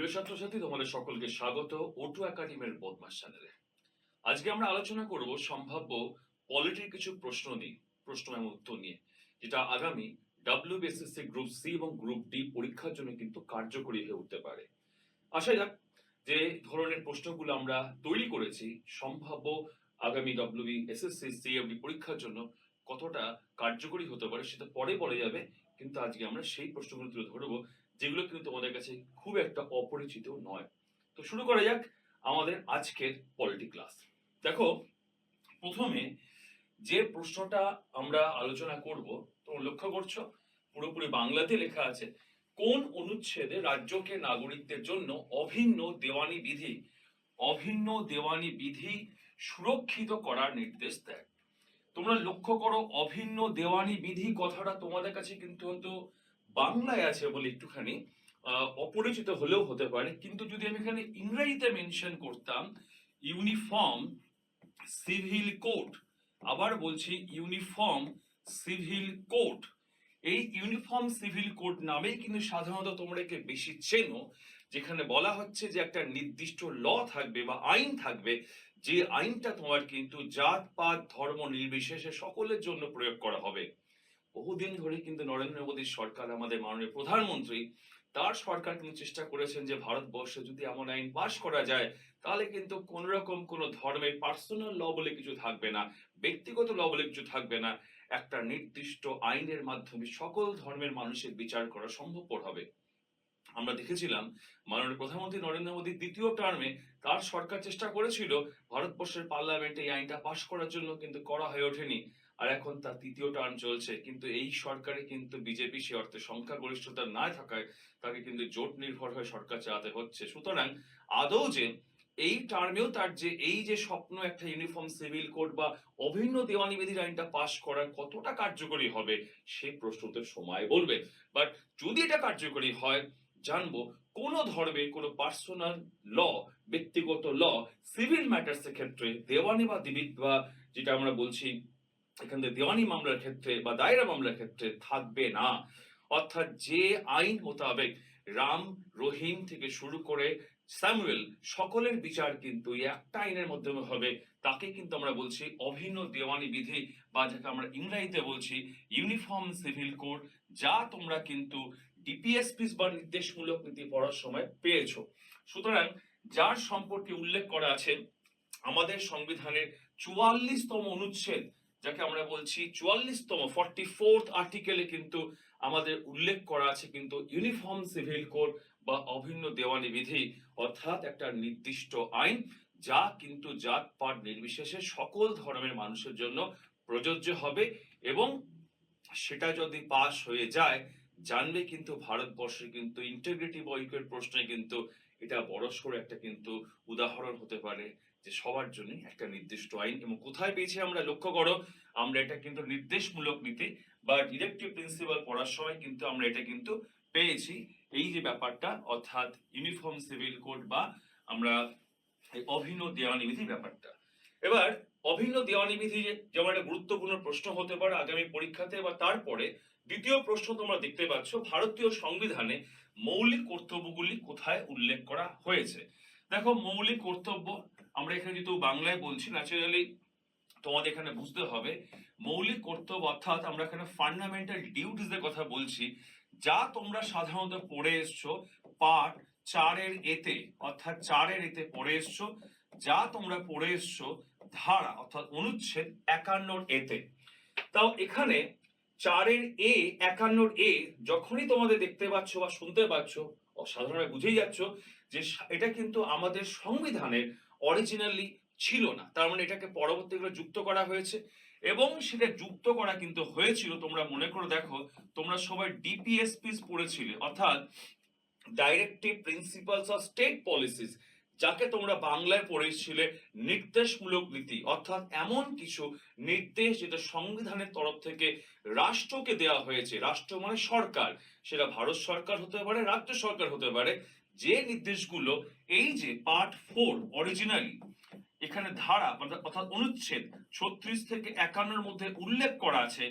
প্রিয় ছাত্রছাত্রী, তোমাদের সকলকে স্বাগত ওটু একাডেমির বদমাস চ্যানেলে। আজকে আমরা আলোচনা করব সম্ভাব্য পলিটির কিছু প্রশ্ন এবং উত্তর নিয়ে, যেটা আগামী ডাব্লিউবিএসএসসি গ্রুপ সি এবং গ্রুপ ডি পরীক্ষার জন্য কিন্তু কার্যকরী হয়ে উঠতে পারে। আশা যাক যে ধরনের প্রশ্নগুলো আমরা তৈরি করেছি সম্ভাব্য আগামী ডাব্লিউবিএসএসসি সিএফডি পরীক্ষার জন্য কতটা কার্যকরী হতে পারে সেটা পরে বলা যাবে, কিন্তু আজকে আমরা সেই প্রশ্নগুলো তুলে ধরবো যেগুলো কিন্তু তোমাদের কাছে খুব একটা অপরিচিত নয়। তো শুরু করা যাক আমাদের আজকের পলিটি ক্লাস। দেখো, প্রথমে যে প্রশ্নটা আমরা আলোচনা করব, তোমরা লক্ষ্য করছো পুরোপুরি বাংলাতে লেখা আছে, কোন অনুচ্ছেদে রাজ্যকে নাগরিকদের জন্য অভিন্ন দেওয়ানি বিধি সুরক্ষিত করার নির্দেশ দেয়? তোমরা লক্ষ্য করো, অভিন্ন দেওয়ানি বিধি কথাটা তোমাদের কাছে কিন্তু হয়তো বাংলায় আছে বলে একটুখানি অপরিচিত হলেও হতে পারে, কিন্তু যদি আমি এখানে ইংরেজিতে মেনশন করতাম ইউনিফর্ম সিভিল কোড, আবার বলছি ইউনিফর্ম সিভিল কোড, এই ইউনিফর্ম সিভিল কোড নামেই কিন্তু সাধারণত তোমরা একে বেশি চেনো, যেখানে বলা হচ্ছে যে একটা নির্দিষ্ট ল থাকবে বা আইন থাকবে, যে আইনটা তোমার কিন্তু জাত পাত ধর্ম নির্বিশেষে সকলের জন্য প্রয়োগ করা হবে। বহুদিন ধরে কিন্তু নরেন্দ্র মোদীর সরকার, আমাদের মাননীয় প্রধানমন্ত্রী, তার সরকার কিন্তু চেষ্টা করেছেন যে ভারতবর্ষে যদি এমন আইন পাশ করা যায় তাহলে কিন্তু কোন রকম কোনো ধর্মের পার্সোনাল ল বলে কিছু থাকবে না, ব্যক্তিগত ল বলে কিছু থাকবে না, একটা নির্দিষ্ট আইনের মাধ্যমে সকল ধর্মের মানুষের বিচার করা সম্ভবপর হবে। আমরা দেখেছিলাম মাননীয় প্রধানমন্ত্রী নরেন্দ্র মোদীর দ্বিতীয় টার্মে তার সরকার চেষ্টা করেছিল ভারতবর্ষের পার্লামেন্টে এই আইনটা পাশ করার জন্য, কিন্তু করা হয়ে ওঠেনি। আর এখন তার তৃতীয় টার্ম চলছে, কিন্তু এই সরকারে কিন্তু বিজেপি সে অর্থে সংখ্যাগরিষ্ঠতা না থাকায় তাকে কিন্তু জোট নির্ভর হয়ে সরকার চালাতে হচ্ছে। সুতরাং আদৌ যে এই টার্মেও তার যে এই যে স্বপ্ন একটা ইউনিফর্ম সিভিল কোড বা অভিন্ন দেওয়ানি বিধির আইনটা পাশ করার কতটা কার্যকরী হবে সেই প্রশ্নতে সময় বলবে। বাট যদি এটা কার্যকরী হয়, জানবো কোন ধর্মের কোন পার্সোনাল ল, ব্যক্তিগত ল, সিভিল ম্যাটার্স এর ক্ষেত্রে দেওয়ানি বা যেটা আমরা বলছি এখানে দেওয়ানি মামলার ক্ষেত্রে বা দায়রা মামলার ক্ষেত্রে থাকবে না। অর্থাৎ যে আইন মোতাবেক রাম রহিম থেকে শুরু করে স্যামুয়েল সকলের বিচার কিন্তু একটা আইনের মাধ্যমে হবে, তাকে কিন্তু আমরা বলছি অভিন্ন দেওয়ানি বিধি, বা যাকে আমরা ইংরেজিতে বলছি ইউনিফর্ম সিভিল কোড, যা তোমরা কিন্তু ডিপিএসপিস বা নির্দেশমূলক নীতি পড়ার সময় পেয়েছো। সুতরাং যার সম্পর্কে উল্লেখ করা আছে আমাদের সংবিধানের 44তম অনুচ্ছেদ, যাকে আমরা বলছি 44তম 44th আর্টিকেলে কিন্তু আমাদের উল্লেখ করা আছে কিন্তু ইউনিফর্ম সিভিল কোড বা অভিন্ন দেওয়ানি বিধি, অর্থাৎ একটা নির্দিষ্ট আইন যা কিন্তু জাত পাত নির্বিশেষে সকল ধর্মের মানুষের জন্য প্রযোজ্য হবে। এবং সেটা যদি পাশ হয়ে যায়, জানবে কিন্তু ভারতবর্ষে কিন্তু ইন্টিগ্রিটি বা ঐক্যের প্রশ্নে কিন্তু এটা বড়সড় একটা কিন্তু উদাহরণ হতে পারে যে সবার জন্য একটা নির্দিষ্ট আইন। এবং কোথায় পেয়েছি আমরা, লক্ষ্য করো, আমরা এটা কিন্তু নির্দেশমূলক নীতি বা ডিরেক্টিভ প্রিন্সিপাল পড়ার সময় কিন্তু আমরা এটা কিন্তু পেয়েছি, এই যে ব্যাপারটা, অর্থাৎ ইউনিফর্ম সিভিল কোড বা আমরা অভিন্ন দেওয়ানি বিধি ব্যাপারটা। এবার অভিন্ন দেওয়ানি বিধি যেমন একটা গুরুত্বপূর্ণ প্রশ্ন হতে পারে আগামী পরীক্ষাতে, বা তারপরে দ্বিতীয় প্রশ্ন তোমরা দেখতে পাচ্ছ ভারতীয় সংবিধানে মৌলিক কর্তব্যগুলি কোথায় উল্লেখ করা হয়েছে। দেখো, মৌলিক কর্তব্য আমরা এখানে যেহেতু বাংলায় বলছি, ন্যাচারালি তোমাদের এখানে বুঝতে হবে মৌলিক কর্তব্য অর্থাৎ আমরা এখানে ফান্ডামেন্টাল ডিউটিস এর কথা বলছি, যা তোমরা সাধারণত পড়ে এসছো পার্ট 4 এতে, অর্থাৎ 4 এতে পড়ে এসছো, যা তোমরা পড়ে এসছো ধারা অর্থাৎ অনুচ্ছেদ 51 এতে। তাও এখানে 51 এ যখনই তোমাদের দেখতে পাচ্ছ বা শুনতে পাচ্ছ, অসাধারণ বুঝেই যাচ্ছ যে এটা কিন্তু আমাদের সংবিধানের অরিজিনালি ছিল না, তার মানে এটাকে পরবর্তীকালে যুক্ত করা হয়েছে। এবং সেটা যুক্ত করা কিন্তু হয়েছিল, তোমরা মনে করে দেখো, তোমরা সবাই ডিপিএসপিস পড়েছিলে, অর্থাৎ directive principles of state policies, যাকে তোমরা বাংলায় পড়েছিলে নির্দেশমূলক নীতি, অর্থাৎ এমন কিছু নির্দেশ যেটা সংবিধানের তরফ থেকে রাষ্ট্রকে দেওয়া হয়েছে, রাষ্ট্র মানে সরকার, সেটা ভারত সরকার হতে পারে, রাজ্য সরকার হতে পারে, যে নির্দেশগুলো এই যে পার্ট 4 অরিজিনালি এখানে ধারা অর্থাৎ অনুচ্ছেদ 36 থেকে 51 মধ্যে উল্লেখ করা আছে,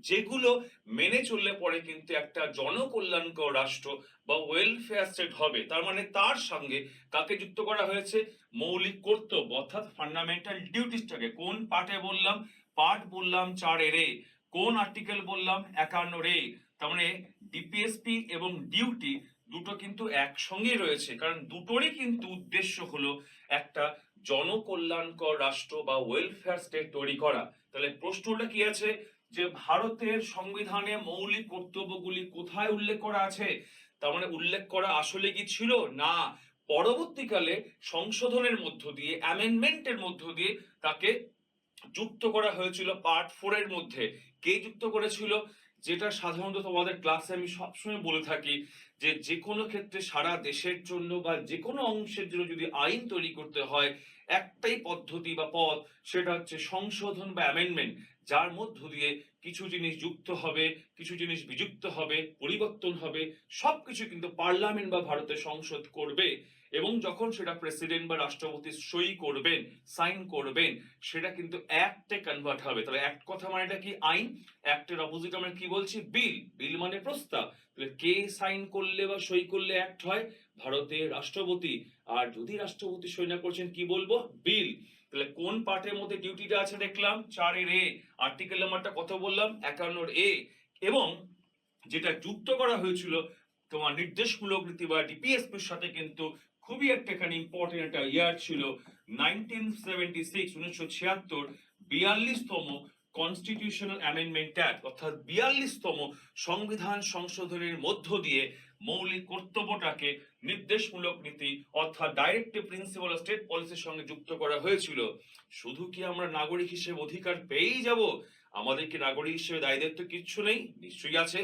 যেগুলো মেনে চললে পরে কিন্তু একটা জনকল্যাণকর রাষ্ট্র বা ওয়েলফেয়ার স্টেট হবে। তার মানে তার সঙ্গে কাকে যুক্ত করা হয়েছে? মৌলিক কর্তব্য অর্থাৎ ফান্ডামেন্টাল ডিউটিসটাকে। কোন পার্টে বললাম? পার্ট বললাম 4 কোন আর্টিকেল বললাম? 51 তার মানে ডিপিএসপি এবং ডিউটি দুটো কিন্তু একসঙ্গে রয়েছে, কারণ দুটোরই কিন্তু উদ্দেশ্য হলো একটা জনকল্যাণকর রাষ্ট্র বা ওয়েলফেয়ার স্টেট তৈরি করা। তাহলে প্রশ্নটা কি আছে যে ভারতের সংবিধানে মৌলিক কর্তব্যগুলি কোথায় উল্লেখ করা আছে? তার মানে উল্লেখ করা আসলে কি ছিল না, পরবর্তীকালে সংশোধনের মধ্য দিয়ে, অ্যামেন্ডমেন্টের মধ্য দিয়ে তাকে যুক্ত করা হয়েছিল পার্ট 4 এর মধ্যে। কে যুক্ত করেছিল? যেটা সাধারণত তোমাদের ক্লাসে আমি সবসময় বলে থাকি যে যে কোনো ক্ষেত্রে সারা দেশের জন্য বা যে কোনো অংশের জন্য যদি আইন তৈরি করতে হয়, একটাই পদ্ধতি বা পথ, সেটা হচ্ছে সংশোধন বা অ্যামেন্ডমেন্ট, যার মধ্য দিয়ে কিছু জিনিস যুক্ত হবে, কিছু জিনিস বিযুক্ত হবে, পরিবর্তন হবে। সবকিছু কিন্তু পার্লামেন্ট বা ভারতের সংসদ করবে, এবং যখন সেটা প্রেসিডেন্ট বা রাষ্ট্রপতি সই করবেন, সাইন করবেন, সেটা কিন্তু অ্যাক্টে কনভার্ট হবে। তাহলে অ্যাক্ট কথা মানে এটা কি? আইন। অ্যাক্টের অপোজিট আমরা কি বলছি? বিল। বিল মানে প্রস্তাব। তাহলে কে সাইন করলে বা সই করলে অ্যাক্ট হয়? ভারতের রাষ্ট্রপতি। আর যদি রাষ্ট্রপতি সই না করছেন কি বলবো? বিল। তাহলে কোন পার্টের মধ্যে ডিউটিটা আছে দেখলাম? 4 আর্টিকেল নাম্বারটা কত বললাম? 51 এবং যেটা যুক্ত করা হয়েছিল তোমার নির্দেশমূলক নীতি বা ডিপিএসপির সাথে, কিন্তু খুবই একটা এখানে ইম্পর্টেন্ট একটা ইয়ার ছিল 1976, 1976, 42তম কনস্টিটিউশনাল অ্যামেন্ডমেন্ট অ্যাক্ট, অর্থাৎ 42তম সংবিধান সংশোধনের মধ্য দিয়ে মৌলিক কর্তব্যটাকে নির্দেশমূলক নীতি অর্থাৎ ডাইরেক্টিভ প্রিন্সিপাল অফ স্টেট পলিসির সঙ্গে যুক্ত করা হয়েছিল। শুধু কি আমরা নাগরিক হিসেবে অধিকার পেয়েই যাব? আমাদের কি নাগরিক হিসেবে দায় দায়িত্ব কিচ্ছু নেই? নিশ্চয়ই আছে।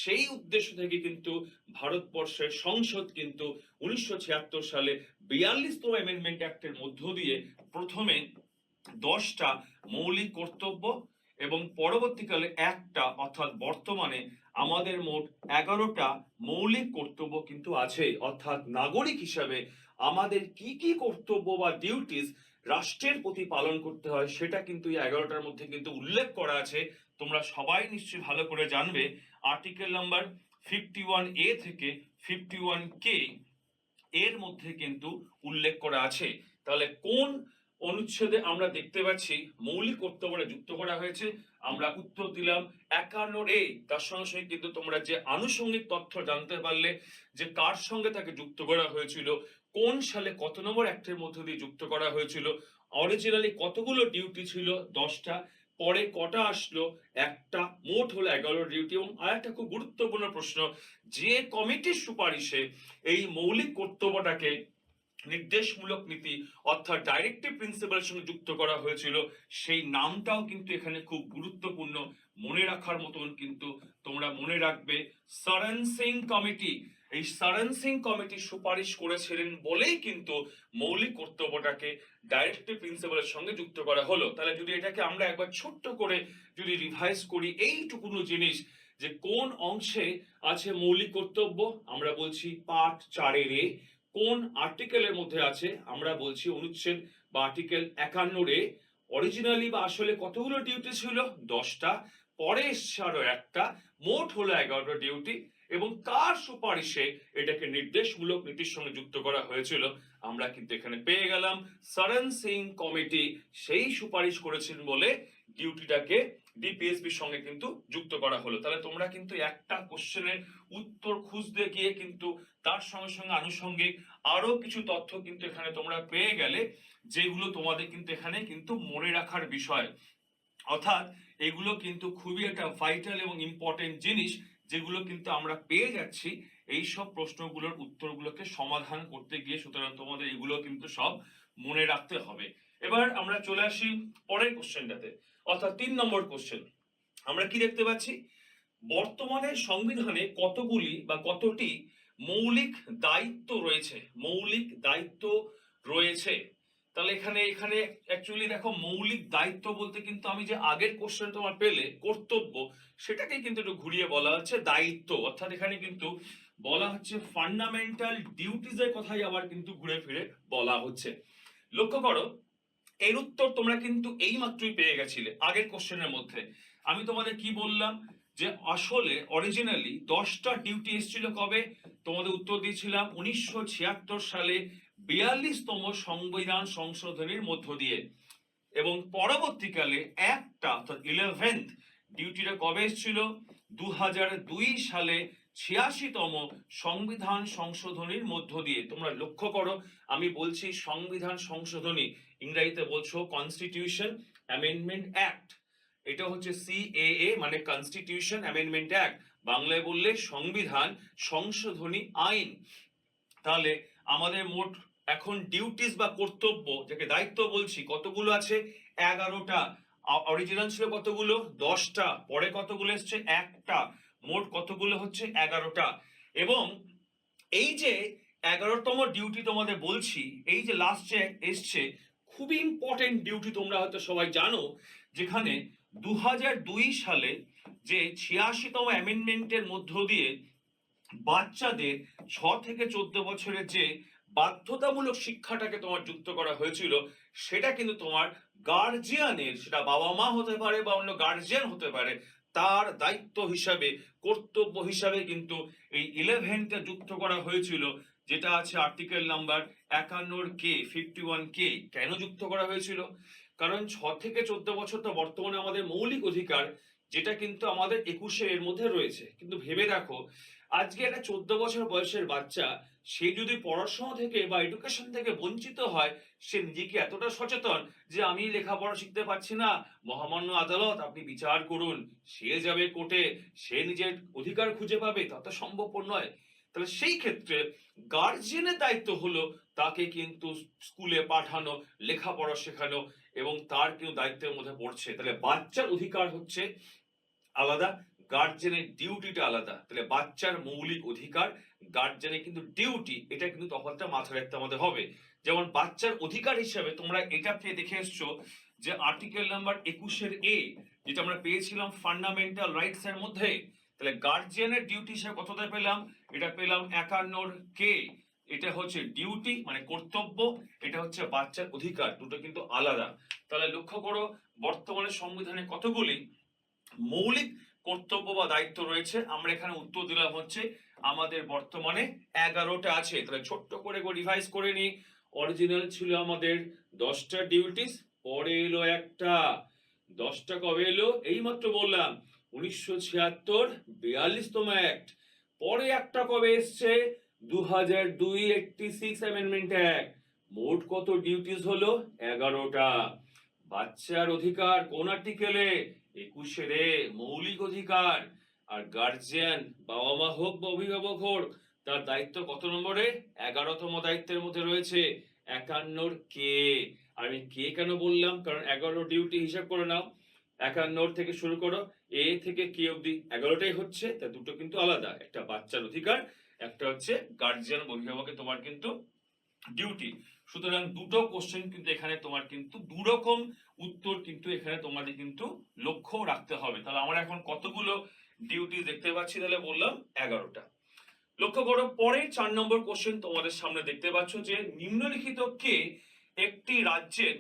সেই উদ্দেশ্য থেকে কিন্তু ভারতবর্ষের সংসদ কিন্তু 1976 সালে 42তম অ্যামেন্ডমেন্ট অ্যাক্টের মধ্য দিয়ে প্রথমে 10টা মৌলিক কর্তব্য এবং পরবর্তীকালে একটা, অর্থাৎ বর্তমানে আমাদের মোট 11টা মৌলিক কর্তব্য কিন্তু আছে। অর্থাৎ নাগরিক হিসাবে আমাদের কি কি কর্তব্য বা ডিউটিস রাষ্ট্রের প্রতি পালন করতে হয়, সেটা কিন্তু এই 11টার মধ্যে কিন্তু উল্লেখ করা আছে। তোমরা সবাই নিশ্চয়ই ভালো করে জানবে। আর্টিকেল নাম্বার 51 থেকে 51 এর মধ্যে কিন্তু উল্লেখ করা আছে। তাহলে কোন অনুচ্ছেদে আমরা দেখতে পাচ্ছি মৌলিক কর্তব্যটা যুক্ত করা হয়েছে? আমরা উত্তর দিলাম 51। তার সঙ্গে সঙ্গে কিন্তু তোমরা যে আনুষঙ্গিক তথ্য জানতে পারলে যে কার সঙ্গে তাকে যুক্ত করা হয়েছিল, কোন সালে কত নম্বর অ্যাক্টের মধ্য দিয়ে যুক্ত করা হয়েছিল, অরিজিনালি কতগুলো ডিউটি ছিল? 10টা। পরে কটা আসলো? একটা। মোট হলো 11 ডিউটি। এবং আরেকটা খুব গুরুত্বপূর্ণ প্রশ্ন, যে কমিটির সুপারিশে এই মৌলিক কর্তব্যটাকে নির্দেশমূলক নীতি অর্থাৎ ডাইরেক্টিভ প্রিন্সিপালের সঙ্গে যুক্ত করা হয়েছিল, সেই নামটাও কিন্তু এখানে খুব গুরুত্বপূর্ণ, মনে রাখার মতন। কিন্তু তোমরা মনে রাখবে শরণ সিং কমিটি। এই শরণ সিং কমিটি সুপারিশ করেছিলেন বলেই কিন্তু মৌলিক কর্তব্যটাকে ডাইরেক্টিভ প্রিন্সিপালের সঙ্গে যুক্ত করা হলো। তাহলে যদি এটাকে আমরা একবার ছোট্ট করে যদি রিভাইজ করি, এইটুকুনো জিনিস যে কোন অংশে আছে মৌলিক কর্তব্য, আমরা বলছি পার্ট 4 কোন আর্টিকেলের মধ্যে আছে? আমরা বলছি অনুচ্ছেদ বা আর্টিকেল 51। অরিজিনালি বা আসলে কতগুলো ডিউটি ছিল? 10টা। পরে এসছে আরো একটা, মোট হলো 11টা ডিউটি। এবং কার সুপারিশে এটাকে নির্দেশমূলক নীতির সঙ্গে যুক্ত করা হয়েছিল? আমরা কিন্তু এখানে পেয়ে গেলাম শরণ সিং কমিটি সেই সুপারিশ করেছেন বলে ডিউটিটাকে ডিপিএসপির সঙ্গে কিন্তু যুক্ত করা হলো। তাহলে তোমরা কিন্তু একটা কোশ্চেনের উত্তর খুঁজতে গিয়ে কিন্তু তার সঙ্গে সঙ্গে আনুষঙ্গিক আরো কিছু তথ্য কিন্তু এখানে তোমরা পেয়ে গেলে, যেগুলো তোমাদের কিন্তু এখানে কিন্তু মনে রাখার বিষয়। অর্থাৎ এগুলো কিন্তু খুবই একটা ভাইটাল এবং ইম্পর্টেন্ট জিনিস, যেগুলো কিন্তু আমরা পেয়ে যাচ্ছি এই সব প্রশ্নগুলোর উত্তরগুলোকে সমাধান করতে গিয়ে। সুতরাং তোমাদের এগুলো কিন্তু সব মনে রাখতে হবে। এবার আমরা চলে আসি পরের কোশ্চেনটাতে, অর্থাৎ 3 নম্বর কোশ্চেন। আমরা কি দেখতে পাচ্ছি? বর্তমানে সংবিধানে কতগুলি বা কতটি মৌলিক দায়িত্ব রয়েছে? মৌলিক দায়িত্ব রয়েছে। তাহলে এখানে এখানে অ্যাকচুয়ালি দেখো, মৌলিক দায়িত্ব বলতে কিন্তু আমি যে আগের কোশ্চেন তোমার পেলে কর্তব্য, সেটাকে কিন্তু একটু ঘুরিয়ে বলা হচ্ছে দায়িত্ব। অর্থাৎ এখানে কিন্তু বলা হচ্ছে ফান্ডামেন্টাল ডিউটিজ এর কথাই আবার কিন্তু ঘুরে ফিরে বলা হচ্ছে। লক্ষ্য করো, এর উত্তর তোমরা কিন্তু এই মাত্রই পেয়ে গেছিলে আগের কোশ্চেনের মধ্যে। আমি তোমাদের কি বললাম যে আসলে অরিজিনালি 10টা ডিউটি এসেছিল কবে? তোমাদের উত্তর দিয়েছিলাম 1976 সালে 42তম সংবিধান সংশোধনীর মধ্য দিয়ে। এবং পরবর্তীকালে একটা অর্থাৎ 11th ডিউটিটা কবে এসেছিল? 2002 সালে 86তম সংবিধান সংশোধনীর মধ্য দিয়ে। তোমরা লক্ষ্য করো, আমি বলছি সংবিধান সংশোধনী, ইংরেজিতে বলছো কনস্টিটিউশন অ্যামেন্ডমেন্ট অ্যাক্ট। এটা হচ্ছে সিএএ মানে কনস্টিটিউশন অ্যামেন্ডমেন্ট অ্যাক্ট, বাংলায় বললে সংবিধান সংশোধনী আইন। তাহলে আমাদের মোট এখন ডিউটিস বা কর্তব্য, যাকে দায়িত্ব বলছি, কতগুলো আছে? 11টা। অরিজিনাল ছিল কতগুলো? 10টা। পরে কতগুলো এসছে? একটা। মোট কতগুলো হচ্ছে? 11টা। এবং এই যে 11তম ডিউটি তোমাদের বলছি, এই যে লাস্ট যে এসছে, খুবই ইম্পর্টেন্ট ডিউটি, তোমরা হয়তো সবাই জানো, যেখানে 2002 সালে যে 86তম অ্যামেন্ডমেন্টের মধ্য দিয়ে বাচ্চাদের 6 থেকে 14 বছরের যে বাধ্যতামূলক শিক্ষাটাকে তোমার যুক্ত করা হয়েছিল, সেটা কিন্তু তোমার গার্জিয়ানের, সেটা বাবা মা হতে পারে বা অন্য গার্জিয়ান হতে পারে, তার দায়িত্ব হিসাবে, কর্তব্য হিসাবে কিন্তু এই 11টা যুক্ত করা হয়েছিল, যেটা আছে আর্টিকেল নাম্বার 51K কেন যুক্ত করা হয়েছিল? কারণ 6 থেকে 14 বছর তো বর্তমানে আমাদের মৌলিক অধিকার, যেটা কিন্তু আমাদের 21 এর মধ্যে রয়েছে। কিন্তু ভেবে দেখো, আজকে একটা 14 বছর বয়সের বাচ্চা, সে যদি পড়াশোনা থেকে বা এডুকেশন থেকে বঞ্চিত হয়, সে নিজেকে এতটা সচেতন যে আমি লেখাপড়া শিখতে পারছি না, মহামান্য আদালত আপনি বিচার করুন, সে যাবে কোর্টে, সে নিজের অধিকার খুঁজে পাবে, তা তো সম্ভবপর নয়। তাহলে সেই ক্ষেত্রে গার্জিয়ানের দায়িত্ব হলো তাকে কিন্তু স্কুলে পাঠানো, লেখাপড়া শেখানো, এবং তার কিন্তু দায়িত্বের মধ্যে পড়ছে। তাহলে বাচ্চার অধিকার হচ্ছে আলাদা, গার্জেনের ডিউটিটা আলাদা। তাহলে বাচ্চার মৌলিক অধিকার, গার্জেনের কিন্তু ডিউটি, এটা কিন্তু তফাৎটা মাথায় রাখতে আমাদের হবে। যেমন বাচ্চার অধিকার হিসাবে তোমরা এটা পেয়ে দেখে এসছো যে আর্টিকেল নাম্বার 21 যেটা আমরা পেয়েছিলাম ফান্ডামেন্টাল রাইটস এর মধ্যে। তাহলে গার্জিয়ানের ডিউটি হিসেবে কতটা পেলাম? এটা পেলাম 51K। এটা হচ্ছে ডিউটি মানে কর্তব্য, এটা হচ্ছে বাচ্চার অধিকার, দুটো কিন্তু আলাদা। তাহলে লক্ষ্য করো, বর্তমানে সংবিধানে কতগুলি মৌলিক কর্তব্য বা দায়িত্ব রয়েছে? আমরা এখানে উত্তর দিলাম হচ্ছে আমাদের বর্তমানে 11টা আছে। তাহলে ছোট্ট করে রিভাইজ করে নি। অরিজিনাল ছিল আমাদের 10টা ডিউটিস, পরে এলো একটা। 10টা কবে এলো? এইমাত্র বললাম 1976 42তম অ্যাক্ট। পরে একটা কবে এসছে? 2002 86 অ্যামেন্ডমেন্ট অ্যাক্ট। মোট কত ডিউটিস হলো? 11টা। বাচ্চার অধিকার কোন আর্টিকেলে? 21 রে, মৌলিক অধিকার। আর গার্জিয়ান, বাবা মা হোক বা অভিভাবক হোক, তার দায়িত্ব কত নম্বরে? 11তম দায়িত্বের মধ্যে রয়েছে 51K। আর আমি কে কেন বললাম? কারণ 11 ডিউটি হিসাব করে নাও, 51 থেকে শুরু করো, এ থেকে কে অব্দি 11টাই হচ্ছে। তা দুটো কিন্তু আলাদা, একটা বাচ্চার অধিকার, একটা হচ্ছে গার্জিয়ান অভিভাবকের তোমার কিন্তু ডিউটি। সুতরাং দুটো কোশ্চেন কিন্তু এখানে তোমার কিন্তু দুরকম উত্তর কিন্তু এখানে তোমাদের কিন্তু লক্ষ্য রাখতে হবে। তাহলে আমরা এখন কতগুলো ডিউটি দেখতে পাচ্ছি? তাহলে বললাম 11টা। লক্ষ্য করো, পরে 4 নম্বর কোশ্চেন তোমাদের সামনে দেখতে পাচ্ছ যে নিম্নলিখিত কে একটি রাজ্যের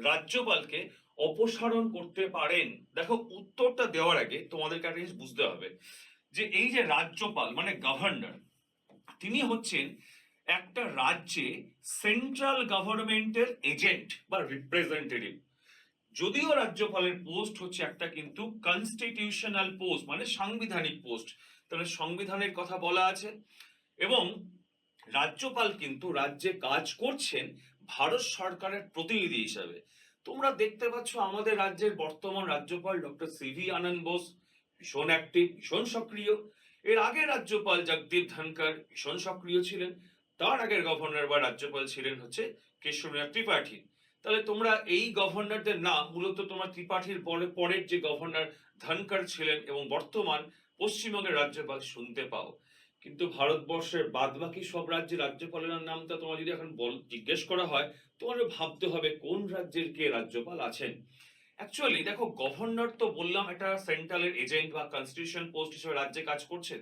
রাজ্যপালকে অপসারণ করতে পারেন? দেখো, উত্তরটা দেওয়ার আগে তোমাদেরকে একটা জিনিস বুঝতে হবে যে এই যে রাজ্যপাল মানে গভর্নর, তিনি হচ্ছেন একটা রাজ্যে সেন্ট্রাল গভর্নমেন্টের এজেন্ট বা রিপ্রেজেন্টেটিভ। যদিও রাজ্যপালের পোস্ট হচ্ছে একটা কিন্তু কনস্টিটিউশনাল পোস্ট মানে সাংবিধানিক পোস্ট, তাহলে সংবিধানের কথা বলা আছে। এবং রাজ্যপাল কিন্তু রাজ্যে কাজ করছেন ভারত সরকারের প্রতিনিধি হিসাবে। তোমরা দেখতে পাচ্ছ আমাদের রাজ্যের বর্তমান রাজ্যপাল ডক্টর সিভি আনন্দ বোস ভীষণ অ্যাক্টিভ, ভীষণ সক্রিয়। এর আগের রাজ্যপাল জগদীপ ধনকর ভীষণ সক্রিয় ছিলেন। তার আগের গভর্নর বা রাজ্যপাল ছিলেন হচ্ছে কেশবনাথ ত্রিপাঠী। তাহলে তোমরা এই গভর্নরদের নাম মূলত তোমার ত্রিপাঠীর পরের যে গভর্নর ধনকর ছিলেন এবং বর্তমান পশ্চিমবঙ্গের রাজ্যপাল শুনতে পাও। কিন্তু ভারতবর্ষের বাদ বাকি সব রাজ্যের রাজ্যপালের নামটা তোমার যদি এখন জিজ্ঞেস করা হয়, তোমার ভাবতে হবে কোন রাজ্যের কে রাজ্যপাল আছেন। অ্যাকচুয়ালি দেখো, গভর্নর তো বললাম এটা সেন্ট্রালের এজেন্ট বা কনস্টিটিউশন পোস্ট হিসেবে রাজ্যে কাজ করছেন।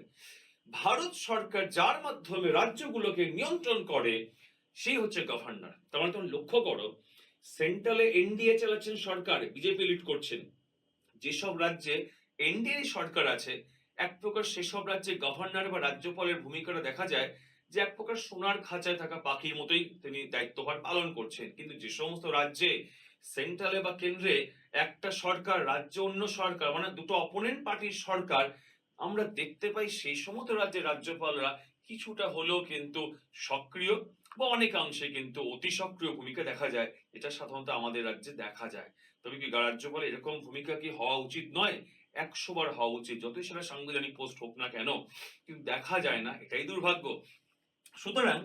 ভারত সরকার যার মাধ্যমে রাজ্যগুলোকে নিয়ন্ত্রণ করে, সেই হচ্ছে গভর্নর। তার মানে তুমি লক্ষ্য করো, সেন্ট্রালে এনডিএ চালাচ্ছেন সরকার, বিজেপি লিড করছেন। যেসব রাজ্যে এনডিএ সরকার আছে, এক প্রকার সেসব রাজ্যে গভর্নর বা রাজ্যপালের ভূমিকাটা দেখা যায় যে এক প্রকার সোনার খাঁচায় থাকা পাখির মতোই তিনি দায়িত্বভার পালন করছেন। কিন্তু যে সমস্ত রাজ্যে সেন্ট্রালে বা কেন্দ্রে একটা সরকার, রাজ্য অন্য সরকার, মানে দুটো অপোনেন্ট পার্টির সরকার, আমরা দেখতে পাই সেই সমস্ত রাজ্যের রাজ্যপালরা কিছুটা হলেও কিন্তু সক্রিয় বা অনেকাংশে কিন্তু অতি সক্রিয় ভূমিকা দেখা যায়। এটা সাধারণত আমাদের রাজ্যে দেখা যায়। তবে কি রাজ্যপাল এরকম ভূমিকা কি হওয়া উচিত নয়? 100 বার হওয়া উচিত, যতই সেটা সাংবিধানিক পোস্ট হোক না কেন, কিন্তু দেখা যায় না, এটাই দুর্ভাগ্য। সুতরাং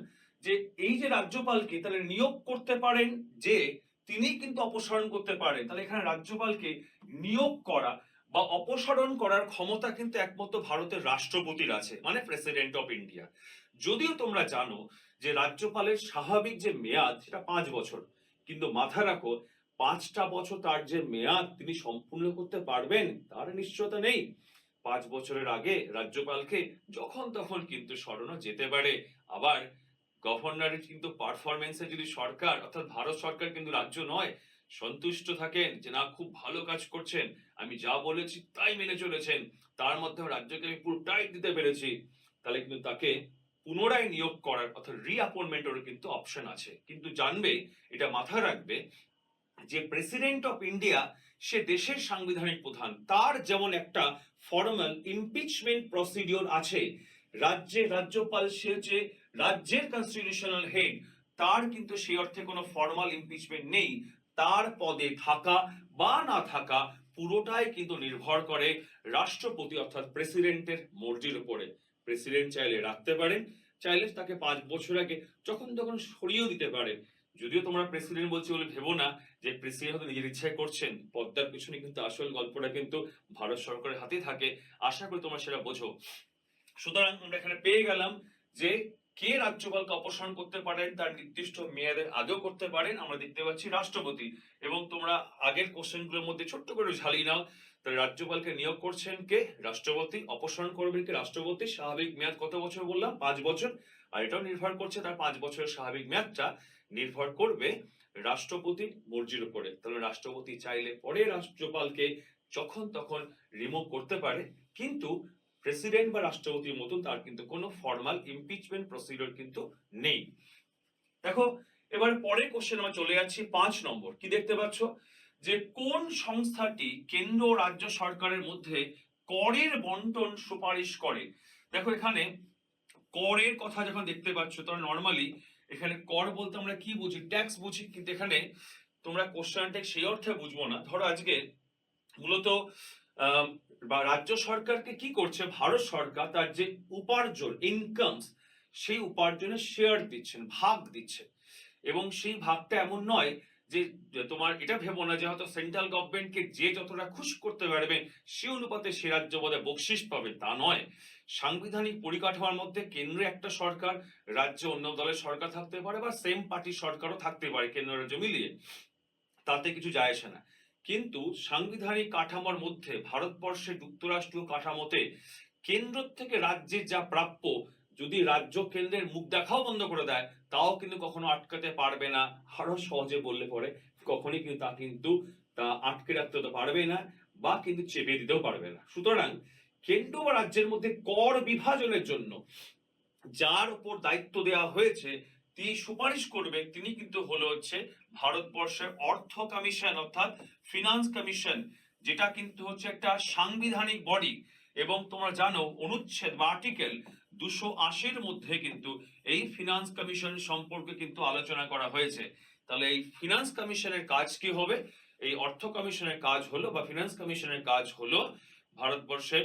যে এই যে রাজ্যপালকে তাহলে নিয়োগ করতে পারেন, যে তিনি কিন্তু অপসারণ করতে পারেন, তাহলে এখানে রাজ্যপালকে নিয়োগ করা বা অপসারণ করার ক্ষমতা কিন্তু একমাত্র ভারতের রাষ্ট্রপতির আছে, মানে প্রেসিডেন্ট অফ ইন্ডিয়া। যদিও তোমরা জানো যে রাজ্যপালের স্বাভাবিক যে মেয়াদ সেটা 5 বছর, কিন্তু মাথায় রাখো 5টা বছর তার যে মেয়াদ তিনি সম্পূর্ণ করতে পারবেন তার নিশ্চয়তা নেই। 5 বছরের আগে রাজ্যপালকে যখন তখন কিন্তু সরানো যেতে পারে। আবার গভর্নরের কিন্তু পারফরমেন্সে যদি সরকার অর্থাৎ ভারত সরকার কিন্তু রাজ্য নয় সন্তুষ্ট থাকেন যে না খুব ভালো কাজ করছেন, আমি যা বলেছি তাই মেনে চলেছেন, তার মাধ্যমে রাজ্যকে আমি পুরো টাইট দিতে পেরেছি, তাহলে কিন্তু তাকে পুনরায় নিয়োগ করার অর্থাৎ রিঅ্যাপয়েন্টমেন্টেরও কিন্তু অপশন আছে। কিন্তু জানবে, এটা মাথায় রাখবে যে প্রেসিডেন্ট অফ ইন্ডিয়া সে দেশের সাংবিধানিক প্রধান, তার যেমন একটা ফর্মাল ইমপিচমেন্ট প্রসিডিওর আছে, রাজ্যের রাজ্যপাল সে যে রাজ্যের কনস্টিটিউশনাল হেড, তার কিন্তু সেই অর্থে কোনো ফর্মাল ইমপিচমেন্ট নেই। তার পদে থাকা বা না থাকা পুরোটাই কিন্তু নির্ভর করে রাষ্ট্রপতি অর্থাৎ প্রেসিডেন্টের মর্জির উপরে। প্রেসিডেন্ট চাইলে রাখতে পারেন, চাইলে তাকে 5 বছর আগে যখন তখন সরিয়েও দিতে পারেন। যদিও তোমরা প্রেসিডেন্ট বলছি বলে ভেবো না যে প্রেসিডেন্ট হয়তো নিজের ইচ্ছায় করছেন, পদ্মার পিছনে কিন্তু আসল গল্পটা কিন্তু ভারত সরকারের হাতেই থাকে। আশা করি তোমরা সেটা বোঝো। সুতরাং আমরা এখানে পেয়ে গেলাম যে কে রাজ্যপালকে অপসারণ করতে পারেন, তার নির্দিষ্ট মেয়াদের আগেও করতে পারেন, আমরা দেখতে পাচ্ছি রাষ্ট্রপতি। এবং তোমরা আগের কোশ্চেনগুলোর মধ্যে ছোট্ট করে ঝালিয়ে নাও, তাহলে রাজ্যপালকে নিয়োগ করছেন কে? রাষ্ট্রপতি। অপসারণ করবেন কে? রাষ্ট্রপতি। স্বাভাবিক মেয়াদ কত বছর বললাম? 5 বছর। আর এটাও নির্ভর করছে তার 5 বছরের স্বাভাবিক মেয়াদটা নির্ভর করবে রাষ্ট্রপতির মর্জির উপরে। তাহলে রাষ্ট্রপতি চাইলে পরে রাজ্যপালকে যখন তখন রিমুভ করতে পারে, কিন্তু প্রেসিডেন্ট বা রাষ্ট্রপতির মতো তার কিন্তু কোনো ফর্মাল ইমপিচমেন্ট প্রসিডিওর কিন্তু নেই। দেখো, এবার পরের কোশ্চেন আমরা চলে যাচ্ছি 5 নম্বর। কি দেখতে পাচ্ছ যে কোন সংস্থাটি কেন্দ্র ও রাজ্য সরকারের মধ্যে করের বন্টন সুপারিশ করে? দেখো, এখানে করের কথা যখন দেখতে পাচ্ছ তখন নর্মালি এখানে কর বলতে আমরা কি বুঝি? ট্যাক্স বুঝি। কিন্তু এখানে তোমরা কোশ্চেনটা সেই অর্থে বুঝবো না। ধরো আজকে মূলত বা রাজ্য সরকারকে কি করছে ভারত সরকার, তার যে উপার্জন ইনকামস, সেই উপার্জনের শেয়ার দিচ্ছেন, ভাগ দিচ্ছে। এবং সেই ভাগটা এমন নয় যে তোমার এটা ভেবো না যে হয়তো সেন্ট্রাল গভর্নমেন্টকে যে যতটা খুশি করতে পারবে সে অনুপাতে সে রাজ্য বোধ বকশিস পাবে, তা নয়। সাংবিধানিক পরিকাঠামোর মধ্যে কেন্দ্রে একটা সরকার, রাজ্যে অন্য দলের সরকার থাকতে পারে, বা সেম পার্টির সরকারও থাকতে পারে, কেন্দ্র রাজ্য মিলিয়ে, তাতে কিছু যায় আসে না। কিন্তু সাংবিধানিক কাঠামোর মধ্যে ভারতবর্ষের যুক্তরাষ্ট্রীয় কাঠামোতে কেন্দ্র থেকে রাজ্যের যা প্রাপ্য, যদি রাজ্য কেন্দ্রের মুখ দেখাও বন্ধ করে দেয় তাও কিন্তু কখনো আটকাতে পারবে না। আরো সহজে বললে পরে কখনই কিন্তু তা আটকে রাখতে তো পারবে না, বা কিন্তু চেপে দিতেও পারবে না। সুতরাং কেন্দ্র বা রাজ্যের মধ্যে কর বিভাজনের জন্য যার উপর দায়িত্ব দেওয়া হয়েছে তিনি সুপারিশ করবে, তিনি কিন্তু হচ্ছে ভারতবর্ষের অর্থ কমিশন অর্থাৎ ফিনান্স কমিশন, যেটা কিন্তু হচ্ছে একটা সাংবিধানিক বডি। এবং তোমরা জানো অনুচ্ছেদ বা আর্টিকেল 280-র মধ্যে কিন্তু এই ফিনান্স কমিশন সম্পর্কে কিন্তু আলোচনা করা হয়েছে। তাহলে এই ফিনান্স কমিশনের কাজ কি হবে? এই অর্থ কমিশনের কাজ হলো বা ফিনান্স কমিশনের কাজ হলো ভারতবর্ষের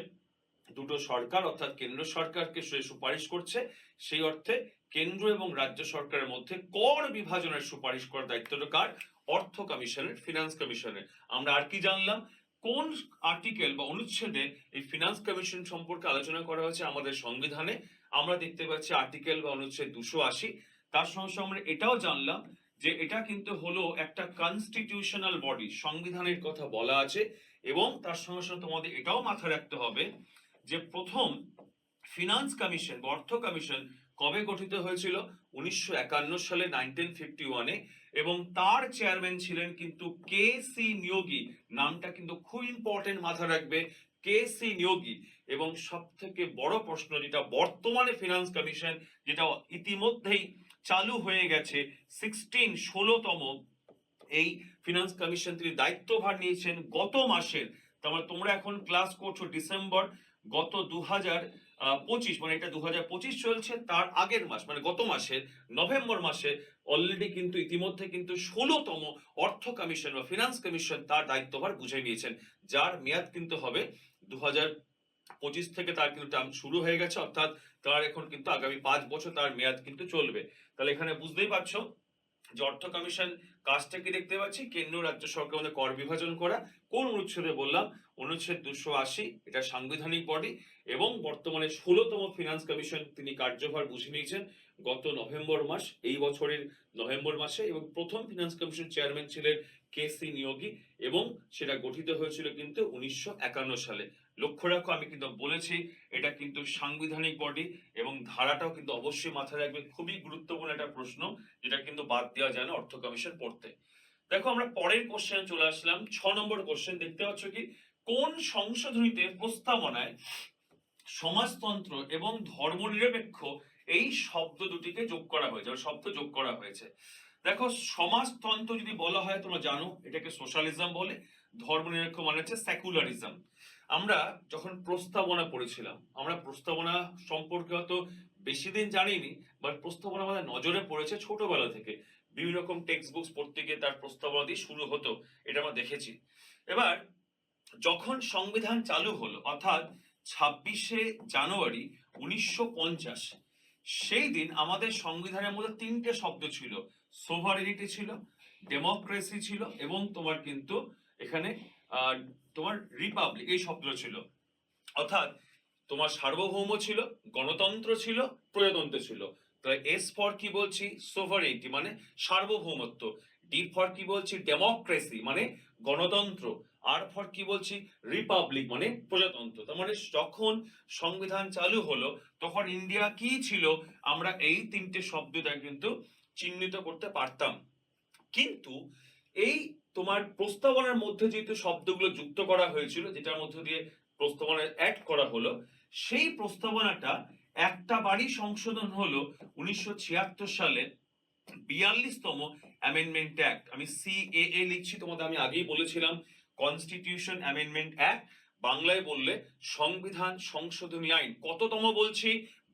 দুটো সরকার অর্থাৎ কেন্দ্র সরকারকে সুপারিশ করছে, সেই অর্থে কেন্দ্র এবং রাজ্য সরকারের মধ্যে কর বিভাজনের সুপারিশ করার দায়িত্বটা কার? অর্থ কমিশনের, ফিনান্স কমিশনের। আমরা আর কি জানলাম? কোন আর্টিকেল বা অনুচ্ছেদে এই ফিনান্স কমিশন সম্পর্কে আলোচনা করা হয়েছে আমাদের সংবিধানে? আমরা দেখতে পাচ্ছি আর্টিকেল বা অনুচ্ছেদ 280। তার সঙ্গে সঙ্গে আমরা এটাও জানলাম যে এটা কিন্তু হলো একটা কনস্টিটিউশনাল বডি, সংবিধানের কথা বলা আছে। এবং তার সঙ্গে সঙ্গে তোমাদের এটাও মাথায় রাখতে হবে যে প্রথম ফিনান্স কমিশন বা অর্থ কমিশন কবে গঠিত হয়েছিল? 1951 সালে, 1951-এ। এবং তার চেয়ারম্যান ছিলেন কিন্তু কে সি নিয়োগী। নামটা কিন্তু খুব ইম্পর্টেন্ট, মাথা রাখবে, কে সি নিয়োগী। এবং সব থেকে বড় প্রশ্ন, যেটা বর্তমানে ফিনান্স কমিশন, যেটা ইতিমধ্যেই চালু হয়ে গেছে, 16তম এই ফিনান্স কমিশন তিনি দায়িত্বভার নিয়েছেন গত মাসের। তারপর তোমরা এখন ক্লাস করছো ডিসেম্বর, গত 2025, মানে এটা 2025 চলছে, তার আগের মাস মানে গত মাসের নভেম্বর মাসে অলরেডি কিন্তু ইতিমধ্যে কিন্তু 16তম অর্থ কমিশন বা ফিনান্স কমিশন তার দায়িত্বভার বুঝে নিয়েছেন, যার মেয়াদ কিন্তু হবে 2025 থেকে। তার কিন্তু টার্ম শুরু হয়ে গেছে, অর্থাৎ তার এখন কিন্তু আগামী 5 বছর তার মেয়াদ কিন্তু চলবে। তাহলে এখানে বুঝতেই পারছো যে অর্থ কমিশন কাজটা কি দেখতে পাচ্ছি, কেন্দ্র রাজ্য সরকার মধ্যে কর বিভাজন করা। কোন অনুচ্ছেদে বললাম? অনুচ্ছেদ 280, এটা সাংবিধানিক বডি। এবং বর্তমানে 16তম ফিনান্স কমিশন তিনি কার্যভার বুঝে নিয়েছেন গত নভেম্বর মাস, এই বছরের নভেম্বর মাসে। এবং প্রথম ফিনান্স কমিশন চেয়ারম্যান ছিলেন কে সি নিয়োগী, এবং সেটা গঠিত হয়েছিল কিন্তু 1951 সালে। লক্ষ্য রাখো, আমি কিন্তু বলেছি এটা কিন্তু সাংবিধানিক বডি, এবং ধারাটাও কিন্তু অবশ্যই মাথায় রাখবে, খুবই গুরুত্বপূর্ণ একটা প্রশ্ন, যেটা কিন্তু বাদ দেওয়া যায় না অর্থ কমিশন পড়তে। দেখো, আমরা পরের কোশ্চেন চলে আসলাম, 6 নম্বর কোশ্চেন। দেখতে পাচ্ছ কি, কোন সংশোধনীতে প্রস্তাবনায় সমাজতন্ত্র এবং ধর্মনিরপেক্ষ এই শব্দ দুটিকে যোগ করা হয়েছে, শব্দ যোগ করা হয়েছে? দেখো, সমাজতন্ত্র যদি বলা হয়, তোমরা জানো এটাকে সোশ্যালিজম বলে, ধর্মনিরপেক্ষ মানে হচ্ছে সেকুলারিজম। আমরা যখন প্রস্তাবনা পড়েছিলাম, আমরা প্রস্তাবনা সম্পর্কে হয়তো বেশি দিন জানিনি, বাট প্রস্তাবনা আমাদের নজরে পড়েছে ছোটবেলা থেকে। বিভিন্ন রকম টেক্সট বুকস পড়তে গিয়ে তার প্রস্তাবনা দিয়ে শুরু হতো, এটা আমরা দেখেছি। এবার যখন সংবিধান চালু হলো, অর্থাৎ 26শে জানুয়ারি 1950, সেই দিন আমাদের সংবিধানের মধ্যে 3টে শব্দ ছিল। সোভারেনিটি ছিল, ডেমোক্রেসি ছিল, এবং তোমার কিন্তু এখানে তোমার রিপাবলিক, এই শব্দ ছিল। অর্থাৎ তোমার সার্বভৌম ছিল, গণতন্ত্র ছিল, প্রজাতন্ত্র ছিল। তাহলে এস ফর কি বলছি? সোভারেনিটি মানে সার্বভৌমত্ব। ডি ফর কি বলছি? ডেমোক্রেসি মানে গণতন্ত্র। আর ফর কি বলছি? রিপাবলিক মানে প্রজাতন্ত্র। তার মানে যখন সংবিধান চালু হলো, তখন ইন্ডিয়া কি ছিল, আমরা এই 3টে শব্দ দ্বারা কিন্তু চিহ্নিত করতে পারতাম। কিন্তু এই তোমার প্রস্তাবনার মধ্যে যেহেতু শব্দগুলো যুক্ত করা হয়েছিল, যেটার মধ্যে দিয়ে প্রস্তাবনায় অ্যাড করা হলো, সেই প্রস্তাবনাটা একটা বারই সংশোধন হলো 1976 সালে 42তম অ্যামেন্ডমেন্ট অ্যাক্ট। আমি সিএএ লিখছি, তোমাদের আমি আগেই বলেছিলাম কনস্টিটিউশন অ্যামেন্ডমেন্ট অ্যাক্ট, বাংলায় বললে সংবিধান সংশোধনী আইন। কততম বলছি?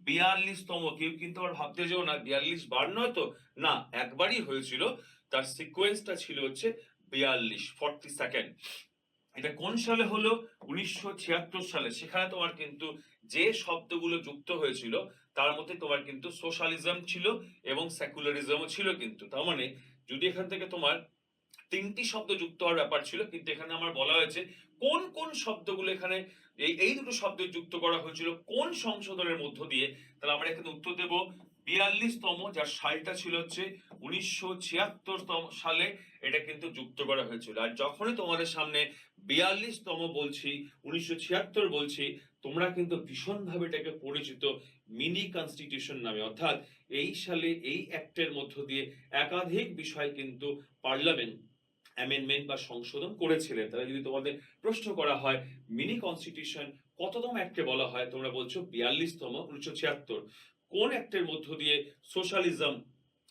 42তম। কেউ কিন্তু আবার ভাবতে যেও না 42 বার নয় তো, না, একবারই হয়েছিল। তার সিকোয়েন্সটা ছিল হচ্ছে 42, 42nd। এটা কোন সালে হলো? 1976 সালে। সেখানে তোমার কিন্তু যে শব্দগুলো যুক্ত হয়েছিল, তার মধ্যে তোমার কিন্তু সোশ্যালিজম ছিল এবং সেকুলারিজমও ছিল কিন্তু। তার মানে যদি এখান থেকে তোমার 3টি শব্দ যুক্ত হওয়ার ব্যাপার ছিল, কিন্তু এখানে আমার বলা হয়েছে কোন কোন শব্দগুলো এখানে, এই দুটো শব্দ যুক্ত করা হয়েছিল কোন সংশোধনের মধ্য দিয়ে। তাহলে আমরা এখানে উত্তর দেব 42তম, যার সালটা ছিল হচ্ছে 1976 সালে এটা কিন্তু যুক্ত করা হয়েছিল। আর যখনই তোমাদের সামনে 42তম বলছি, 1976 বলছি, তোমরা কিন্তু ভীষণভাবে এটাকে পরিচিত মিনি কনস্টিটিউশন নামে। অর্থাৎ এই সালে এই অ্যাক্টের মধ্য দিয়ে একাধিক বিষয় কিন্তু পার্লামেন্ট অ্যামেন্ডমেন্ট বা সংশোধন করেছিলেন। তাহলে যদি তোমাদের প্রশ্ন করা হয় মিনি কনস্টিটিউশন কততম অ্যাক্টে বলা হয়, তোমরা বলছো 42তম, 1976। কোন অ্যাক্টের মধ্য দিয়ে সোশ্যালিজম,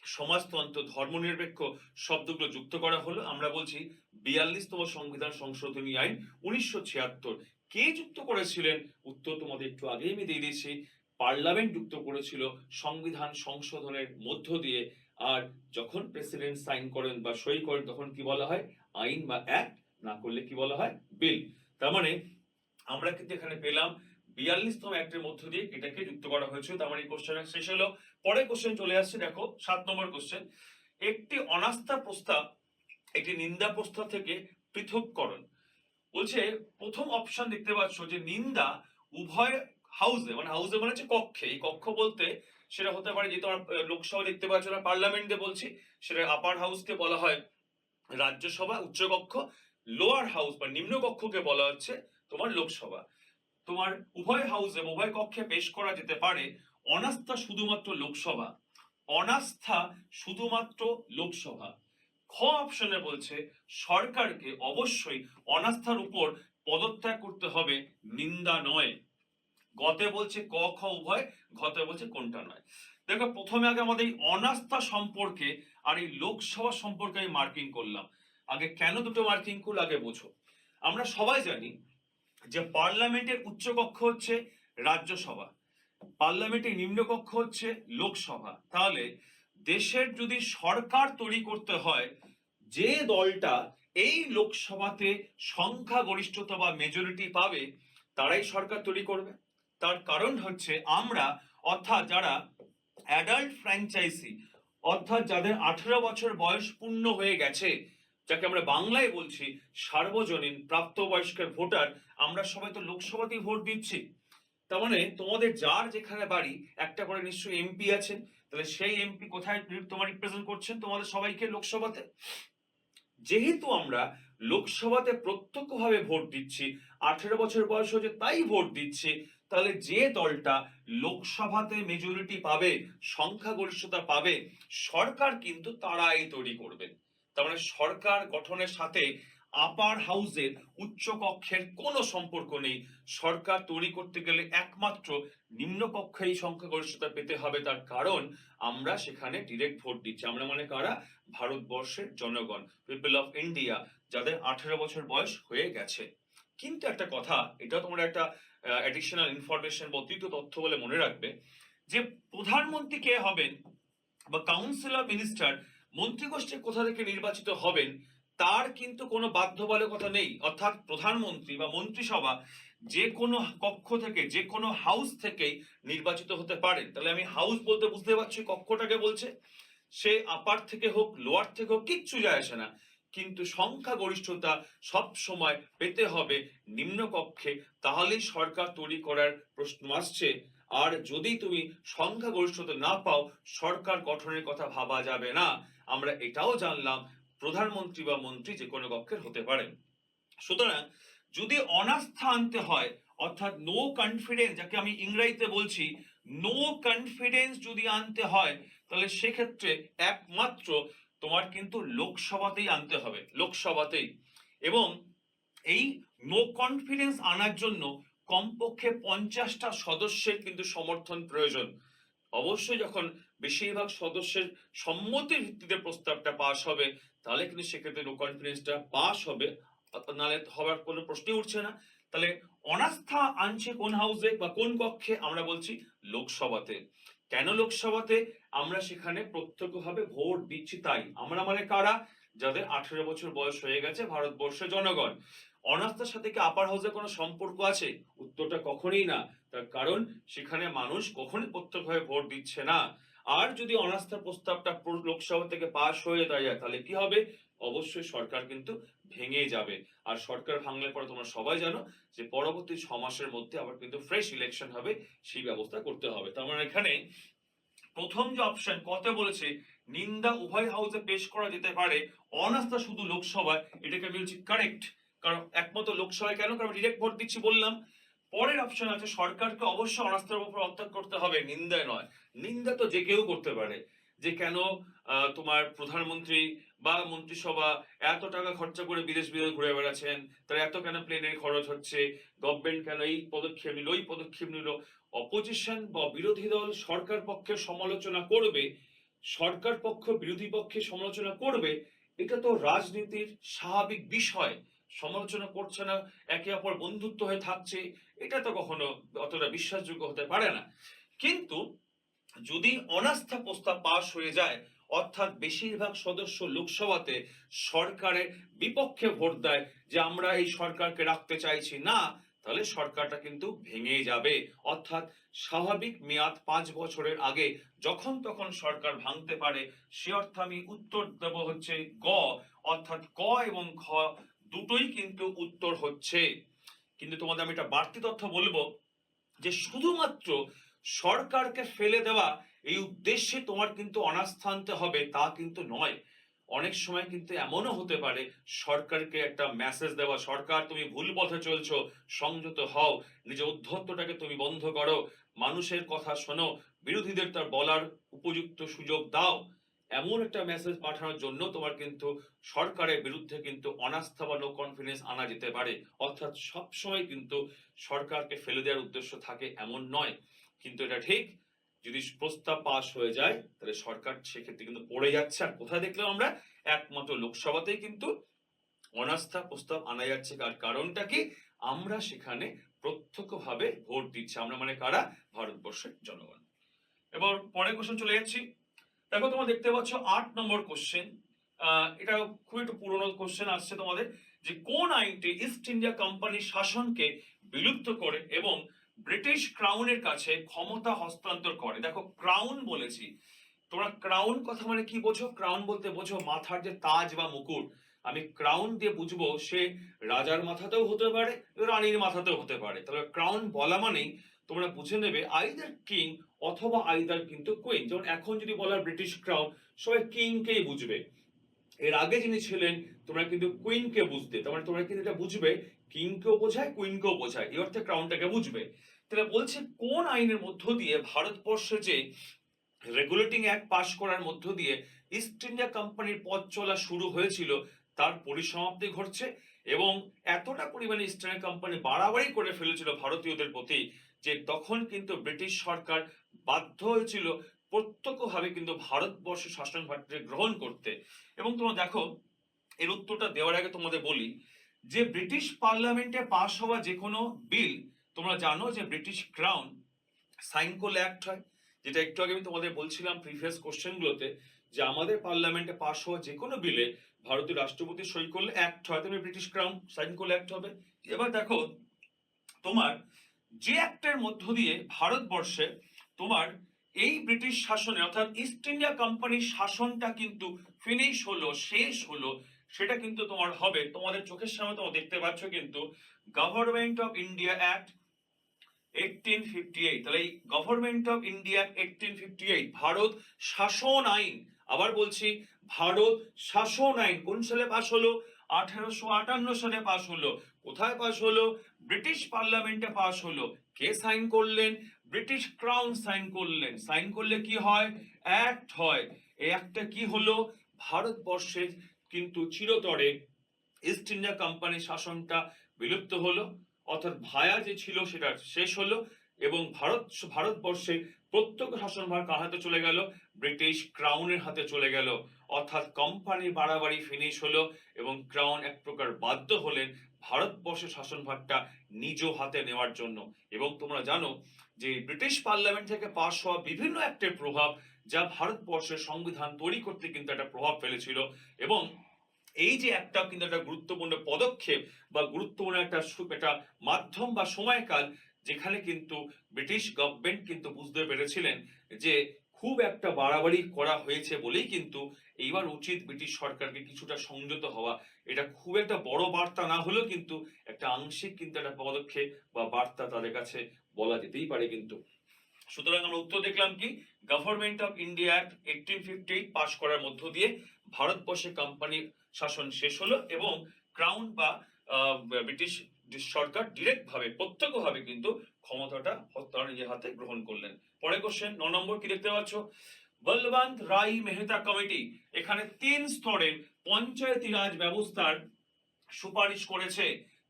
সমাজতন্ত্র, ধর্মনিরপেক্ষ শব্দগুলো যুক্ত করা হলো? আমরা বলছি 42তম সংবিধান সংশোধনী আইন 1976। কে যুক্ত করেছিলেন? উত্তর তোমাদের একটু আগেই আমি দিয়ে দিয়েছি, পার্লামেন্ট যুক্ত করেছিল সংবিধান সংশোধনের মধ্য দিয়ে। আর যখন প্রেসিডেন্ট সাইন করেন বা সই করেন, তখন কি বলা হয়? আইন বা অ্যাক্ট। না করলে কি বলা হয়? বিল। তার মানে আমরা কিন্তু এখানে পেলাম 42তম অ্যাক্টের মধ্য দিয়ে এটাকে যুক্ত করা হয়েছিল। তার মানে কোশ্চেন শেষ হলো। পরের কোশ্চেন চলে আসছে, দেখো 7 নম্বর কোশ্চেন। একটি অনাস্থা প্রস্তাব একটি নিন্দা প্রস্তাব থেকে পৃথককরণ বলছে। প্রথম অপশন দেখতে পাচ্ছ যে নিন্দা উভয় হাউসে, মানে হাউসে মানে হচ্ছে কক্ষে। এই কক্ষ বলতে সেটা হতে পারে, যেহেতু আমরা লোকসভা দেখতে পাচ্ছ না, পার্লামেন্টে বলছি, সেটা আপার হাউসকে বলা হয় রাজ্যসভা, উচ্চকক্ষ। লোয়ার হাউস বা নিম্ন কক্ষকে বলা হচ্ছে তোমার লোকসভা। তোমার উভয় হাউসে, উভয় কক্ষে পেশ করা যেতে পারে অনাস্থা শুধুমাত্র লোকসভা, অনাস্থা শুধুমাত্র লোকসভা। খ অপশনে বলছে সরকারকে অবশ্যই অনাস্থার উপর পদত্যাগ করতে হবে, নিন্দা নয়। গতে বলছে ক খ উভয়, ঘতে বলছে কোনটা নয়। দেখো প্রথমে আগে আমাদের এই অনাস্থা সম্পর্কে আর এই লোকসভা সম্পর্কে আমি মার্কিং করলাম। আগে কেন দুটো মার্কিং করলো আগে বোঝো। আমরা সবাই জানি যে পার্লামেন্টের উচ্চকক্ষ হচ্ছে রাজ্যসভা, পার্লামেন্টের নিম্নকক্ষ হচ্ছে লোকসভা। তাহলে দেশের যদি সরকার তৈরি করতে হয়, যে দলটা এই লোকসভাতে সংখ্যাগরিষ্ঠতা বা মেজরিটি পাবে তারাই সরকার তৈরি করবে। তার কারণ হচ্ছে আমরা, অর্থাৎ যারা অ্যাডাল্ট ফ্র্যাঞ্চাইজি, অর্থাৎ যাদের 18 বছর বয়স পূর্ণ হয়ে গেছে, যাকে আমরা বাংলায় বলছি সার্বজনীন প্রাপ্তবয়স্কের ভোটার, আমরা সবাই তো লোকসভাতেই ভোট দিচ্ছি। তার মানে তোমাদের যার যেখানে বাড়ি একটা করে নিশ্চয়ই এমপি আছেন, তাহলে সেই এমপি কোথায় তোমার রিপ্রেজেন্ট করছেন? তোমাদের সবাইকে লোকসভাতে। যেহেতু আমরা লোকসভাতে প্রত্যক্ষভাবে ভোট দিচ্ছি, 18 বছর বয়স হয়েছে তাই ভোট দিচ্ছি, তাহলে যে দলটা লোকসভাতে মেজরিটি পাবে, সংখ্যাগরিষ্ঠতা পাবে, সরকার কিন্তু তারাই তৈরি করবেন। তার মানে সরকার গঠনের সাথে আপার হাউসের উচ্চ কক্ষের কোনো সম্পর্ক নেই। সরকার তৈরি করতে গেলে একমাত্র নিম্নকক্ষেই সংখ্যাগরিষ্ঠতা পেতে হবে। তার কারণ আমরা সেখানে ডিরেক্ট ভোট দিচ্ছি। আমরা মানে কারা? ভারতবর্ষের জনগণ, পিপল অফ ইন্ডিয়া, যাদের 18 বছর বয়স হয়ে গেছে। কিন্তু একটা কথা, এটা তোমরা একটা অ্যাডিশনাল ইনফরমেশন বা অতিরিক্ত তথ্য বলে মনে রাখবে, যে প্রধানমন্ত্রী কে হবেন বা কাউন্সিল অফ মিনিস্টার, মন্ত্রীগোষ্ঠী কোথা থেকে নির্বাচিত হবেন, তার কিন্তু কোনো বাধ্যবাধকতা নেই। অর্থাৎ প্রধানমন্ত্রী বা মন্ত্রিসভা যে কোনো কক্ষ থেকে, যে কোনো হাউস থেকেই নির্বাচিত হতে পারেন। তাহলে আমি হাউস বলতে বুঝতে পারছি কক্ষটাকে বলছে, সে আপার থেকে হোক লোয়ার থেকে হোক কিচ্ছু যায় আসে না, কিন্তু সংখ্যাগরিষ্ঠতা সব সময় পেতে হবে নিম্নকক্ষে, তাহলেই সরকার তৈরি করার প্রশ্ন আসছে। আর যদি তুমি সংখ্যাগরিষ্ঠতা না পাও, সরকার গঠনের কথা ভাবা যাবে না। আমরা এটাও জানলাম প্রধানমন্ত্রী বা মন্ত্রী যে কোনো কক্ষের হতে পারেন। সুতরাং যদি অনাস্থা আনতে হয়, অর্থাৎ নো কনফিডেন্স, যাকে আমি ইংরেজিতে বলছি নো কনফিডেন্স যদি আনতে হয়, তাহলে সেক্ষেত্রে একমাত্র তোমার কিন্তু লোকসভাতেই আনতে হবে, লোকসভাতেই। এবং এই নো কনফিডেন্স আনার জন্য কমপক্ষে 50টা সদস্যের কিন্তু সমর্থন প্রয়োজন। অবশ্যই যখন বেশিরভাগ সদস্যের সম্মতির ভিত্তিতে প্রস্তাবটা পাস হবে, তাহলে কিন্তু সেক্ষেত্রে নো কনফিডেন্সটা পাস হবে, নাহলে হওয়ার কোনো প্রশ্নই উঠছে না। তাহলে অনাস্থা আনছে কোন হাউসে বা কোন কক্ষে? আমরা বলছি লোকসভাতে। কেন লোকসভাতে? আমরা সেখানে প্রত্যক্ষভাবে ভোট দিচ্ছি তাই। আমরা মানে কারা? যাদের 18 বছর বয়স হয়ে গেছে, ভারতবর্ষের জনগণ। অনাস্থার সাথে কি আপার হাউসে কোনো সম্পর্ক আছে? উত্তরটা কখনোই না। তার কারণ সেখানে মানুষ কখনোই প্রত্যক্ষভাবে ভোট দিচ্ছে না। আর যদি অনাস্থা প্রস্তাবটা লোকসভা থেকে পাশ হয়ে যায়, তাহলে কি হবে? অবশ্যই সরকার কিন্তু ভেঙে যাবে। আর সরকার ভাঙলে পরে তোমরা সবাই জানো যে পরবর্তী 6 মাসের মধ্যে আবার কিন্তু ফ্রেশ ইলেকশন হবে, সেই ব্যবস্থা করতে হবে। তার মানে এখানে প্রথম যে অপশন কতে বলেছে নিন্দা উভয় হাউসে পেশ করা যেতে পারে, অনাস্থা শুধু লোকসভায়, এটাকে আমি বলছি কারেক্ট। কারণ একমাত্র লোকসভায়, কেন? কারণ ডিরেক্ট ভোট দিচ্ছি বললাম। পরের অপশন আছে সরকারকে অবশ্যই অনাস্থার উপর হত্যা করতে হবে, নিন্দায় নয়। নিন্দা তো যে কেউ করতে পারে, যে কেন তোমার প্রধানমন্ত্রী বা মন্ত্রিসভা এত টাকা খরচা করে বিদেশ বিদেশ ঘুরে বেড়াচ্ছেন, তার এত কেন প্লেনের খরচ হচ্ছে, গভর্নমেন্ট কেন এই পদক্ষেপ নিল, ওই পদক্ষেপ নিল। অপোজিশন বা বিরোধী দল সরকার পক্ষের সমালোচনা করবে, সরকার পক্ষ বিরোধী পক্ষের সমালোচনা করবে, এটা তো রাজনীতির স্বাভাবিক বিষয়। সমালোচনা করছে না, একে অপর বন্ধুত্ব হয়ে থাকছে, এটা তো কখনো অতটা বিশ্বাসযোগ্য হতে পারে না। কিন্তু যদি অনাস্থা প্রস্তাব পাশ হয়ে যায়, অর্থাৎ বেশিরভাগ সদস্য লোকসভাতে সরকারের বিপক্ষে ভোট দেয় যে আমরা এই সরকারকে রাখতে চাইছি না, তাহলে সরকারটা কিন্তু ভেঙে যাবে। অর্থাৎ স্বাভাবিক মেয়াদ 5 বছরের আগে যখন তখন সরকার ভাঙতে পারে। সে অর্থে আমি উত্তর দেব হচ্ছে গ, অর্থাৎ ক এবং খ দুটোই কিন্তু উত্তর হচ্ছে। কিন্তু তোমাদের আমি একটা বাড়তি তথ্য বলবো, যে শুধুমাত্র সরকারকে ফেলে দেওয়া এই উদ্দেশ্যে তোমার কিন্তু অনাস্থা আনতে হবে তা কিন্তু নয়। অনেক সময় কিন্তু এমনও হতে পারে সরকারকে একটা মেসেজ দেওয়া, সরকার তুমি ভুল পথে চলছো, সংযত হও, নিজের উদ্ধত্তটাকে তুমি বন্ধ করো, মানুষের কথা শোনো, বিরোধীদের তার বলার উপযুক্ত সুযোগ দাও, এমন একটা মেসেজ পাঠানোর জন্য তোমার কিন্তু সরকারের বিরুদ্ধে কিন্তু অনাস্থা বা নো কনফিডেন্স আনা যেতে পারে। অর্থাৎ সবসময় কিন্তু সরকারকে ফেলে দেওয়ার উদ্দেশ্য থাকে এমন নয়, কিন্তু এটা ঠিক যদি প্রস্তাব পাস হয়ে যায় তাহলে সরকার সেক্ষেত্রে কিন্তু পড়ে যাচ্ছে। আর কোথায় দেখলাম আমরা, একমাত্র লোকসভাতেই কিন্তু অনাস্থা প্রস্তাব আনা যাচ্ছে। কার কারণটা কি, আমরা সেখানে প্রত্যক্ষভাবে ভোট দিচ্ছি, আমরা মানে কারা, ভারতবর্ষের জনগণ। এবার পরের কোশ্চেন চলে যাচ্ছি। দেখো তোমরা দেখতে পাচ্ছ 8 নম্বর কোশ্চেন, এটা খুব একটু পুরনো কোশ্চেন আসছে তোমাদের, যে কোন আইনটি ইস্ট ইন্ডিয়া কোম্পানির শাসনকে বিলুপ্ত করে এবং ব্রিটিশ ক্রাউনের কাছে ক্ষমতা হস্তান্তর করে। দেখো ক্রাউন বলেছি, তোমরা ক্রাউন কথা মানে কি বোঝো, ক্রাউন বলতে বোঝো মাথার যে তাজ বা মুকুট। আমি ক্রাউন দিয়ে বুঝবো সে রাজার মাথাতেও হতে পারে, রানীর মাথাতেও হতে পারে। তাহলে ক্রাউন বলা মানেই তোমরা বুঝে নেবে আইদার কিং অথবা আইদার কিন্তু কুইন। যেমন এখন যদি বলা ব্রিটিশ ক্রাউন, সবাই কিংকেই বুঝবে। এর আগে যিনি ছিলেন তোমরা কিন্তু কুইনকে বুঝতে, তার মানে তোমরা কিন্তু এটা বুঝবে কিংকেও বোঝায় কুইনকেও বোঝায়, এই অর্থে ক্রাউনটাকে বুঝবে। তাহলে বলছে কোন আইনের মধ্য দিয়ে ভারতবর্ষে যে রেগুলেটিং অ্যাক্ট পাশ করার মধ্য দিয়ে ইস্ট ইন্ডিয়া কোম্পানির পথ চলা শুরু হয়েছিল তার পরিসমাপ্তি ঘটছে, এবং এতটা পরিমাণে ইস্ট ইন্ডিয়া কোম্পানি বাড়াবাড়ি করে ফেলেছিল ভারতীয়দের প্রতি যে তখন কিন্তু ব্রিটিশ সরকার বাধ্য হয়েছিল প্রত্যক্ষভাবে কিন্তু ভারতবর্ষের শাসনভারকে গ্রহণ করতে। এবং তোমরা দেখো, এর উত্তরটা দেওয়ার আগে তোমাদের বলি যে ব্রিটিশ পার্লামেন্টে পাশ হওয়া যে কোনো বিল, তোমরা জানো যে ব্রিটিশ ক্রাউন সাইন করলে অ্যাক্ট হয়। যেটা একটু আগে আমি তোমাদের বলছিলাম প্রিভিয়াস কোশ্চেনগুলোতে, যে আমাদের পার্লামেন্টে পাশ হওয়া যে কোনো বিলে ভারতীয় রাষ্ট্রপতি সই করলে অ্যাক্ট হয়, তেমনি ব্রিটিশ ক্রাউন সাইন করলে অ্যাক্ট হবে। এবার দেখো তোমার যে অ্যাক্টের মধ্য দিয়ে ভারতবর্ষে তোমার এই ব্রিটিশ শাসনে অর্থাৎ ইস্ট ইন্ডিয়া কোম্পানির শাসনটা কিন্তু ফিনিশ হলো, শেষ হলো, সেটা কিন্তু তোমার হবে তোমাদের চোখের সামনে তোমরা দেখতে পাচ্ছ কিন্তু গভর্নমেন্ট অফ ইন্ডিয়া অ্যাক্ট 1858। তাহলে এই গভর্নমেন্ট অফ ইন্ডিয়া 1858 ভারত শাসন আইন, আবার বলছি ভারত শাসন আইন কোন সালে পাশ হলো, 1858 সালে পাশ হলো। কোথায় পাশ হলো, ব্রিটিশ পার্লামেন্টে পাশ হলো। কে সাইন করলেন, ব্রিটিশ ক্রাউন সাইন করলেন। সাইন করলে কি হয়, অ্যাক্ট হয়। এই অ্যাক্টটা কি হলো, ভারতবর্ষের কিন্তু চিরতরে ইস্ট ইন্ডিয়া কোম্পানির শাসনটা বিলুপ্ত হলো, অর্থাৎ ভায়া যে ছিল সেটা শেষ হলো, এবং ভারতবর্ষে প্রত্যক্ষ শাসনভার কার হাতে চলে গেল, ব্রিটিশ ক্রাউনের হাতে চলে গেল। অর্থাৎ কোম্পানির বাড়াবাড়ি ফিনিশ হলো এবং ক্রাউন এক প্রকার বাধ্য হলেন ভারতবর্ষের শাসনভারটা নিজ হাতে নেওয়ার জন্য। এবং তোমরা জানো যে ব্রিটিশ পার্লামেন্ট থেকে পাশ হওয়া বিভিন্ন অ্যাক্টের প্রভাব যা ভারতবর্ষের সংবিধান তৈরি করতে কিন্তু একটা প্রভাব ফেলেছিল। এবং এই যে একটা কিন্তু একটা গুরুত্বপূর্ণ পদক্ষেপ বা গুরুত্বপূর্ণ একটা মাধ্যম বা সময়কাল, যেখানে কিন্তু ব্রিটিশ গভর্নমেন্ট কিন্তু বুঝতে পেরেছিলেন যে খুব একটা বাড়াবাড়ি করা হয়েছে বলেই কিন্তু এইবার উচিত ব্রিটিশ সরকারকে কিছুটা সংযত হওয়া। এটা খুব একটা বড় বার্তা না হলেও কিন্তু একটা আংশিক কিন্তু একটা পদক্ষেপ বা বার্তা তাদের কাছে বলা যেতেই পারে কিন্তু। সুতরাং আমরা উত্তর দেখলাম কি, গভর্নমেন্ট অফ ইন্ডিয়া অ্যাক্ট 1858 পাশ করার মধ্য দিয়ে ভারতবর্ষে কোম্পানির শাসন শেষ হলো এবং ক্রাউন বা ব্রিটিশ সরকার ডিরেক্ট ভাবে প্রত্যক্ষভাবে কিন্তু ক্ষমতাটা তারা নিজের হাতে গ্রহণ করলেন। পরে কোশ্চেন 9 নম্বর কি দেখতে পাচ্ছ, বলবন্ত রায় মেহতা কমিটি এখানে 3 স্তরের পঞ্চায়েতি রাজ ব্যবস্থার সুপারিশ করেছে।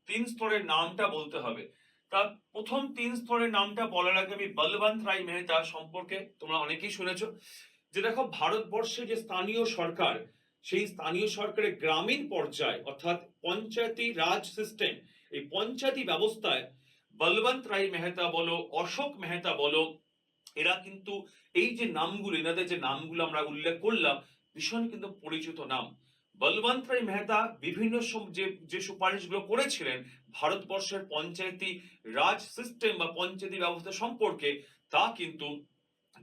3 স্তরের নামটা বলতে হবে। তার প্রথম 3 স্তরের নামটা বলার আগে আমি বলবন্ত রায় মেহতা সম্পর্কে তোমরা অনেকেই শুনেছো, যে দেখো ভারতবর্ষে যে স্থানীয় সরকার, সেই স্থানীয় সরকারের গ্রামীণ পর্যায় অর্থাৎ পঞ্চায়েতি রাজ সিস্টেম, এই পঞ্চায়েতি ব্যবস্থায় বলবন্ত রায় মেহতা বলো, অশোক মেহতা বলো, এরা কিন্তু এই যে নামগুলো, এনাদের যে নামগুলো আমরা উল্লেখ করলাম ভীষণ কিন্তু পরিচিত নাম। বলবন্ত রায় মেহতা বিভিন্ন যে সুপারিশগুলো করেছিলেন ভারতবর্ষের পঞ্চায়েতি রাজ সিস্টেম বা পঞ্চায়েতি ব্যবস্থা সম্পর্কে, তা কিন্তু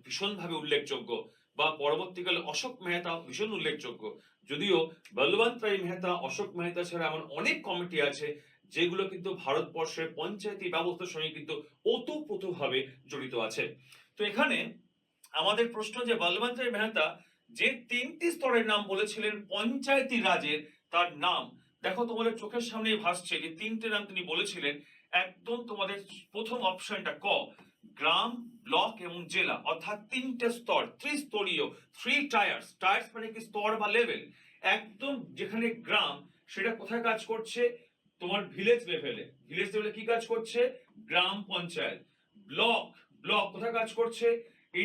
ভীষণভাবে উল্লেখযোগ্য। বা পরবর্তীকালে অশোক মেহতা ভীষণ উল্লেখযোগ্য। যদিও বলবন্ত রায় মেহতা, অশোক মেহতা ছাড়া এমন অনেক কমিটি আছে যেগুলো কিন্তু ভারতবর্ষের পঞ্চায়েতি ব্যবস্থার সঙ্গে কিন্তু ওতপ্রোতভাবে জড়িত আছে। তো এখানে আমাদের প্রশ্ন যে বলবন্ত রায় মেহতা যে 3টি স্তরের নাম বলেছিলেন পঞ্চায়েতি রাজের, তার নাম দেখো তোমাদের চোখের সামনে ভাসছে যে 3টে নাম তিনি বলেছিলেন। একদম তোমাদের প্রথম অপশনটা ক, গ্রাম, ব্লক এবং জেলা, অর্থাৎ তিনটে স্তর, ত্রিস্তরীয়, থ্রি টায়ার্স। টায়ার্স মানে কি স্তর বা লেভেল। একদম যেখানে গ্রাম, সেটা কোথায় কাজ করছে? তোমার ভিলেজ লেভেলে। ভিলেজ লেভেলে কি কাজ করছে? গ্রাম পঞ্চায়েত। ব্লক, ব্লক কোথায় কাজ করছে?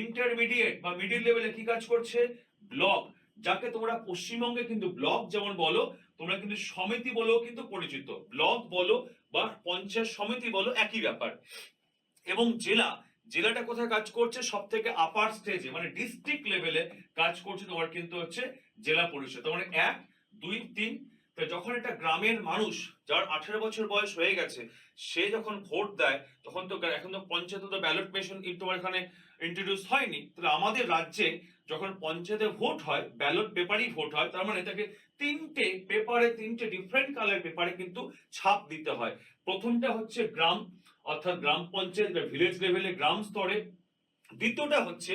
ইন্টারমিডিয়েট বা মিডিল লেভেলে কি কাজ করছে? ব্লক, যাকে তোমরা পশ্চিমবঙ্গে কিন্তু ব্লক যেমন বলো, তোমরা কিন্তু সমিতি বলেও কিন্তু পরিচিত। ব্লক বলো বা পঞ্চায়েত সমিতি বলো, একই ব্যাপার। এবং জেলা, জেলাটা কোথায় কাজ করছে? সব থেকে আপার স্টেজে, মানে ডিস্ট্রিক্ট লেভেলে কাজ করছে তোমার কিন্তু হচ্ছে জেলা পরিষদ। তার মানে 1, 2, 3। যখন একটা গ্রামের মানুষ, যার 18 বছর বয়স হয়ে গেছে, সে যখন ভোট দেয়, তখন তো এখন তো পঞ্চায়েতে তো ব্যালট মেশিন তোমার এখানে ইন্ট্রোডিউস হয়নি। তাহলে আমাদের রাজ্যে যখন পঞ্চায়েতে ভোট হয়, ব্যালট পেপারই ভোট হয়, তার মানে তাকে তিনটে পেপারে, তিনটে ডিফারেন্ট কালার পেপারে কিন্তু ছাপ দিতে হয়। প্রথমটা হচ্ছে গ্রাম, অর্থাৎ গ্রাম পঞ্চায়েত বা ভিলেজ লেভেলে, গ্রাম স্তরে। দ্বিতীয়টা হচ্ছে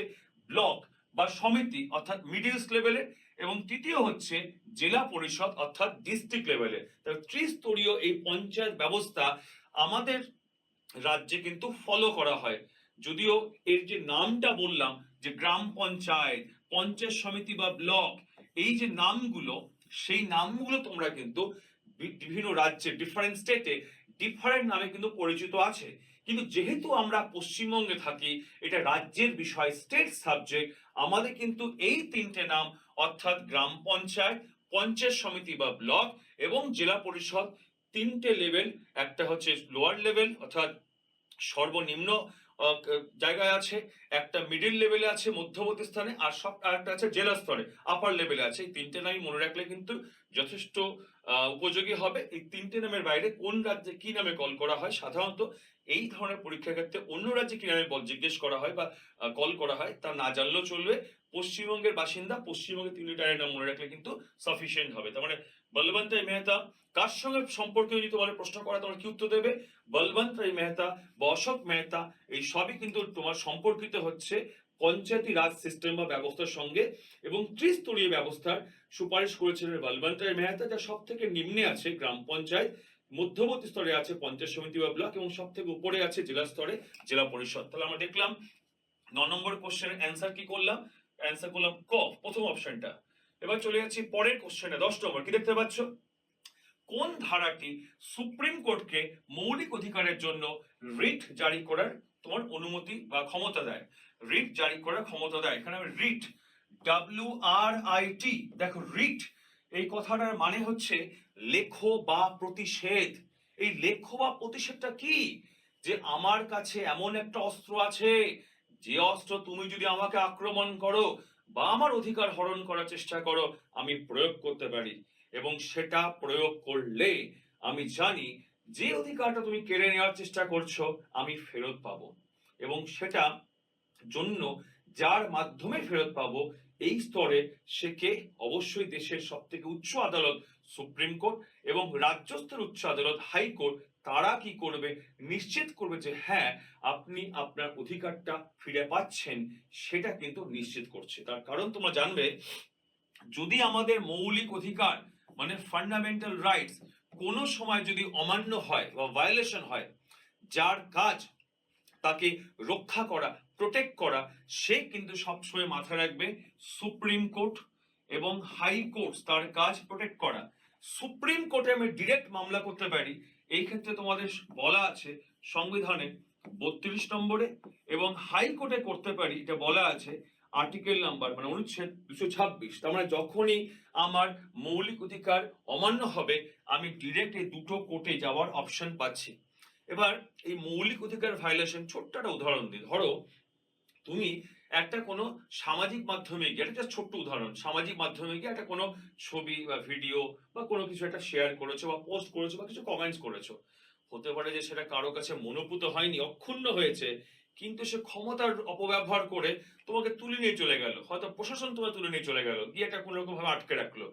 ব্লক বা সমিতি, অর্থাৎ মিডিলস লেভেলে। এবং তৃতীয় হচ্ছে জেলা পরিষদ, অর্থাৎ ডিস্ট্রিক্ট লেভেলে। ত্রিস্তরীয় এই পঞ্চায়েত ব্যবস্থা আমাদের রাজ্যে কিন্তু ফলো করা হয়। যদিও এর যে নামটা বললাম, যে গ্রাম পঞ্চায়েত, পঞ্চায়েত সমিতি বা ব্লক, এই যে নামগুলো, সেই নামগুলো তোমরা কিন্তু বিভিন্ন রাজ্যে, ডিফারেন্ট স্টেটে ডিফারেন্ট নামে কিন্তু পরিচিত আছে। কিন্তু যেহেতু আমরা পশ্চিমবঙ্গে থাকি, এটা রাজ্যের বিষয়, স্টেট সাবজেক্ট, আমাদের কিন্তু এই তিনটে নাম, অর্থাৎ গ্রাম পঞ্চায়েত, পঞ্চায়েত সমিতি বা ব্লক এবং জেলা পরিষদ, তিনটে লেভেল। একটা হচ্ছে লোয়ার লেভেল, অর্থাৎ সর্বনিম্ন জায়গায় আছে, একটা মিডিল লেভেলে আছে মধ্যবর্তী স্থানে, আর একটা আছে জেলা স্তরে আপার লেভেলে আছে। এই তিনটে নামই মনে রাখলে কিন্তু যথেষ্ট উপযোগী হবে। এই তিনটে নামের বাইরে কোন রাজ্যে কি নামে কল করা হয়, সাধারণত এই ধরনের পরীক্ষার ক্ষেত্রে অন্য রাজ্যে কি নামে জিজ্ঞেস করা হয় বা কল করা হয়, তা না জানলেও চলবে। পশ্চিমবঙ্গের বাসিন্দা, পশ্চিমবঙ্গের তিনটে নাম মনে রাখলে কিন্তু সাফিসিয়েন্ট হবে। তার মানে বলবন্ত রায় মেহতা কার সঙ্গে সম্পর্কে যদি তোমার প্রশ্ন করা, তোমার কি উত্তর দেবে? বলবন্ত রায় মেহতা বা অশোক মেহতা, এই সবই কিন্তু তোমার সম্পর্কিত হচ্ছে পঞ্চায়েতি রাজ সিস্টেম বা ব্যবস্থার সঙ্গে। এবং ত্রিস্তরীয় ব্যবস্থার সুপারিশ করেছিলেন বলবন্ত রায় মেহতা, যা সব থেকে নিম্নে আছে গ্রাম পঞ্চায়েত, মধ্যবর্তী স্তরে আছে পঞ্চায়েত সমিতি বা ব্লক, এবং সব থেকে উপরে আছে জেলা স্তরে জেলা পরিষদ। তাহলে আমরা দেখলাম 9 নম্বর কোশ্চেনের অ্যান্সার কি করলাম? অ্যান্সার করলাম ক, প্রথম অপশনটা। এবার চলে যাচ্ছি পরের কোশ্চেনে, 10 নম্বর। কি দেখতে পাচ্ছ? কোন ধারাটি সুপ্রিম কোর্টকে মৌলিক অধিকারের জন্য রিট জারি করার তোমার অনুমতি বা ক্ষমতা দেয়? রিট জারি করার ক্ষমতা দেয়। এখানে আমি রিট, WRIT, দেখো রিট এই কথাটার মানে হচ্ছে লেখো বা প্রতিষেধ। এই লেখো বা প্রতিষেধটা কি? যে আমার কাছে এমন একটা অস্ত্র আছে, যে অস্ত্র তুমি যদি আমাকে আক্রমণ করো বা আমার অধিকার হরণ করার চেষ্টা করো, আমি প্রয়োগ করতে পারি। এবং সেটা প্রয়োগ করলে আমি জানি যে অধিকারটা তুমি কেড়ে নেওয়ার চেষ্টা করছো, আমি ফেরত পাবো। এবং সেটা জন্য যার মাধ্যমে ফেরত পাবো, এই স্তরে সে কে? অবশ্যই দেশের সব থেকে উচ্চ আদালত সুপ্রিম কোর্ট, এবং রাজ্য স্তরের উচ্চ আদালত হাইকোর্ট। তারা কি করবে? নিশ্চিত করবে যে হ্যাঁ, আপনি আপনার অধিকারটা ফিরে পাচ্ছেন, সেটা কিন্তু নিশ্চিত করছে। তার কারণ তোমরা জানবে, যদি আমাদের মৌলিক অধিকার মানে ফান্ডামেন্টাল রাইটস কোনো সময় যদি অমান্য হয় বা ভায়োলেশন হয়, যার কাজ তাকে রক্ষা করা, প্রোটেক্ট করা, সে কিন্তু সবসময় মাথায় রাখবে সুপ্রিম কোর্ট এবং হাইকোর্ট তার কাজ প্রোটেক্ট করা। সুপ্রিম কোর্টে আমি ডিরেক্ট মামলা করতে পারি, এই ক্ষেত্রে তোমাদের বলা আছে সংবিধানে 32 নম্বরে, এবং হাইকোর্টে করতে পারি, এটা বলা আছে আর্টিকেল নাম্বার মানে অনুচ্ছেদ 226। তার মানে যখনই আমার মৌলিক অধিকার অমান্য হবে, আমি ডিরেক্ট এই দুটো কোর্টে যাওয়ার অপশন পাচ্ছি। এবার এই মৌলিক অধিকার ভায়োলেশন ছোট্ট একটা উদাহরণ দিই। ধরো তুমি একটা কোনো সামাজিক মাধ্যমে গিয়ে, একটা ছোট্ট উদাহরণ, সামাজিক মাধ্যমে গিয়ে একটা কোনো ছবি বা ভিডিও বা কোনো কিছু একটা শেয়ার করেছো বা পোস্ট করেছো বা কিছু কমেন্টস করেছো। হতে পারে যে সেটা কারো কাছে মনোপুত হয়নি, অক্ষুণ্ণ হয়েছে, কিন্তু সে ক্ষমতার অপব্যবহার করে তোমাকে তুলে নিয়ে চলে গেল, হয়তো প্রশাসন তোমায় তুলে নিয়ে চলে গেল, গিয়ে একটা কোনো রকম ভাবে আটকে রাখলো।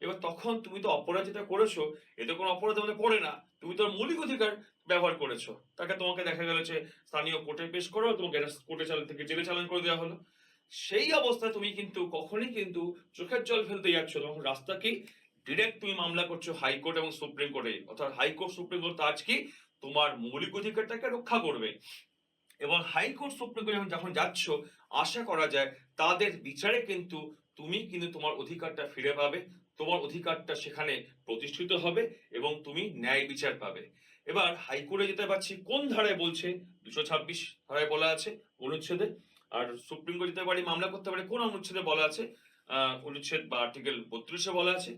এবার তখন তুমি তো অপরাধ যেটা করেছো, এতে কোনো অপরাধ মধ্যে পড়ে না, তুমি তো মৌলিক অধিকার ব্যবহার করেছো। তাকে তোমাকে দেখা গেল যে স্থানীয় কোর্টে পেশ করো, তোমাকে কোর্টে চালান থেকে জেলে চালান করে দেওয়া হলো। সেই অবস্থায় তুমি কিন্তু কখনই কিন্তু চোখের জল ফেলতে যাচ্ছ, তখন রাস্তা কি? ডিরেক্ট তুমি মামলা করছো হাইকোর্ট এবং সুপ্রিম কোর্টে, অর্থাৎ হাইকোর্ট সুপ্রিম কোর্ট আজ কি তোমার মৌলিক অধিকারটাকে রক্ষা করবে। এবং হাইকোর্ট সুপ্রিম কোর্ট যখন যাচ্ছ, আশা করা যায় তাদের বিচারে কিন্তু তুমি কিন্তু তোমার অধিকারটা ফিরে পাবে, তোমার অধিকারটা সেখানে প্রতিষ্ঠিত হবে এবং তুমি ন্যায় বিচার পাবে। এবার হাইকোর্টে যেতে পারছি কোন ধারায় বলছে, 226 ধারায় বলা আছে অনুচ্ছেদে। আর সুপ্রিম কোর্ট যেতে পারি, মামলা করতে পারি কোন অনুচ্ছেদে বলা আছে, অনুচ্ছেদ বা আর্টিকেল 32-এ বলা আছে।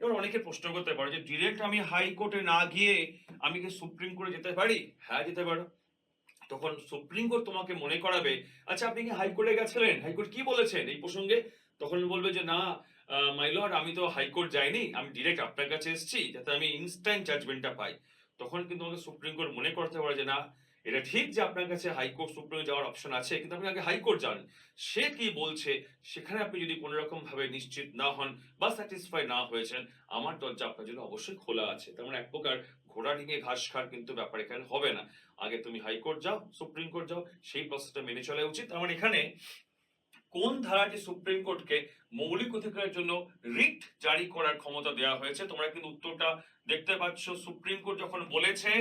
এবার অনেকে প্রশ্ন করতে পারে যে ডিরেক্ট আমি হাইকোর্টে না গিয়ে আমি কি সুপ্রিম কোর্টে যেতে পারি? হ্যাঁ, যেতে পারো। তখন সুপ্রিম কোর্ট তোমাকে মনে করাবে, আচ্ছা আপনি কি হাইকোর্টে গেছিলেন, হাইকোর্ট কি বলেছেন এই প্রসঙ্গে? তখন বলবে যে না মাই লর্ড, আমি তো হাইকোর্ট যাইনি, আমি ডিরেক্ট আপনার কাছে এসেছি যাতে আমি ইনস্ট্যান্ট জাজমেন্টটা পাই। তখন কিন্তু আমাকে সুপ্রিম কোর্ট মনে করতে পারে যে না, এটা ঠিক যে আপনার কাছে হাইকোর্ট সুপ্রিম যাওয়ার অপশন আছে, কিন্তু আপনি আগে হাইকোর্ট যান, সে কি বলছে সেখানে আপনি যদি কোনো রকম ভাবে নিশ্চিত না হন বা স্যাটিসফাই না হয়েছেন, আমার দরজা আপনার জন্য অবশ্যই খোলা আছে। তার মানে এক প্রকার ঘোড়া ডিঙে ঘাস খাওয়ার কিন্তু ব্যাপার এখানে হবে না। আগে তুমি হাইকোর্ট যাও, সুপ্রিম কোর্ট যাও, সেই প্রসেসটা মেনে চলা উচিত। আমার এখানে কোন ধারাটি সুপ্রিম কোর্টকে মৌলিক অধিকারের জন্য রিট জারি করার ক্ষমতা দেওয়া হয়েছে, তোমরা কিন্তু উত্তরটা দেখতে পাচ্ছ। সুপ্রিম কোর্ট যখন বলেছে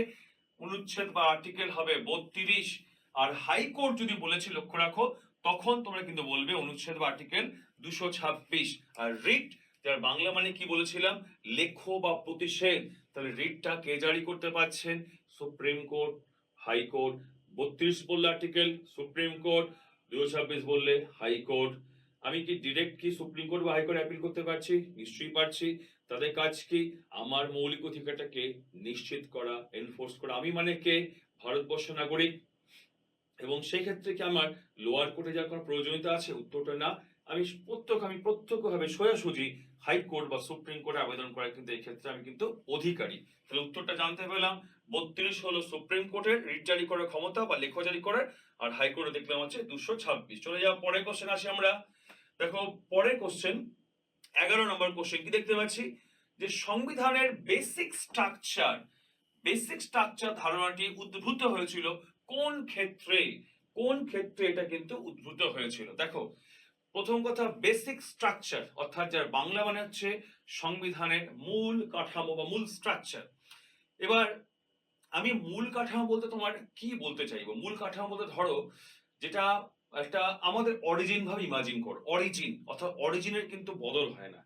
অনুচ্ছেদ বা আর্টিকেল হবে 32, আর হাইকোর্ট যদি বলেছে লক্ষ্য রাখো, তখন তোমরা কিন্তু বলবে অনুচ্ছেদ বা আর্টিকেল 226। আর রিট, যার বাংলা মানে কি বলেছিলাম, লেখো বা প্রতিষেধ। তাহলে রিটটা কে জারি করতে পারছেন? Supreme court, high court. 32 বললে আর্টিকেল, সুপ্রিম কোর্ট, 226 বললে হাইকোর্ট। আমি কি ডিরেক্ট কি সুপ্রিম কোর্ট বা হাইকোর্ট অ্যাপিল করতে পারছি? নিশ্চয়ই পারছি। তাদের কাজ কি? আমার মৌলিক অধিকারটাকে নিশ্চিত করা, এনফোর্স করা। আমি মানে কে? ভারতবর্ষ নাগরিক। এবং সেই ক্ষেত্রে কি আমার লোয়ার কোর্টে যাওয়ার কোনো প্রয়োজনীয়তা আছে? উত্তরটা না। আমি প্রত্যক্ষভাবে সোজাসুজি হাইকোর্ট বা সুপ্রিম কোর্টে আবেদন করার কিন্তু এই ক্ষেত্রে আমি কিন্তু অধিকারী। তাহলে উত্তরটা জানতে পেলাম, 32 হলো সুপ্রিম কোর্টের রিট জারি করার ক্ষমতা বা লেখা জারি করার, আর হাইকোর্টে দেখলাম হচ্ছে 226। চলে যাওয়া পরের কোশ্চেন আসি আমরা। দেখো পরের কোশ্চেন, 11 নম্বর কোশ্চেন কি দেখতে পাচ্ছি, যে সংবিধানের বেসিক স্ট্রাকচার ধারণাটি উদ্ভূত হয়েছিল কোন ক্ষেত্রে? কোন ক্ষেত্রে এটা কিন্তু উদ্ভূত হয়েছিল? দেখো প্রথম কথা, বেসিক স্ট্রাকচার অর্থাৎ যার বাংলা মানে হচ্ছে সংবিধানের মূল কাঠামো বা মূল স্ট্রাকচার। এবার আমি মূল কাঠামো বলতে তোমার কি বলতে চাইবো? মূল কাঠামো বলতে ধরো যেটা একটা আমাদের অরিজিন ভাবে ইমাজিন করো। অরিজিন অর্থাৎ অরিজিনের কিন্তু বদল হয় না।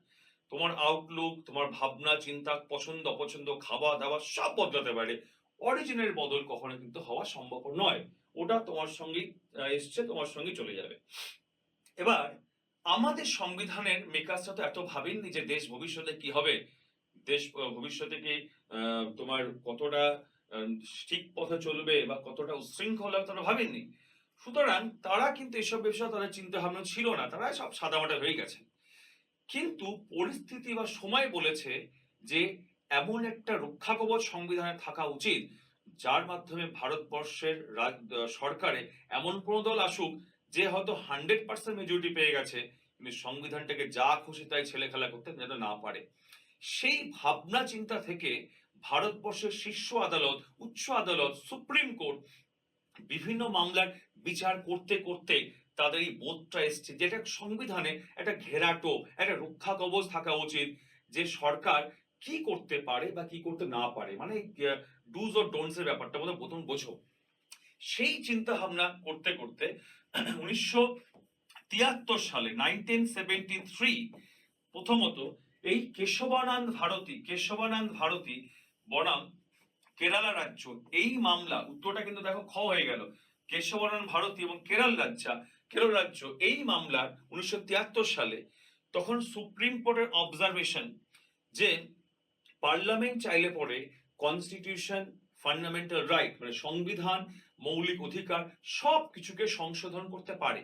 তোমার আউটলুক, তোমার ভাবনা চিন্তা, পছন্দ অপছন্দ, খাওয়া দাওয়া সব বদলাতে পারে। অরিজিনের বদল কখনো কিন্তু হওয়া সম্ভব নয়। ওটা তোমার সঙ্গে এসছে, তোমার সঙ্গে চলে যাবে। এবার আমাদের সংবিধানের মেকার্সরা তো এত ভাবেননি যে দেশ ভবিষ্যতে কি হবে, দেশ ভবিষ্যতে কি তোমার কতটা ঠিক পথে চলবে বা কতটা উচ্ছৃঙ্খল হবে তারা ভাবেননি। সুতরাং তারা কিন্তু এসব বিষয়ে তাদের চিন্তা ভাবনা ছিল না, তারা সব সাদামাটা হয়ে গেছে। কিন্তু পরিস্থিতি বা সময় বলেছে যে এমন একটা রক্ষা কবচ সংবিধানে থাকা উচিত যার মাধ্যমে ভারতবর্ষের সরকারে এমন কোন দল আসুক যে হয়তো 100% মেজরিটি পেয়ে গেছে, কিন্তু সংবিধানটাকে যা খুশি তাই ছেলে খেলা করতে যেন না পারে। সেই ভাবনা চিন্তা থেকে ভারতবর্ষের শীর্ষ আদালত, উচ্চ আদালত, সুপ্রিম কোর্ট বিভিন্ন মামলার বিচার করতে করতে তাদের এই বোধটা এসছে, যেটা সংবিধানে একটা ঘেরাটো, একটা রক্ষা কবচ থাকা উচিত, যে সরকার কি করতে পারে বা কি করতে না পারে, মানে ডুজ ও ডোন্টস এর ব্যাপারটা বোধহয় প্রথম বোঝো। সেই চিন্তা ভাবনা করতে করতে 1973 সালে 1973 প্রথমত এই কেশবানন্দ ভারতী বনাম কেরালা রাজ্য, এই মামলা, উত্তরটা কিন্তু দেখো খ হয়ে গেল, কেশবানন্দ ভারতী এবং কেরল রাজ্য এই মামলার 1973 সালে তখন সুপ্রিম কোর্টের অবজারভেশন যে পার্লামেন্ট চাইলে পরে কনস্টিটিউশন, ফান্ডামেন্টাল রাইট মানে সংবিধান, মৌলিক অধিকার সব কিছুকে সংশোধন করতে পারে,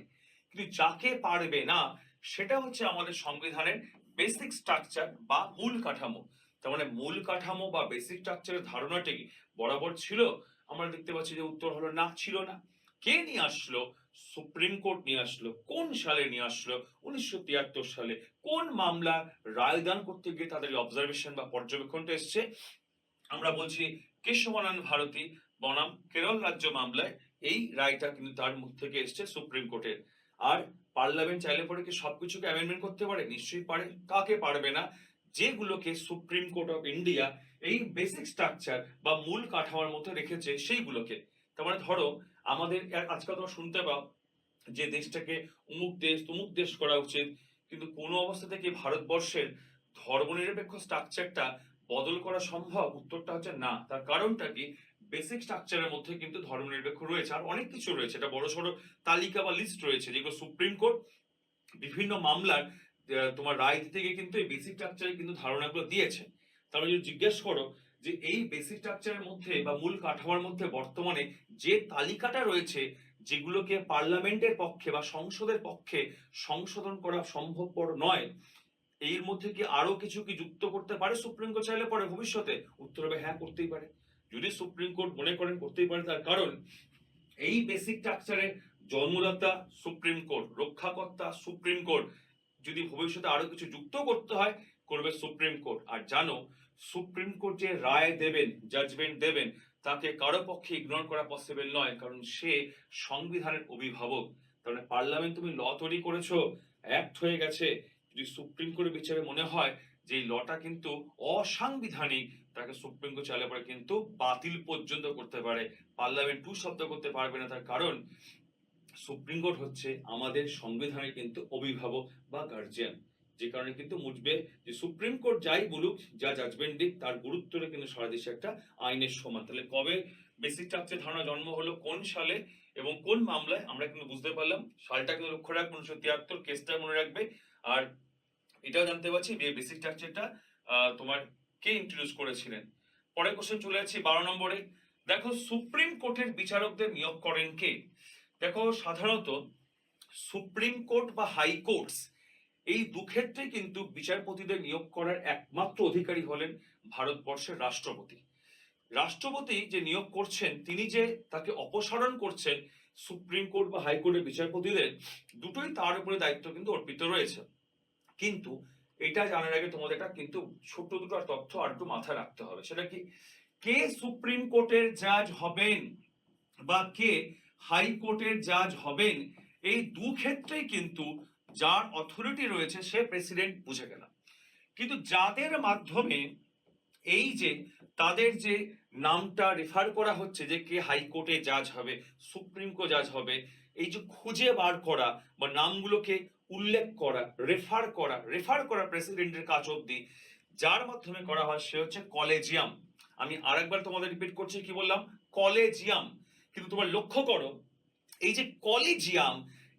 কিন্তু যাকে পারবে না সেটা হচ্ছে আমাদের সংবিধানের বেসিক স্ট্রাকচার বা মূল কাঠামো। তার মানে মূল কাঠামো বা বেসিক স্ট্রাকচারের ধারণাটি বরাবর ছিল? আমরা দেখতে পাচ্ছি যে উত্তর হলো না, ছিল না। কে নিয়ে আসলো? সুপ্রিম কোর্ট নিয়ে আসলো। কোন সালে নিয়ে আসলো? 1973 সালে। কোন মামলা রায়দান করতে গিয়ে তাদের অবজারভেশন বা পর্যবেক্ষণটা এসছে? আমরা বলছি কেশবানন্দ ভারতী বনাম কেরল রাজ্য মামলায় এই রায়টা কিন্তু তার মুখ থেকে এসছে সুপ্রিম কোর্টের। আর পার্লামেন্ট চাইলে পরে কি সবকিছুকে অ্যামেন্ডমেন্ট করতে পারে? নিশ্চয়ই পারে। কাকে পারবে না? যেগুলোকে সুপ্রিম কোর্ট অফ ইন্ডিয়া এই বেসিক স্ট্রাকচার বা মূল কাঠামোর মতো রেখেছে সেইগুলোকে। তার মানে ধরো আমাদের আজকাল তোমরা শুনতে পাও যে দেশটাকে অমুক দেশ করা উচিত, কিন্তু কোনো অবস্থা থেকে ভারতবর্ষের ধর্মনিরপেক্ষ স্ট্রাকচারটা বদল করা সম্ভব? উত্তরটা হচ্ছে না। তার কারণটা কি? বেসিক স্ট্রাকচারের মধ্যে কিন্তু ধর্মনিরপেক্ষ রয়েছে, আর অনেক কিছু রয়েছে, এটা বড় সড়ো তালিকা বা লিস্ট রয়েছে, যেগুলো সুপ্রিম কোর্ট বিভিন্ন মামলার তোমার রায় দিতে গিয়ে কিন্তু এই বেসিক স্ট্রাকচারে কিন্তু ধারণাগুলো দিয়েছে। তাহলে যদি জিজ্ঞেস করো যে এই বেসিক স্ট্রাকচারের মধ্যে বা মূল কাঠামোর মধ্যে বর্তমানে যে তালিকাটা রয়েছে, যেগুলোকে পার্লামেন্টের পক্ষে বা সংসদের পক্ষে সংশোধন করা সম্ভবপর নয়, এর মধ্যে কি আরো কিছু কি যুক্ত করতে পারে সুপ্রিম কোর্ট চাইলে পরে ভবিষ্যতে? উত্তর হবে হ্যাঁ, করতেই পারে। যদি সুপ্রিম কোর্ট মনে করেন করতেই পারে, তার কারণ এই বেসিক স্ট্রাকচারের জন্মদাতা সুপ্রিম কোর্ট, রক্ষাকর্তা সুপ্রিম কোর্ট। যদি ভবিষ্যতে আরো কিছু যুক্ত করতে হয়, করবে সুপ্রিম কোর্ট। আর জানো, সুপ্রিম কোর্ট যে রায় দেবেন, জাজমেন্ট দেবেন, তাকে কারো পক্ষে ইগনোর করা পসিবল নয়, কারণ সে সংবিধানের অভিভাবক। তাহলে পার্লামেন্ট তুমি ল তৈরি করেছো, অ্যাক্ট হয়ে গেছে, যদি সুপ্রিম কোর্টের বিচারে মনে হয় যে এই লটা কিন্তু অসাংবিধানিক, তাকে সুপ্রিম কোর্ট চাইলে পরে কিন্তু বাতিল পর্যন্ত করতে পারে। পার্লামেন্ট টু শব্দ করতে পারবে না, তার কারণ সুপ্রিম কোর্ট হচ্ছে আমাদের সংবিধানের কিন্তু অভিভাবক বা গার্জিয়ান। যে কারণে কিন্তু বুঝবে যে সুপ্রিম কোর্ট যাই বলুক, যা জাজমেন্ট দিক, তার গুরুত্বটা কিন্তু সারা দেশে একটা আইনের সমান। তাহলে কবে বেসিক স্ট্রাকচার ধারণা জন্ম হলো, কোন সালে এবং কোন মামলায়, আমরা কিন্তু বুঝতে পারলাম। সালটা কিন্তু লক্ষ্য রাখবে, 1973, কেসটা মনে রাখবে। আর এটাও জানতে পারছি যে বেসিক স্ট্রাকচারটা তোমার কে ইন্ট্রোডিউস করেছিলেন। পরের কোশ্চেন চলে যাচ্ছি 12 নম্বরে। দেখো, সুপ্রিম কোর্টের বিচারকদের নিয়োগ করেন কে? দেখো, সাধারণত সুপ্রিম কোর্ট বা হাইকোর্টস, এই দুক্ষেত্রে কিন্তু বিচারপতিদের নিয়োগ করার একমাত্র অধিকারী হলেন ভারতবর্ষের রাষ্ট্রপতি। রাষ্ট্রপতি যে নিয়োগ করছেন, তিনি যে তাকে অপসারণ করছেন সুপ্রিম কোর্ট বা হাইকোর্টের বিচারপতিদের, দুটোই তার উপরে দায়িত্ব কিন্তু অর্পিত রয়েছে। কিন্তু এটা জানার আগে তোমাদের একটা কিন্তু ছোট্ট দুটো তথ্য আর একটু মাথায় রাখতে হবে। সেটা কি? কে সুপ্রিম কোর্টের জাজ হবেন বা কে হাইকোর্টের জাজ হবেন, এই দু ক্ষেত্রেই কিন্তু যার অথরিটি রয়েছে সে প্রেসিডেন্ট, বুঝে গেলাম। কিন্তু যাদের মাধ্যমে এই যে তাদের যে নামটা রেফার করা হচ্ছে যে কে হাইকোর্টে জাজ হবে, সুপ্রিম কোর্ট জাজ হবে, এই যে খুঁজে বার করা বা নামগুলোকে উল্লেখ করা, রেফার করা প্রেসিডেন্টের কাজ অব্দি, যার মাধ্যমে করা হয় সে হচ্ছে কলেজিয়াম। আমি আরেকবার তোমাদের রিপিট করছি, কি বললাম? কলেজিয়াম। কিন্তু তোমার লক্ষ্য করো, এই যে কলেজিয়াম,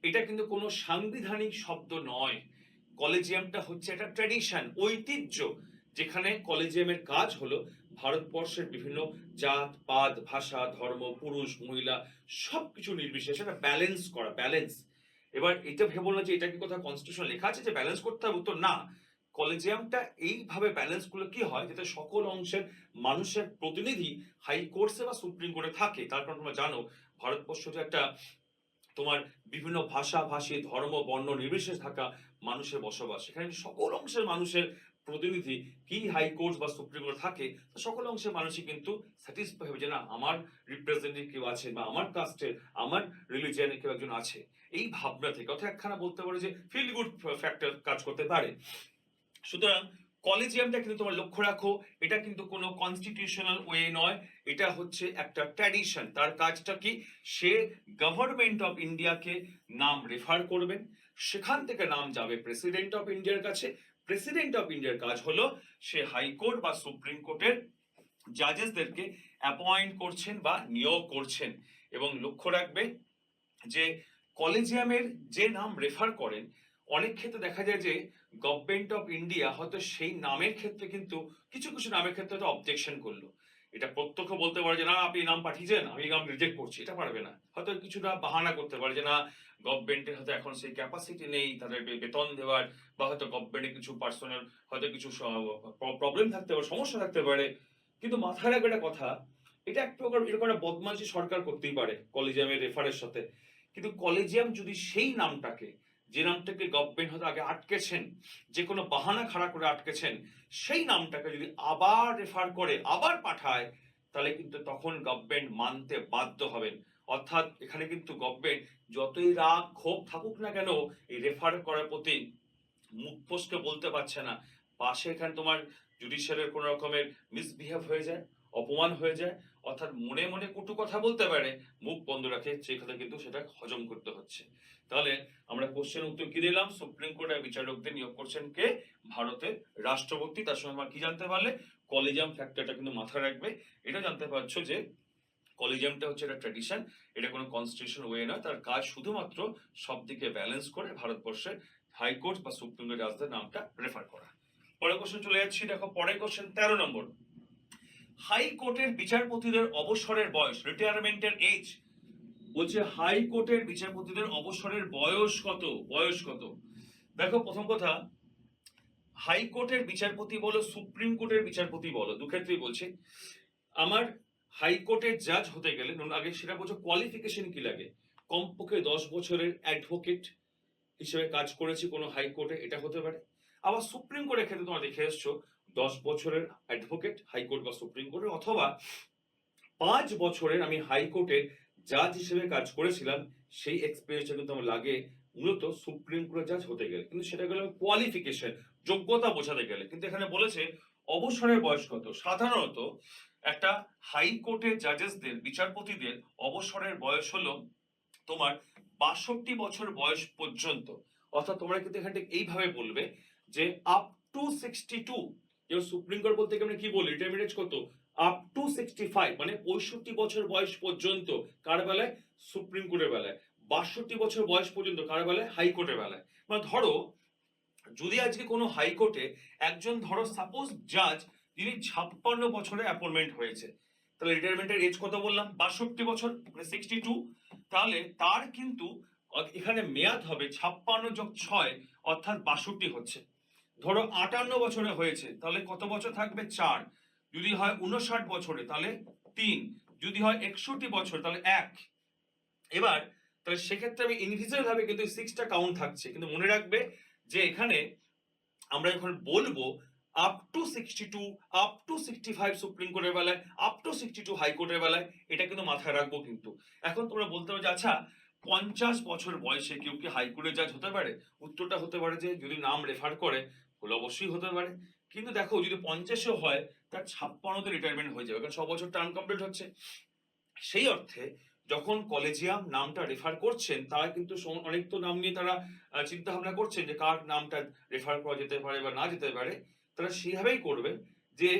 এটা কিন্তু কোনো সাংবিধানিক শব্দ নয়। কলেজিয়ামটা হচ্ছে একটা ট্র্যাডিশন, ঐতিহ্য, যেখানে কলেজিয়ামের কাজ হলো ভারতবর্ষের বিভিন্ন জাত পাত, ভাষা, ধর্ম, পুরুষ মহিলা সবকিছু নির্বিশেষে একটা ব্যালেন্স করা, ব্যালেন্স। এবার এটা ভেবো না যে এটা কি কোথাও কনস্টিটিউশন লেখা আছে যে ব্যালেন্স করতে হবে, তো না। কলেজিয়ামটা এইভাবে ব্যালেন্স করলে কি হয়, যাতে সকল অংশের মানুষের প্রতিনিধি হাইকোর্টে বা সুপ্রিম কোর্টে থাকে। তার কারণ তোমরা জানো, ভারতবর্ষ যে একটা তোমার বিভিন্ন ভাষা ভাষী, ধর্ম, বর্ণ নির্বিশেষ থাকা মানুষের বসবাস, সেখানে সকল অংশের মানুষের প্রতিনিধি কি হাইকোর্ট বা সুপ্রিম কোর্ট থাকে, সকল অংশের মানুষই কিন্তু স্যাটিসফাই হবে যে না, আমার রিপ্রেজেন্টেটিভ কেউ আছে বা আমার কাস্টের, আমার রিলিজিয়ানের কেউ একজন আছে। এই ভাবনা থেকে অর্থাৎ একখানা বলতে পারে যে ফিল গুড ফ্যাক্টর কাজ করতে পারে। সুতরাং কলেজিয়ামটা কিন্তু তোমার লক্ষ্য রাখো, এটা কিন্তু কোনো কনস্টিটিউশনাল ওয়ে নয়, এটা হচ্ছে একটা ট্র্যাডিশন। তার কাজটা কি? সে গভর্নমেন্ট অফ ইন্ডিয়াকে নাম রেফার করবেন, সেখান থেকে নাম যাবে প্রেসিডেন্ট অফ ইন্ডিয়ার কাছে। প্রেসিডেন্ট অফ ইন্ডিয়ার কাজ হলো সে হাইকোর্ট বা সুপ্রিম কোর্টের জাজেসদেরকে অ্যাপয়েন্ট করছেন বা নিয়োগ করছেন। এবং লক্ষ্য রাখবে যে কলেজিয়ামের যে নাম রেফার করেন, অনেক ক্ষেত্রে দেখা যায় যে গভর্নমেন্ট অফ ইন্ডিয়া হয়তো সেই নামের ক্ষেত্রে কিন্তু কিছু কিছু নামের ক্ষেত্রে হয়তো অবজেকশন করলো। এটা প্রত্যক্ষ বলতে পারে যে না, আপনি নাম পাঠিয়েছেন, আমি নাম রিজেক্ট করছি, এটা পারবে না। হয়তো কিছুটা বাহানা করতে পারে যে না, গভর্নমেন্টের হয়তো এখন সেই ক্যাপাসিটি নেই তাদের বেতন দেওয়ার, বা হয়তো গভর্নমেন্টের কিছু পার্সোনাল হয়তো কিছু প্রবলেম থাকতে পারে, সমস্যা থাকতে পারে। কিন্তু মাথায় রাখবে একটা কথা, এটা এক প্রকার এরকম একটা বদমাইশি সরকার করতেই পারে কলেজিয়ামের রেফারের সাথে। কিন্তু কলেজিয়াম যদি সেই নামটাকে, যে নামটাকে গভর্নমেন্ট হয়তো আগে আটকেছেন, যে কোনো বাহানা খাড়া করে আটকেছেন, সেই নামটাকে যদি আবার রেফার করে, আবার পাঠায়, তাহলে কিন্তু তখন গভর্নমেন্ট মানতে বাধ্য হবেন। অর্থাৎ এখানে কিন্তু গভর্নমেন্ট যতই রাগ ক্ষোভ থাকুক না কেন, এই রেফার করার প্রতি মুখ ফসকে বলতে পারছে না। পাশে এখানে তোমার জুডিশিয়ালের কোনো রকমের মিসবিহেভ হয়ে যায়, অপমান হয়ে যায়, অর্থাৎ মনে মনে কটু কথা বলতে পারে, মুখ বন্ধ রাখে, সেখানে কিন্তু সেটা হজম করতে হচ্ছে। তাহলে আমরা কোশ্চেন উত্তর কি দিলাম? সুপ্রিম কোর্টের বিচারকদের নিয়োগ করছেন কে? ভারতের রাষ্ট্রপতি। তার সঙ্গে আমরা কি জানতে পারলে? কলিজিয়াম ফ্যাক্টরটা কিন্তু মাথায় রাখবে। এটা জানতে পারছো যে কলিজিয়ামটা হচ্ছে একটা ট্র্যাডিশন, এটা কোনো কনস্টিটিউশন ওয়ে নয়, তার কাজ শুধুমাত্র সব দিকে ব্যালেন্স করে ভারতবর্ষের হাইকোর্ট বা সুপ্রিম কোর্ট জাজদের নামটা রেফার করা। পরের কোশ্চেন চলে যাচ্ছি, দেখো পরের কোশ্চেন 13 নম্বর। হাইকোর্টের বিচারপতিদের অবসরের বয়স, রিটায়ারমেন্টের এজ, বলছে হাইকোর্টের বিচারপতিদের অবসরের বয়স কত? বয়স কত? দেখো প্রথম কথা, হাইকোর্টের বিচারপতি বলো, সুপ্রিম কোর্টের বিচারপতি বলো, দুক্ষেত্রেই বলছে আমার হাইকোর্টের জাজ হতে গেলে আগে সেটা বলছো কোয়ালিফিকেশন কি লাগে। কমপক্ষে 10 বছরের অ্যাডভোকেট হিসেবে কাজ করেছি কোনো হাইকোর্টে, এটা হতে পারে। আবার সুপ্রিম কোর্টের ক্ষেত্রে তোমরা দেখে এসছো 10 বছরের অ্যাডভোকেট হাইকোর্ট বা সুপ্রিম কোর্টে, অথবা 5 বছরের আমি হাইকোর্টের জাজ হিসেবে কাজ করেছিলাম, সেই এক্সপিরিয়েন্সটা কিন্তু আমার লাগে মূলত সুপ্রিম কোর্টের জাজ হতে গেলে। কিন্তু সেটা গেলে কোয়ালিফিকেশন, যোগ্যতা বোঝাতে গেলে। কিন্তু এখানে বলেছে অবসরের বয়স কত। সাধারণত একটা হাইকোর্টের জাজেসদের, বিচারপতিদের অবসরের বয়স হলো তোমার 62 বছর বয়স পর্যন্ত। অর্থাৎ তোমরা কিন্তু এখানে এইভাবে বলবে যে আপ টু 62। যেমন সুপ্রিম কোর্ট বলতে আমরা কি বলি, রিটায়ারমেন্ট এজ কত? আপ টু 65, মানে 65 বছর বয়স পর্যন্ত। কার বেলায়? সুপ্রিম কোর্টের বেলায়। 62 বছর বয়স পর্যন্ত কার বেলায়? হাইকোর্টের বেলায়। মানে ধরো যদি আজকে কোনো হাইকোর্টে একজন, ধরো সাপোজ জাজ, যিনি 56 বছরে অ্যাপয়েন্টমেন্ট হয়েছে, তাহলে রিটায়ারমেন্টের এজ কত বললাম? 62 বছর, মানে 62। তাহলে তার কিন্তু এখানে মেয়াদ হবে 56 যোগ 6, অর্থাৎ 62 হচ্ছে। ধরো 58 বছরে হয়েছে, তাহলে কত বছর থাকবে? 4। যদি হয় 59 বছরে তাহলে 3। যদি হয় 61 বছর তাহলে 1। এবার তাহলে সেক্ষেত্রে আমি ইনভিজিবল ভাবে কিন্তু 6টা কাউন্ট থাকছে। কিন্তু মনে রাখবে যে এখানে আমরা যখন বলবো up to 62, up to 65 supreme কোর্টের বেলায়, আপ টু 62 হাইকোর্টের বেলায়, এটা কিন্তু মাথায় রাখবো। কিন্তু এখন তোমরা বলতে পারো যে আচ্ছা 50 বছর বয়সে কেউ কি হাইকোর্টের জাজ হতে পারে? উত্তরটা হতে পারে যে যদি নাম রেফার করে তাহলে অবশ্যই হতে পারে। কিন্তু দেখো যদি 50ও হয়, তার 56তে রিটায়ারমেন্ট হয়ে যাবে, কারণ 6 বছর টার্ম কমপ্লিট হচ্ছে। সেই অর্থে যখন কলেজিয়াম নামটা রেফার করছেন, তারা কিন্তু অনেক তো নাম নিয়ে তারা চিন্তা ভাবনা করছেন যে কার নামটা রেফার করা যেতে পারে বা না যেতে পারে। তারা সেইভাবেই করবে যে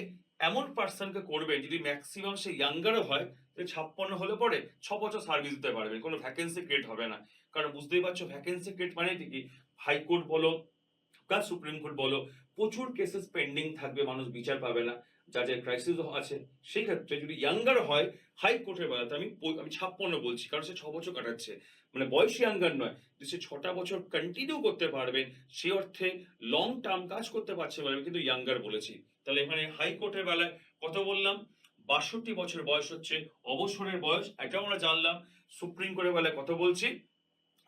এমন পার্সনকে করবে যদি ম্যাক্সিমাম সে ইয়াঙ্গারও হয়, যে 56 হলে পরে 6 বছর সার্ভিস দিতে পারবে, কোনো ভ্যাকেন্সি ক্রিয়েট হবে না। কারণ বুঝতেই পারছো ভ্যাকেন্সি ক্রিয়েট মানে কি, হাইকোর্ট বলো প্লাস সুপ্রিম কোর্ট বলো, প্রচুর কেসেস পেন্ডিং থাকবে, মানুষ বিচার পাবে না, যাদের ক্রাইসিস আছে। সেই ক্ষেত্রে যদি ইয়াঙ্গার হয় হাইকোর্টের বেলাতে, আমি 56 বলছি কারণ সে 6 বছর কাটাচ্ছে, মানে বয়স ইয়াঙ্গার নয়, যে সে 6টা বছর কন্টিনিউ করতে পারবে, সে অর্থে লং টার্ম কাজ করতে পারছে বলে আমি কিন্তু ইয়াঙ্গার বলেছি। তাহলে এখানে হাইকোর্টের বেলায় কত বললাম? 62 বছর বয়স হচ্ছে অবসরের বয়স, এটাও আমরা জানলাম। সুপ্রিম কোর্টের বেলায় কত বলছি?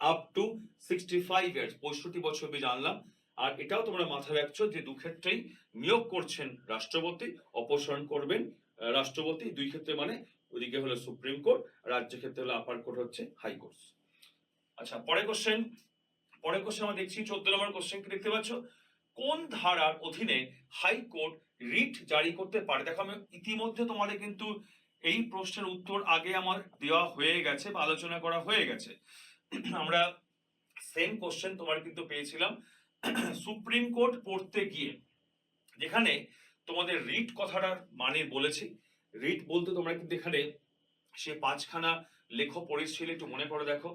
আপ টু 65 ইয়ার্স, 65 বছর অব্দি জানলাম। আর এটাও তোমরা মাথায় রাখছো যে দু ক্ষেত্রেই নিয়োগ করছেন রাষ্ট্রপতি, অপসারণ করবেন রাষ্ট্রপতি। দুই ক্ষেত্রে মানে ওইদিকে হলো সুপ্রিম কোর্ট, রাজ্য ক্ষেত্রে হলো আপার কোর্ট হচ্ছে হাইকোর্ট। আচ্ছা পরের কোশ্চেন, আমরা দেখছি 14 নম্বর কোশ্চেন কি দেখতে পাচ্ছ? কোন ধারার অধীনে হাইকোর্ট রিট জারি করতে পারে? দেখো আমি ইতিমধ্যে তোমাদের কিন্তু এই প্রশ্নের উত্তর আগে আমার দেওয়া হয়ে গেছে বা আলোচনা করা হয়ে গেছে। আমরা সেম কোশ্চেন তোমার কিন্তু পেয়েছিলাম সুপ্রিম কোর্ট পড়তে গিয়ে, যেখানে তোমাদের রিট কথাটার মানে বলেছি। রিট বলতে তোমরা কিন্তু এখানে সে 5খানা লেখ পড়েছিলে, একটু মনে করে দেখো।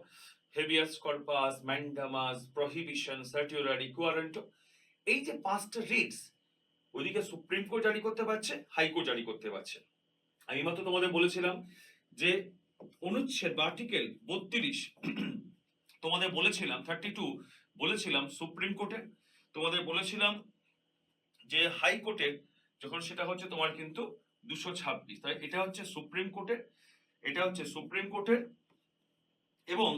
Habeas corpus, mandamus, prohibition, certiorari, quo warranto, এই যে 5টা রিটস, ওইদিকে সুপ্রিম কোর্ট জারি করতে পারছে, হাইকোর্ট জারি করতে পারছে। আমি মাত্র তোমাদের বলেছিলাম যে অনুচ্ছেদ বা আর্টিকেল 32 তোমাদের বলেছিলাম, 32 বলেছিলাম সুপ্রিম কোর্টে, তোমাদের বলেছিলাম যে হাইকোর্টের যখন সেটা হচ্ছে তোমার কিন্তু 226, তাই এটা হচ্ছে সুপ্রিম কোর্টের, এটা হচ্ছে সুপ্রিম কোর্টের, এবং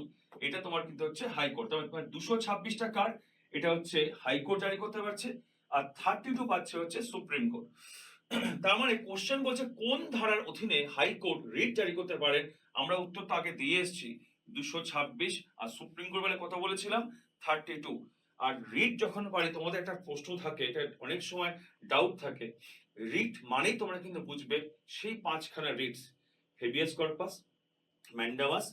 এটা তোমার কিন্তু হচ্ছে হাইকোর্ট। তবে 226টা কার? এটা হচ্ছে হাইকোর্ট জারি করতে পারছে, আর 32 পাচ্ছে হচ্ছে সুপ্রিম কোর্ট। তার মানে কোশ্চেন বলছে কোন ধারার অধীনে হাইকোর্ট রিট জারি করতে পারেন। আমরা উত্তরটা আগে দিয়ে এসেছি 226, আর সুপ্রিম কোর্ট বলে কথা বলেছিলাম 32। আর রিট যখন পারে, তোমাদের একটা প্রশ্ন থাকে, এটা অনেক সময় ডাউট থাকে, রিট মানেই তোমরা কিন্তু বুঝবে সেই পাঁচখানা রিটস: হেভিয়াস কর্পাস, ম্যান্ডামাস,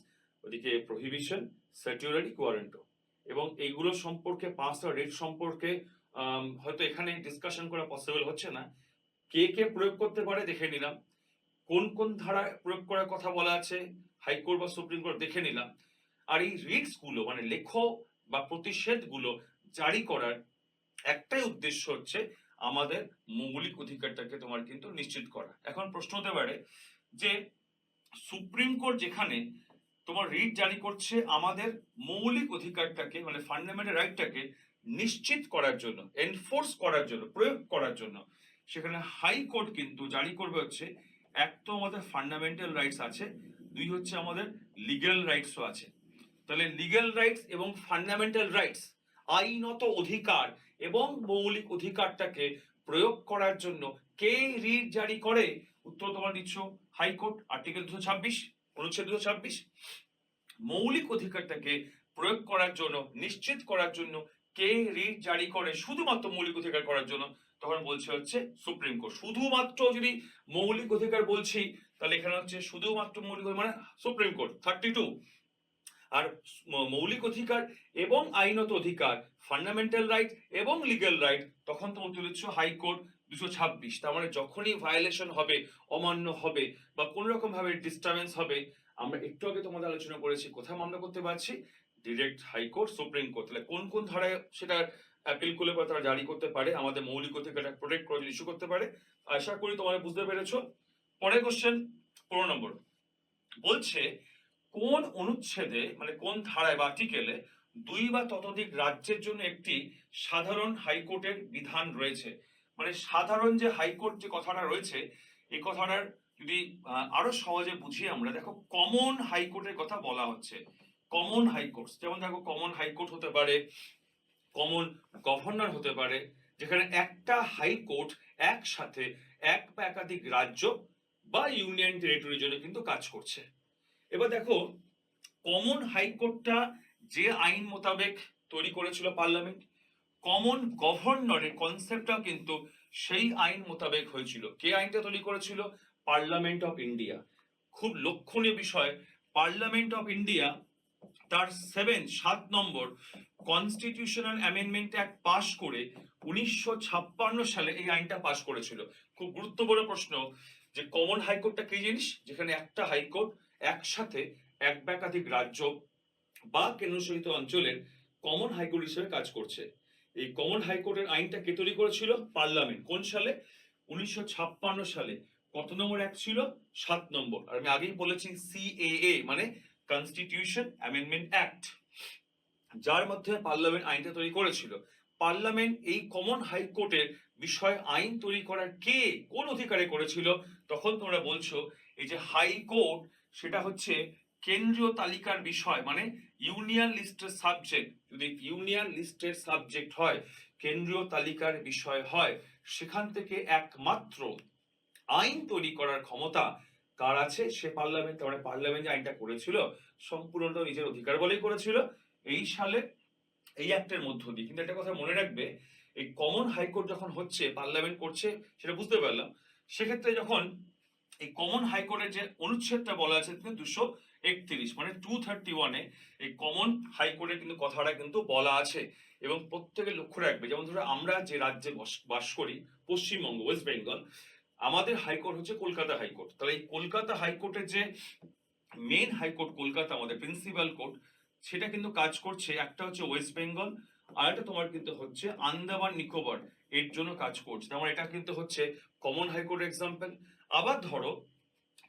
ওদিকে প্রহিবিশন, সার্টিউরারি, কোয়ারেন্টো। এবং এইগুলো সম্পর্কে, পাঁচটা রিট সম্পর্কে হয়তো এখানে ডিসকাশন করা পসিবল হচ্ছে না। কে কে প্রয়োগ করতে পারে দেখে নিলাম, কোন কোন ধারা প্রয়োগ করার কথা বলা আছে হাইকোর্ট বা সুপ্রিম কোর্ট দেখে নিলাম। আর এই রিটস গুলো মানে লেখো বা প্রতিষেধ গুলো জারি করার একটাই উদ্দেশ্য হচ্ছে আমাদের মৌলিক অধিকারটাকে তোমার কিন্তু নিশ্চিত করা। এখন প্রশ্ন হতে পারে যে সুপ্রিম কোর্ট যেখানে তোমার রিট জারি করছে আমাদের মৌলিক অধিকারটাকে মানে ফান্ডামেন্টাল রাইটটাকে নিশ্চিত করার জন্য, এনফোর্স করার জন্য, প্রয়োগ করার জন্য, সেখানে হাইকোর্ট কিন্তু জারি করবে হচ্ছে, এক তো আমাদের ফান্ডামেন্টাল রাইটস আছে, দুই হচ্ছে আমাদের লিগ্যাল রাইটসও আছে। তাহলে লিগ্যাল রাইটস এবং ফান্ডামেন্টাল রাইটস, আইনত অধিকার এবং মৌলিক অধিকারটাকে প্রয়োগ করার জন্য কে রিট জারি করে? উত্তর তোমার দিচ্ছ হাইকোর্ট, আর্টিকেল 226, অনুচ্ছেদ 226। মৌলিক অধিকারটাকে প্রয়োগ করার জন্য, নিশ্চিত করার জন্য কে রিট জারি করে শুধুমাত্র মৌলিক অধিকার করার জন্য? তখন বলছে হচ্ছে সুপ্রিম কোর্ট। শুধুমাত্র যদি মৌলিক অধিকার বলছি, তাহলে এখানে হচ্ছে শুধুমাত্র মৌলিক মানে সুপ্রিম কোর্ট 32। আর মৌলিক অধিকার এবং আইনত অধিকার, ফান্ডামেন্টাল রাইট এবং লিগ্যাল রাইট, তখন তোমার তুলেছ হাইকোর্ট 226। তার মানে যখনই ভায়োলেশন হবে, অমান্য হবে বা কোন রকম ভাবে ডিস্টারবেন্স হবে, আমরা একটু আগে তোমাদের আলোচনা করেছি কোথায় মামলা করতে পারছি, ডিরেক্ট হাইকোর্ট, সুপ্রিম কোর্ট। তাহলে কোন কোন ধারায় সেটা অ্যাপিল করলে বা তারা জারি করতে পারে, আমাদের মৌলিক অধিকারটা প্রোটেক্ট করে ইস্যু করতে পারে। আশা করি তোমরা বুঝতে পেরেছো। পরের কোশ্চেন 15 নম্বর বলছে, কোন অনুচ্ছেদে মানে কোন ধারায় বা আর্টিকেলে দুই বা ততোধিক রাজ্যের জন্য একটি সাধারণ হাইকোর্টের বিধান রয়েছে? মানে সাধারণ যে হাইকোর্ট যে কথাটা রয়েছে, এই কথাটার যদি আরো সহজে বুঝি আমরা, দেখো কমন হাইকোর্টের কথা বলা হচ্ছে। কমন হাইকোর্ট যেমন দেখো, কমন হাইকোর্ট হতে পারে, কমন গভর্নর হতে পারে, যেখানে একটা হাইকোর্ট একসাথে এক বা একাধিক রাজ্য বা ইউনিয়ন টেরিটরির জন্য কিন্তু কাজ করছে। এবার দেখো, কমন হাইকোর্টটা যে আইন মোতাবেক তৈরি করেছিল পার্লামেন্ট, কমন গভর্নরের কনসেপ্টটা কিন্তু সেই আইন মোতাবেক হয়েছিল। কে আইনটা তৈরি করেছিল? Parliament of India. খুব লক্ষণীয় বিষয়, পার্লামেন্ট অফ ইন্ডিয়া তার 7 নম্বর কনস্টিটিউশনাল অ্যামেন্ডমেন্ট অ্যাক্ট পাশ করে 1956 সালে এই আইনটা পাশ করেছিল। খুব গুরুত্বপূর্ণ প্রশ্ন যে কমন হাইকোর্টটা কি জিনিস? যেখানে একটা হাইকোর্ট একসাথে এক বা একাধিক রাজ্য বা কেন্দ্রশাসিত অঞ্চলের কমন হাইকোর্ট হিসেবে কাজ করছে। এই কমন হাইকোর্টের আইনটা কে তৈরি করেছিল? পার্লামেন্ট। কোন সালে? 1956 সালে। কত নম্বর অ্যাক্ট ছিল? 7 নম্বর। আর আমি আগেই বলেছি সিএএ মানে কনস্টিটিউশন অ্যামেন্ডমেন্ট অ্যাক্ট, যার মধ্যে পার্লামেন্ট আইনটা তৈরি করেছিল। পার্লামেন্ট এই কমন হাইকোর্টের বিষয় আইন তৈরি করার কে, কোন অধিকারে করেছিল? তখন তোমরা বলছো এই যে হাইকোর্ট, সেটা হচ্ছে কেন্দ্রীয় তালিকার বিষয় মানে ইউনিয়ন লিস্টের সাবজেক্ট। যদি ইউনিয়ন লিস্টের সাবজেক্ট হয়, কেন্দ্রীয় তালিকার বিষয় হয়, সেখান থেকে একমাত্র আইন তৈরি করার ক্ষমতা কার আছে? সে পার্লামেন্ট। মানে পার্লামেন্ট যে আইনটা করেছিল সম্পূর্ণটা নিজের অধিকার বলেই করেছিল এই সালে, এই অ্যাক্টের মধ্য দিয়ে। কিন্তু একটা কথা মনে রাখবে, এই কমন হাইকোর্ট যখন হচ্ছে, পার্লামেন্ট করছে সেটা বুঝতে পারলাম, সেক্ষেত্রে যখন এই কমন হাইকোর্টের যে অনুচ্ছেদটা বলা আছে 231 মানে 231-এ এই কমন হাইকোর্টের কিন্তু কথাটা কিন্তু বলা আছে। এবং প্রত্যেকে লক্ষ্য রাখবে, যেমন ধরো আমরা যে রাজ্যে বাস করি, পশ্চিমবঙ্গ, ওয়েস্ট বেঙ্গল, আমাদের হাইকোর্ট হচ্ছে কলকাতা হাইকোর্ট। তাহলে এই কলকাতা হাইকোর্টের যে মেন হাইকোর্ট কলকাতা, আমাদের প্রিন্সিপাল কোর্ট, সেটা কিন্তু কাজ করছে, একটা হচ্ছে ওয়েস্ট বেঙ্গল, আর একটা তোমার কিন্তু হচ্ছে আন্দামান নিকোবর, এর জন্য কাজ করছে। তেমন এটা কিন্তু হচ্ছে কমন হাইকোর্টের এক্সাম্পল। আবার ধরো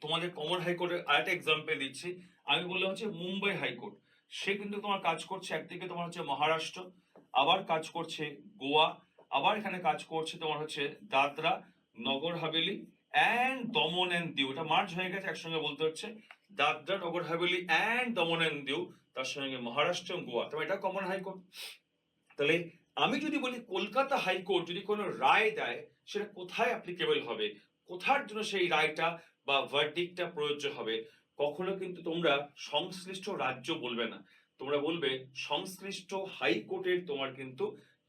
তোমাদের কমন হাইকোর্টের আরেকটা এক্সাম্পল দিচ্ছি, আমি বললাম হচ্ছে মুম্বাই হাইকোর্ট, সে কিন্তু তোমার কাজ করছে একদিকে তোমার হচ্ছে মহারাষ্ট্র, আবার কাজ করছে গোয়া, আবার এখানে কাজ করছে তোমার হচ্ছে দাদরা নগর হাভেলি অ্যান্ড দমন অ্যান্ড দিউ। এটা মার্জ হয়ে গেছে, একসঙ্গে বলতে হচ্ছে দাদরা নগর হাভেলি অ্যান্ড দমন অ্যান্ড দিউ, তার সঙ্গে মহারাষ্ট্র এবং গোয়া। তবে এটা কমন হাইকোর্ট। তাহলে আমি যদি বলি কলকাতা হাইকোর্ট যদি কোনো রায় দেয়, সেটা কোথায় অ্যাপ্লিকেবল হবে, কোথার জন্য সেই রায়টা বা ভার্ডিক্টটা প্রযোজ্য হবে, কখনো কিন্তু তোমরা সংশ্লিষ্ট রাজ্য বলবে না, তোমরা বলবে সংশ্লিষ্ট হাইকোর্টের তোমার কিন্তু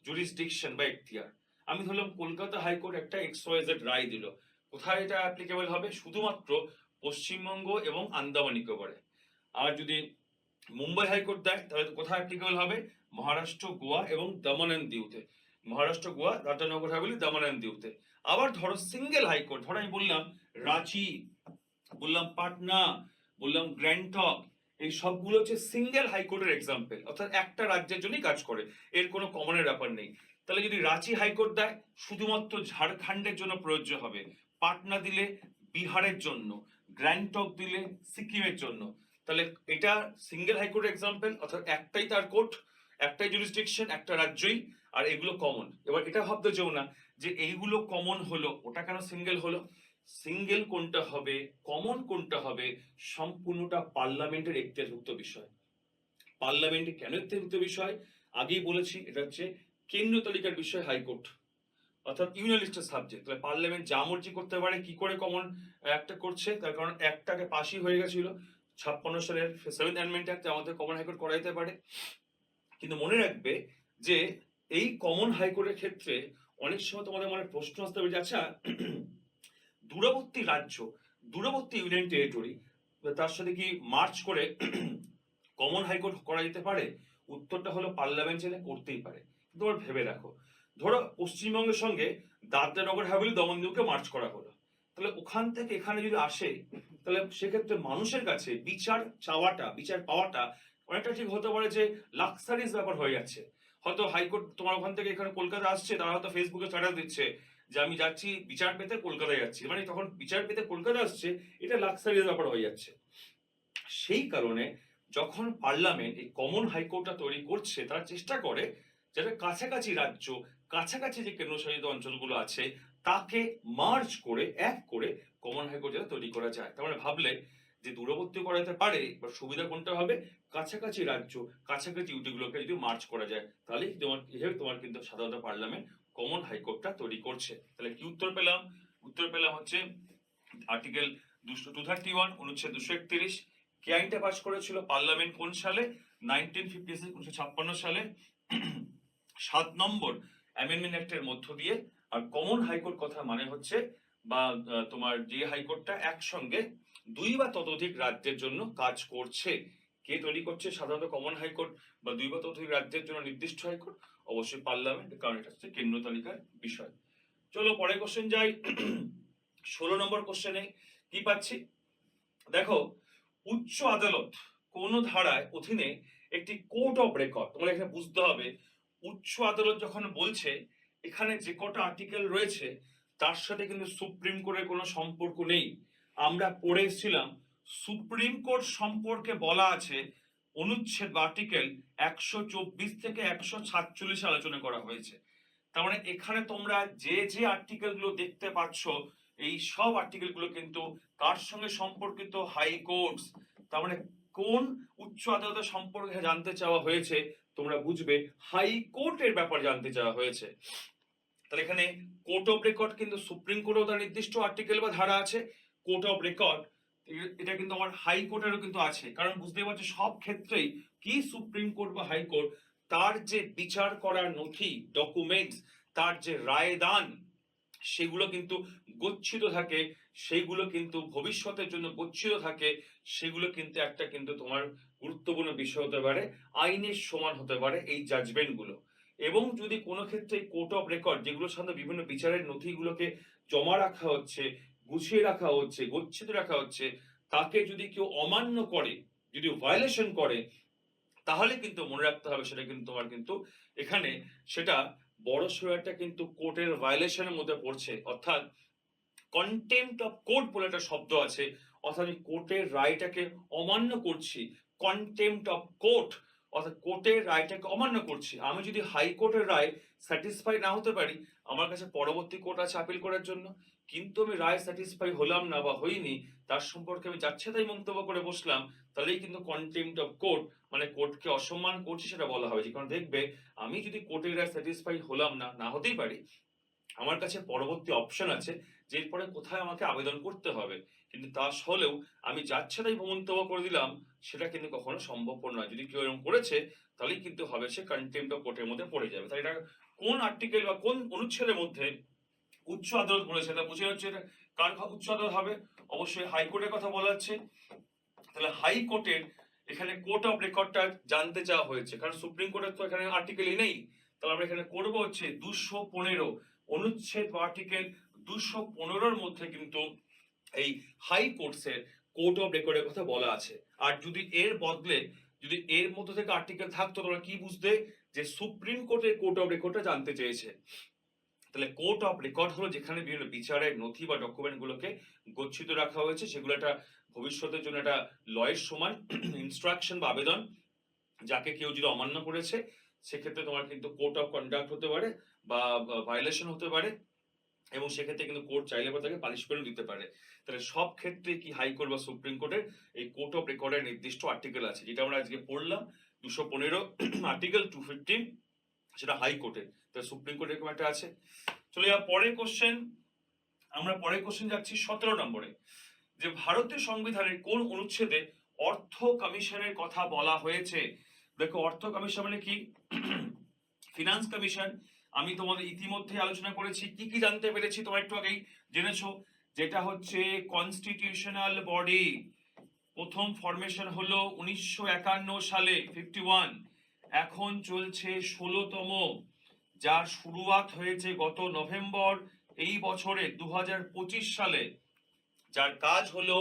জুরিসডিকশন বা এখতিয়ার। আমি ধরলাম কলকাতা হাইকোর্ট একটা XYZ রায় দিল, কোথায় এটা অ্যাপ্লিকেবল হবে? শুধুমাত্র পশ্চিমবঙ্গ এবং আন্দামান নিকোবরে। আর যদি মুম্বাই হাইকোর্ট দেয় তাহলে কোথায় অ্যাপ্লিকেবল হবে? মহারাষ্ট্র, গোয়া এবং দমন অ্যান্ড দিউতে। মহারাষ্ট্র, গোয়া, দাদরা-নগর হাভেলি, দমন অ্যান্ড দিউতে। আবার ধরো সিঙ্গেল হাইকোর্ট, ধরো আমি বললাম রাঁচি, বললাম পাটনা, বললাম গ্যাংটক, এই সবগুলো হচ্ছে সিঙ্গেল হাইকোর্টের এক্সাম্পল, অর্থাৎ একটা রাজ্যের জন্যই কাজ করে, এর কোনো কমনের ব্যাপার নেই। তাহলে যদি রাঁচি হাইকোর্ট দেয় শুধুমাত্র ঝাড়খণ্ডের জন্য প্রযোজ্য হবে, পাটনা দিলে বিহারের জন্য, গ্যাংটক দিলে সিকিমের জন্য। তাহলে এটা সিঙ্গেল হাইকোর্টের এক্সাম্পল, অর্থাৎ একটাই তার কোর্ট, একটাই জুরিসডিকশন, একটা রাজ্যই, আর এগুলো কমন। এবার এটা ভাবতে চাও না যে এইগুলো কমন হলো, ওটা কেন সিঙ্গেল হলো। সিঙ্গেল কোনটা হবে, কমন কোনটা হবে, সম্পূর্ণটা পার্লামেন্টের এখতিয়ারভুক্ত বিষয়। পার্লামেন্টে কেন এখতিয়ারভুক্ত বিষয়? আগেই বলেছি, এটা হচ্ছে কেন্দ্রীয় তালিকার বিষয় হাইকোর্ট, অর্থাৎ ইউনিয়নিস্টের সাবজেক্ট। তাহলে পার্লামেন্ট যা মর্জি করতে পারে। কি করে কমন একটা করছে? তার কারণ একটাকে পাশই হয়ে গেছিল 56 সালের 7th অ্যামেন্ডমেন্ট অ্যাক্টে, আমাদের কমন হাইকোর্ট করাইতে পারে। কিন্তু মনে রাখবে যে এই কমন হাইকোর্টের ক্ষেত্রে অনেক সময় তোমাদের মনে প্রশ্ন আসতে পারে যে আচ্ছা দূরবর্তী রাজ্য, দূরবর্তী ইউনিয়ন টেরিটরি, তার সাথে কি মার্চ করে কমন হাইকোর্ট করা যেতে পারে? উত্তরটা হলো পার্লামেন্ট চাইলে করতেই পারে। কিন্তু তোমরা ভেবে দেখো, ধরো পশ্চিমবঙ্গের সঙ্গে দাদরা নগর হাভেলি দমন দিউকে মার্চ করা হলো, তাহলে ওখান থেকে এখানে যদি আসে, তাহলে সেক্ষেত্রে মানুষের কাছে বিচার চাওয়াটা, বিচার পাওয়াটা অনেকটা ঠিক হতে পারে যে লাক্সারিজ ব্যাপার হয়ে যাচ্ছে। হয়তো হাইকোর্ট তোমার ওখান থেকে এখানে কলকাতা আসছে, তারা হয়তো ফেসবুকে স্ট্যাটাস দিচ্ছে যে আমি যাচ্ছি বিচার পেতে কলকাতায় যাচ্ছি, মানে তখন বিচার পেতে কলকাতা আসছে, এটা লাক্সারিজ ব্যাপার হয়ে যাচ্ছে। সেই কারণে যখন পার্লামেন্ট এই কমন হাইকোর্টটা তৈরি করছে, তারা চেষ্টা করে যাতে কাছাকাছি রাজ্য, কাছাকাছি যে কেন্দ্রশাসিত অঞ্চলগুলো আছে তাকে মার্জ করে, এক করে কমন হাইকোর্ট যাতে তৈরি করা যায়। তার মানে ভাবলে যে দূরবর্তী করা যেতে পারে, বা সুবিধা কোনটা হবে? কাছাকাছি রাজ্য, কাছাকাছি ইউটিগুলোকে যদি মার্জ করা যায়, তাহলে তোমার কিন্তু সাধারণত পার্লামেন্ট কমন হাইকোর্টটা তৈরি করছে। তাহলে কি উত্তর পেলাম? উত্তর পেলাম হচ্ছে আর্টিকেল 231, অনুচ্ছেদ 231। কি আইনটা পাশ করেছিল পার্লামেন্ট কোন সালে? 1956, 1956 সালে 7 নম্বর অ্যামেন্ডমেন্ট অ্যাক্টের মধ্য দিয়ে। আর কমন হাইকোর্ট কথা মানে হচ্ছে বা তোমার যে হাইকোর্টটা একসঙ্গে দুই বা ততোধিক রাজ্যের জন্য কাজ করছে। কে তৈরি করছে সাধারণত কমন হাইকোর্ট বা দুই বা ততোধিক রাজ্যের জন্য নির্দিষ্ট হাইকোর্ট? অবশ্যই পার্লামেন্ট, কারণ এটা হচ্ছে কেন্দ্র তালিকার বিষয়। চলো পরের কোশ্চেন যাই। 16 নম্বর কোশ্চেনে কি পাচ্ছি দেখো, উচ্চ আদালত কোন ধারায় অধীনে একটি কোর্ট অফ রেকর্ড। তোমরা এখানে বুঝতে হবে, উচ্চ আদালত যখন বলছে, এখানে যে কটা আর্টিকেল রয়েছে তার সাথে কিন্তু সুপ্রিম কোর্টের কোনো সম্পর্ক নেই। আমরা পড়ে এসেছিলাম সুপ্রিম কোর্ট সম্পর্কে বলা আছে অনুচ্ছেদ বা আর্টিকেল 124 থেকে 146 আলোচনা করা হয়েছে। তার মানে এখানে তোমরা যে যে আর্টিকেল গুলো দেখতে পাচ্ছ, এই সব আর্টিকেল গুলো কিন্তু কার সঙ্গে সম্পর্কিত? হাইকোর্ট। তার মানে কোন উচ্চ আদালতের সম্পর্কে জানতে চাওয়া হয়েছে? তোমরা বুঝবে হাইকোর্টের ব্যাপার জানতে চাওয়া হয়েছে। তাহলে এখানে কোর্ট অফ রেকর্ড কিন্তু সুপ্রিম কোর্টেও তার নির্দিষ্ট আর্টিকেল বা ধারা আছে। কোর্ট অফ রেকর্ড এটা কিন্তু আমার হাইকোর্টেরও কিন্তু আছে, কারণ বুঝতেই পারছো সব ক্ষেত্রেই কি সুপ্রিম কোর্ট বা হাইকোর্ট তার যে বিচার করার নথি, ডকুমেন্টস, তার যে রায়দান, সেগুলো কিন্তু গচ্ছিত থাকে, সেইগুলো কিন্তু ভবিষ্যতের জন্য গচ্ছিত থাকে, সেগুলো কিন্তু একটা কিন্তু তোমার গুরুত্বপূর্ণ বিষয় হতে পারে, আইনের সমান হতে পারে এই জাজমেন্ট গুলো। এবং যদি কোনো ক্ষেত্রে কোর্ট অফ রেকর্ড যেগুলোর সাথে বিভিন্ন বিচারের নথিগুলোকে জমা রাখা হচ্ছে, গুছিয়ে রাখা হচ্ছে, গচ্ছিত রাখা হচ্ছে, তাকে যদি কেউ অমান্য করে, যদি ভায়োলেশন করে, তাহলে কিন্তু মনে রাখতে হবে সেটা কিন্তু তোমার কিন্তু এখানে সেটা বড়সড় একটা কিন্তু কোর্টের ভায়োলেশনের মধ্যে পড়ছে। অর্থাৎ কন্টেম্প্ট অফ কোর্ট বলে একটা শব্দ আছে, অর্থাৎ আমি কোর্টের রায়টাকে অমান্য করছি, কন্টেম্প্ট অফ কোর্ট, অর্থাৎ কোর্টের রায়টাকে অমান্য করছি। আমি যদি হাইকোর্টের রায় স্যাটিসফাই না হতে পারি, আমার কাছে পরবর্তী কোর্ট আছে আপিল করার জন্য, কিন্তু আমি রায় স্যাটিসফাই হলাম না বা হইনি, তার সম্পর্কে আমি যাচ্ছে তাই মন্তব্য করে বসলাম, তাহলেই কিন্তু কন্টেম্প্ট অফ কোর্ট, মানে কোর্টকে অসম্মান করছি সেটা বলা হবে। কারণ দেখবে আমি যদি কোর্টের রায় স্যাটিসফাই হলাম না, না হতেই পারি, আমার কাছে পরবর্তী অপশন আছে যে এরপরে কোথায় আমাকে আবেদন করতে হবে, কিন্তু তা হলেও আমি যাচ্ছেটাই ভ্রমণতবা করে দিলাম, সেটা কিন্তু কখনো সম্ভবপর নয়। যদি কেউ এরকম করেছে তাহলেই কিন্তু হবে সে কন্টেম্প্ট অফ কোর্টের মধ্যে পড়ে যাবে। তাই এটা কোন আর্টিকেল বা কোন অনুচ্ছেদের মধ্যে উচ্চ আদালত বলেছে তা বুঝে যাচ্ছে এটা কার উচ্চ আদালত হবে, অবশ্যই হাইকোর্টের কথা বলা হচ্ছে। তাহলে হাইকোর্টের এখানে কোর্ট অফ রেকর্ডটা জানতে চাওয়া হয়েছে, কারণ সুপ্রিম কোর্টের তো এখানে আর্টিকেলই নেই। তাহলে আমরা এখানে করবো হচ্ছে 215 অনুচ্ছেদ বা আর্টিকেল 215-র মধ্যে কিন্তু এই হাইকোর্টসের কোর্ট অফ রেকর্ডের কথা বলা আছে। আর যদি এর বদলে যদি এর মধ্যে থেকে আর্টিকেল থাকতো তোমরা কি বুঝতে, যে সুপ্রিম কোর্টের কোর্ট অফ রেকর্ডটা জানতে চেয়েছে। তাহলে কোর্ট অফ রেকর্ড হলো যেখানে বিভিন্ন বিচারের নথি বা ডকুমেন্ট গুলোকে গচ্ছিত রাখা হয়েছে, সেগুলো একটা ভবিষ্যতের জন্য একটা লয়ের সমান ইনস্ট্রাকশন বা আবেদন, যাকে কেউ যদি অমান্য করেছে সেক্ষেত্রে তোমার কিন্তু কোর্ট অফ কন্ডাক্ট হতে পারে বা ভায়োলেশন হতে পারে, এবং সেক্ষেত্রে কিন্তু কোর্ট চাইলে বা তাকে পানিশমেন্ট দিতে পারে। তাহলে সব ক্ষেত্রে কি হাইকোর্ট বা সুপ্রিম কোর্টের এই কোর্ট অফ রেকর্ডের নির্দিষ্ট আর্টিকেল আছে, যেটা আমরা আজকে পড়লাম 215 আর্টিকেল 215, সেটা হাইকোর্টের। তাহলে সুপ্রিম কোর্টের এরকম একটা আছে। চলে যাওয়া পরের কোশ্চেন, আমরা পরের কোশ্চেন যাচ্ছি 17 নম্বরে, যে ভারতীয় সংবিধানের কোন অনুচ্ছেদে অর্থ কমিশনের কথা বলা হয়েছে। দেখো অর্থ কমিশন মানে কি, ফিনান্স কমিশন। আমি তোমাদের ইতিমধ্যে আলোচনা করেছি, কি কি জানতে পেরেছি তোমরা একটু আগেই জেনেছো, যেটা হচ্ছে কনস্টিটিউশনাল বডি। প্রথম ফরমেশন হলো 1951 সালে 51, এখন চলছে 16তম, যার শুরুয়াত হয়েছে গত নভেম্বর এই বছরে 2025 সালে, যার কাজ হলো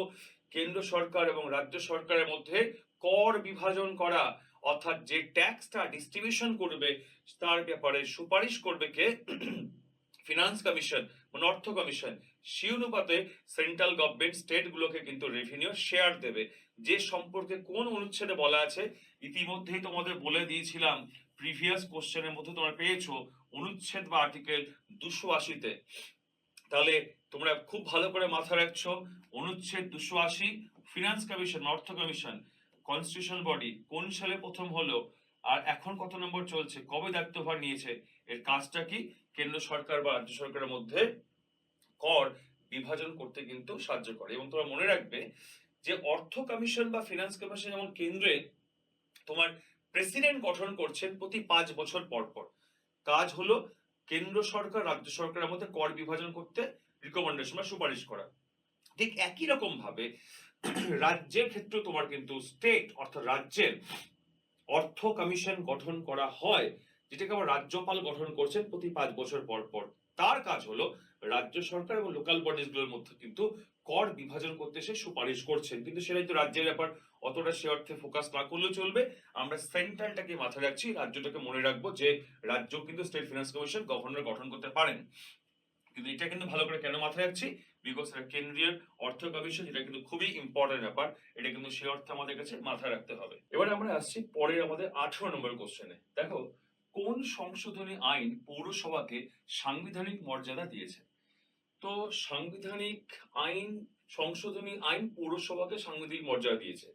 কেন্দ্র সরকার এবং রাজ্য সরকারের মধ্যে কর বিভাজন করা, অর্থাৎ যে ট্যাক্সটা ডিস্ট্রিবিউশন করবে তার ব্যাপারে সুপারিশ করবে কে, ফিনান্স কমিশন মানে অর্থ কমিশন। সেই অনুপাতে সেন্ট্রাল গভর্নমেন্ট স্টেট গুলোকে কিন্তু রেভিনিউ শেয়ার দেবে, যে সম্পর্কে কোন অনুচ্ছেদে বলা আছে ইতিমধ্যেই তোমাদের বলে দিয়েছিলাম, প্রিভিয়াস কোশ্চেনের মধ্যে তোমরা পেয়েছো অনুচ্ছেদ বা আর্টিকেল 280-তে। তাহলে তোমরা খুব ভালো করে মাথায় রাখছো, অনুচ্ছেদ 280 ফিনান্স কমিশন অর্থ কমিশন কনস্টিটিউশনাল বডি কোন সালে প্রথম হলো, আর এখন কত নম্বর চলছে, কবে দায়িত্বভার নিয়েছে, এর কাজটা কি, কেন্দ্র সরকার বা রাজ্য সরকারের মধ্যে কর বিভাজন করতে কিন্তু সাহায্য করে। এবং তোমরা মনে রাখবে যে অর্থ কমিশন বা ফিনান্স কমিশন যেমন কেন্দ্রে তোমার প্রেসিডেন্ট গঠন করছেন প্রতি 5 বছর পর পর, কাজ হলো কেন্দ্র সরকার রাজ্য সরকারের মধ্যে কর বিভাজন করতে রিকমেন্ডেশন বা সুপারিশ করা। ঠিক একই রকম ভাবে রাজ্যের ক্ষেত্রে তোমার কিন্তু স্টেট অর্থাৎ রাজ্যের অর্থ কমিশন গঠন করা হয়, যেটাকে আবার রাজ্যপাল গঠন করছেন প্রতি 5 বছর পর পর। তার কাজ হলো রাজ্য সরকার এবং লোকাল বডিজ গুলোর মধ্যে কিন্তু কর বিভাজন করতে সে সুপারিশ করছেন, কিন্তু সেটাই তো রাজ্যের ব্যাপার, অতটা সে অর্থে ফোকাস না করলেও চলবে। আমরা সেন্ট্রালটাকে মাথায় রাখছি, রাজ্যটাকে মনে রাখবো যে রাজ্য কিন্তু স্টেট ফিনান্স কমিশন গভর্নর গঠন করতে পারেন। কিন্তু এটা কিন্তু ভালো করে কেন মাথায় রাখছি, বিকজ এটা কেন্দ্রীয় অর্থ কমিশন, যেটা কিন্তু খুবই ইম্পর্টেন্ট ব্যাপার, এটা কিন্তু সে অর্থে আমাদের কাছে মাথায় রাখতে হবে। এবারে আমরা আসছি পরের আমাদের 18 নম্বর কোশ্চেনে। দেখো কোন সংশোধনী আইন পৌরসভাকে সাংবিধানিক মর্যাদা দিয়েছে। তো সাংবিধানিক আইন সংশোধনী আইন পৌরসভাকে সাংবিধানিক মর্যাদা দিয়েছে।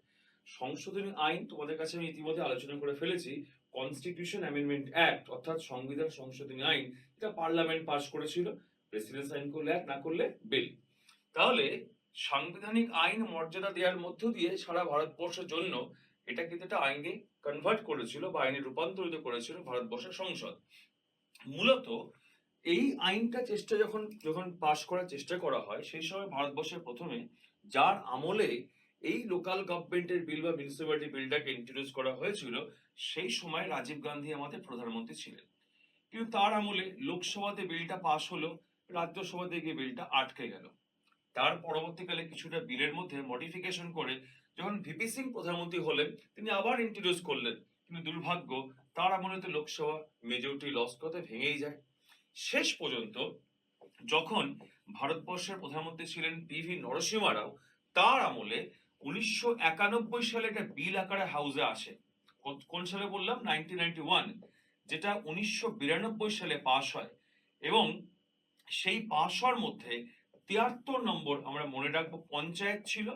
সংশোধনী আইন তোমাদের কাছে আমি ইতিমধ্যে আলোচনা করে ফেলেছি, কনস্টিটিউশন অ্যামেন্ডমেন্ট অ্যাক্ট অর্থাৎ সংবিধান সংশোধনী আইন, এটা পার্লামেন্ট পাস করেছিল, প্রেসিডেন্ট সাইন করলে এক, না করলে বিল। তাহলে সাংবিধানিক আইন মর্যাদা দেওয়ার মধ্য দিয়ে সারা ভারতবর্ষের জন্য এটা কিন্তু একটা আইনে কনভার্ট করেছিল বা আইনে রূপান্তরিত করেছিল ভারতবর্ষের সংসদ। মূলত এই আইনটা চেষ্টা যখন যখন পাশ করার চেষ্টা করা হয় সেই সময় ভারতবর্ষের প্রথমে যার আমলে এই লোকাল গভর্নমেন্টের বিল বা মিউনিসিপ্যালিটি বিলটাকে ইন্ট্রোডিউস করা হয়েছিল, সেই সময় রাজীব গান্ধী আমাদের প্রধানমন্ত্রী ছিলেন। কিন্তু তার আমলে লোকসভাতে বিলটা পাশ হলো, রাজ্যসভাতে গিয়ে বিলটা আটকে গেল। তার পরবর্তীকালে কিছুটা বিলের মধ্যে মডিফিকেশন করে যখন ভিপি সিং প্রধানমন্ত্রী হলেন তিনি আবার ইন্ট্রোডিউস করলেন, কিন্তু দুর্ভাগ্য তার আমলে তো লোকসভা মেজরিটি লস করতে ভেঙেই যায়। শেষ পর্যন্ত যখন ভারতবর্ষের প্রধানমন্ত্রী ছিলেন পিভি নরসিংহ রাও, তার আমলে 1991 সালে একটা বিল আকারে হাউসে আসে। কোন সালে বললাম, 1991, যেটা 1992 সালে পাশ হয়। এবং সেই পাশ হওয়ার মধ্যে 73 নম্বর আমরা মনে রাখবো পঞ্চায়েত ছিল,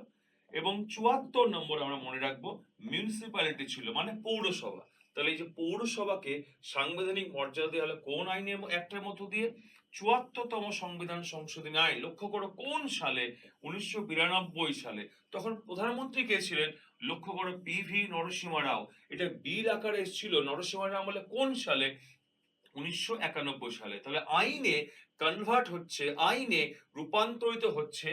এবং 74 নম্বর আমরা মনে রাখবো মিউনিসিপ্যালিটি ছিল, মানে পৌরসভা। তাহলে এই যে পৌরসভাকে সাংবিধানিক মর্যাদা দেওয়া হলো কোন আইনের একটার মধ্য দিয়ে, চুয়াত্তরতম সংবিধান সংশোধনী আইন, লক্ষ্য করো কোন সালে, 1992 সালে। তখন প্রধানমন্ত্রী কে ছিলেন, লক্ষ্য করো পিভি নরসিংহ রাও। এটা বিল আকারে এসেছিল নরসিংহ রাও বলে কোন সালে, 1991 সালে। তাহলে আইনে কনভার্ট হচ্ছে, আইনে রূপান্তরিত হচ্ছে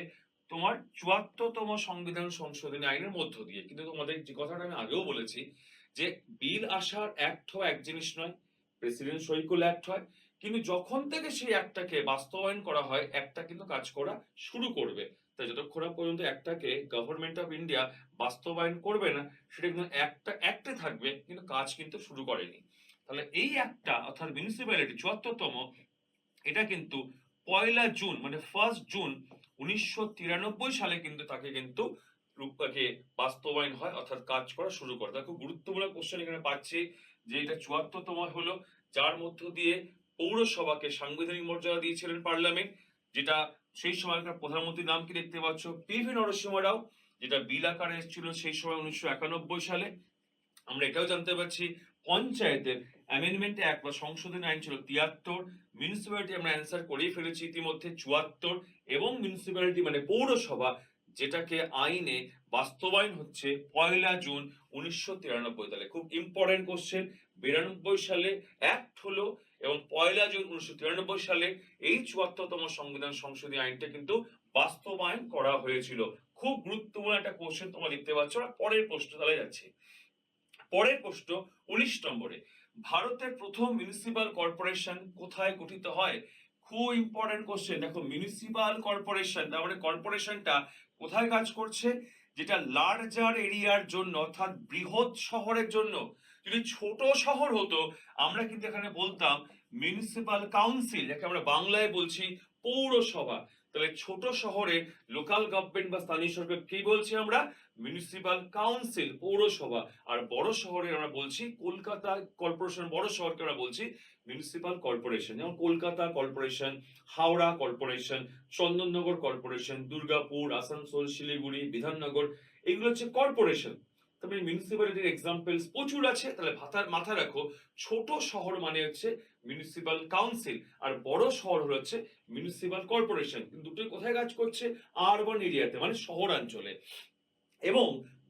তোমার 74তম সংবিধান সংশোধনী আইনের মধ্য দিয়ে। কিন্তু তোমাদের যে কথাটা আমি আগেও বলেছি যে বিল আসার অ্যাক্ট হয় এক জিনিস নয়, প্রেসিডেন্ট সই করলে অ্যাক্ট হয়, কিন্তু যখন থেকে সেই অ্যাক্টটাকে বাস্তবায়ন করা হয় একটা কিন্তু কাজ করা শুরু করবে। তাই যতক্ষণ না পর্যন্ত একটাকে গভর্নমেন্ট অফ ইন্ডিয়া বাস্তবায়ন করবে না, সেটা কিন্তু একটা অ্যাক্টে থাকবে, কিন্তু কাজ কিন্তু শুরু করেনি। তাহলে এই একটা অর্থাৎ মিউনিসিপ্যালিটি 74তম, এটা কিন্তু 1 জুন মানে 1 জুন 1993 সালে কিন্তু তাকে কিন্তু রূপটাকে বাস্তবায়ন হয়, অর্থাৎ কাজ করা শুরু করে। দেখো গুরুত্বপূর্ণ কোশ্চেন এখানে পাচ্ছি যে এটা 74তম হলো, যার মধ্য দিয়ে পৌরসভাকে সাংবিধানিক মর্যাদা দিয়েছিলেন পার্লামেন্ট, যেটা সেই সময়কার প্রধানমন্ত্রীর নাম কি দেখতে পাচ্ছ, পিভি নরসিংহ রাও। যেটা বিল আকারে এসেছিল সেই সময় 1991 সালে। আমরা এটাও জানতে পারছি পঞ্চায়েতের অ্যামেন্ডমেন্ট অ্যাক্ট বা সংশোধনী আইন ছিল 73, মিউনিসিপ্যালিটি আমরা অ্যান্সার করেই ফেলেছি ইতিমধ্যে 74, এবং মিউনিসিপ্যালিটি মানে পৌরসভা, যেটাকে আইনে বাস্তবায়ন হচ্ছে 1 জুন 1993। তাহলে খুব ইম্পর্টেন্ট কোশ্চেন, 92 সালে অ্যাক্ট হলো এবং 1 জুন 1993 সালে এই 74তম সংবিধান সংশোধনী আইনটা কিন্তু বাস্তবায়ন করা হয়েছিল। খুব গুরুত্বপূর্ণ একটা কোশ্চেন তোমরা দেখতে পাচ্ছ। পরের প্রশ্ন তাহলে যাচ্ছে, পরের প্রশ্ন 19 নম্বরে, ভারতের প্রথম মিউনিসিপাল কর্পোরেশন কোথায় গঠিত হয়? খুব ইম্পর্টেন্ট কোশ্চেন। দেখো মিউনিসিপাল কর্পোরেশন তার মানে কর্পোরেশনটা কোথায় কাজ করছে, যেটা লার্জার এরিয়ার জন্য অর্থাৎ বৃহৎ শহরের জন্য। যদি ছোট শহর হতো আমরা কিন্তু এখানে বলতাম মিউনিসিপাল কাউন্সিল, যাকে আমরা বাংলায় বলছি পৌরসভা। তাহলে ছোট শহরে লোকাল গভর্নমেন্ট বা স্থানীয় সরকার কি বলছি আমরা, মিউনিসিপাল কাউন্সিল পৌরসভা। আর বড় শহরে আমরা বলছি কলকাতা কর্পোরেশন, বড় শহরকে আমরা বলছি মিউনিসিপাল কর্পোরেশন। যেমন Kolkata corporation, Howrah corporation, Chandannagar corporation, Durgapur, Asansol, Siliguri, Bidhannagar, এগুলো হচ্ছে কর্পোরেশন। তবে মিউনিসিপ্যালিটির এক্সাম্পলস প্রচুর আছে। তাহলে মাথা রাখো ছোট শহর মানে হচ্ছে মিউনিসিপাল কাউন্সিল, আর বড় শহর হচ্ছে মিউনিসিপাল কর্পোরেশন। কিন্তু দুটোই কোথায় কাজ করছে, আরবান এরিয়াতে মানে শহরাঞ্চলে। এবং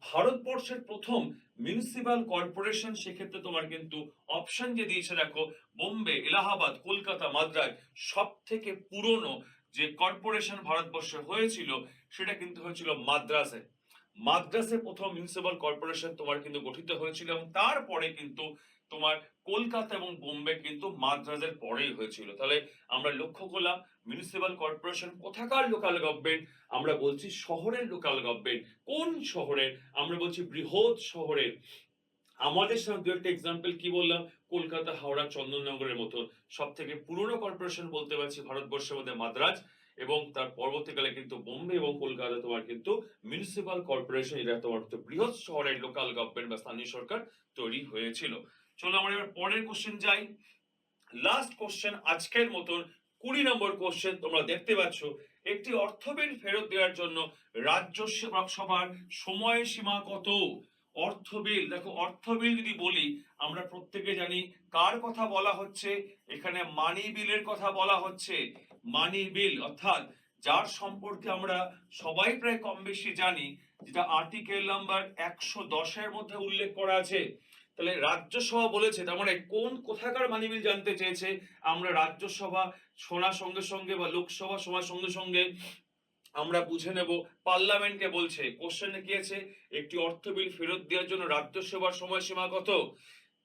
ভারতবর্ষের প্রথম মিউনিসিপাল কর্পোরেশন, সেক্ষেত্রে তোমার কিন্তু অপশন যে দিয়েছে দেখো, বোম্বে, এলাহাবাদ, কলকাতা, মাদ্রাজ। সব থেকে পুরনো যে কর্পোরেশন ভারতবর্ষে হয়েছিল সেটা কিন্তু হয়েছিল মাদ্রাসে। মাদ্রাসে প্রথম মিউনিসিপাল কর্পোরেশন তোমার কিন্তু গঠিত হয়েছিল, এবং তারপরে কিন্তু তোমার কলকাতা এবং বোম্বে কিন্তু মাদ্রাজের পরেই হয়েছিল। তাহলে আমরা লক্ষ্য করলাম মিউনিসিপাল কর্পোরেশন কোথাকার লোকাল গভর্নমেন্ট, আমরা বলছি শহরের লোকাল গভর্নমেন্ট। কোন শহরের, আমরা বলছি বৃহৎ শহরের। আমাদের সামনে দু একটা এক্সাম্পল কি বললাম, কলকাতা, হাওড়া, চন্দননগরের মতো। সব থেকে পুরনো কর্পোরেশন বলতে পারছি ভারতবর্ষের মধ্যে মাদ্রাজ, এবং তার পরবর্তীকালে কিন্তু বোম্বে এবং কলকাতা তোমার কিন্তু মিউনিসিপাল কর্পোরেশন, এটা তোমার বৃহৎ শহরের লোকাল গভর্নমেন্ট বা স্থানীয় সরকার তৈরি হয়েছিল। চলো আমরা এবার পরের কোশ্চেন যাই। লাস্ট কোশ্চেন আজকের মতন 20 নম্বর কোশ্চেন। তোমরা দেখতে পাচ্ছ একটি অর্থ বিল ফেরত দেওয়ার জন্য রাজ্য সভার সময়সীমা কত? অর্থ বিল, দেখো অর্থ বিল যদি বলি আমরা প্রত্যেকে জানি কার কথা বলা হচ্ছে, এখানে মানি বিলের কথা বলা হচ্ছে। মানি বিল অর্থাৎ যার সম্পর্কে আমরা সবাই প্রায় কম বেশি জানি, যেটা আর্টিকেল নাম্বার 110-এর মধ্যে উল্লেখ করা আছে। তাহলে রাজ্যসভা বলেছে, তার মানে কোথাকার মানি বিল জানতে চেয়েছে। আমরা রাজ্যসভা শোনার সঙ্গে সঙ্গে বা লোকসভা শোনার সঙ্গে সঙ্গে আমরা বুঝে নেব পার্লামেন্টকে বলছে। কোশ্চেনে কি আছে, একটি অর্থ বিল ফেরত দেওয়ার জন্য রাজ্যসভার সময়সীমা কত।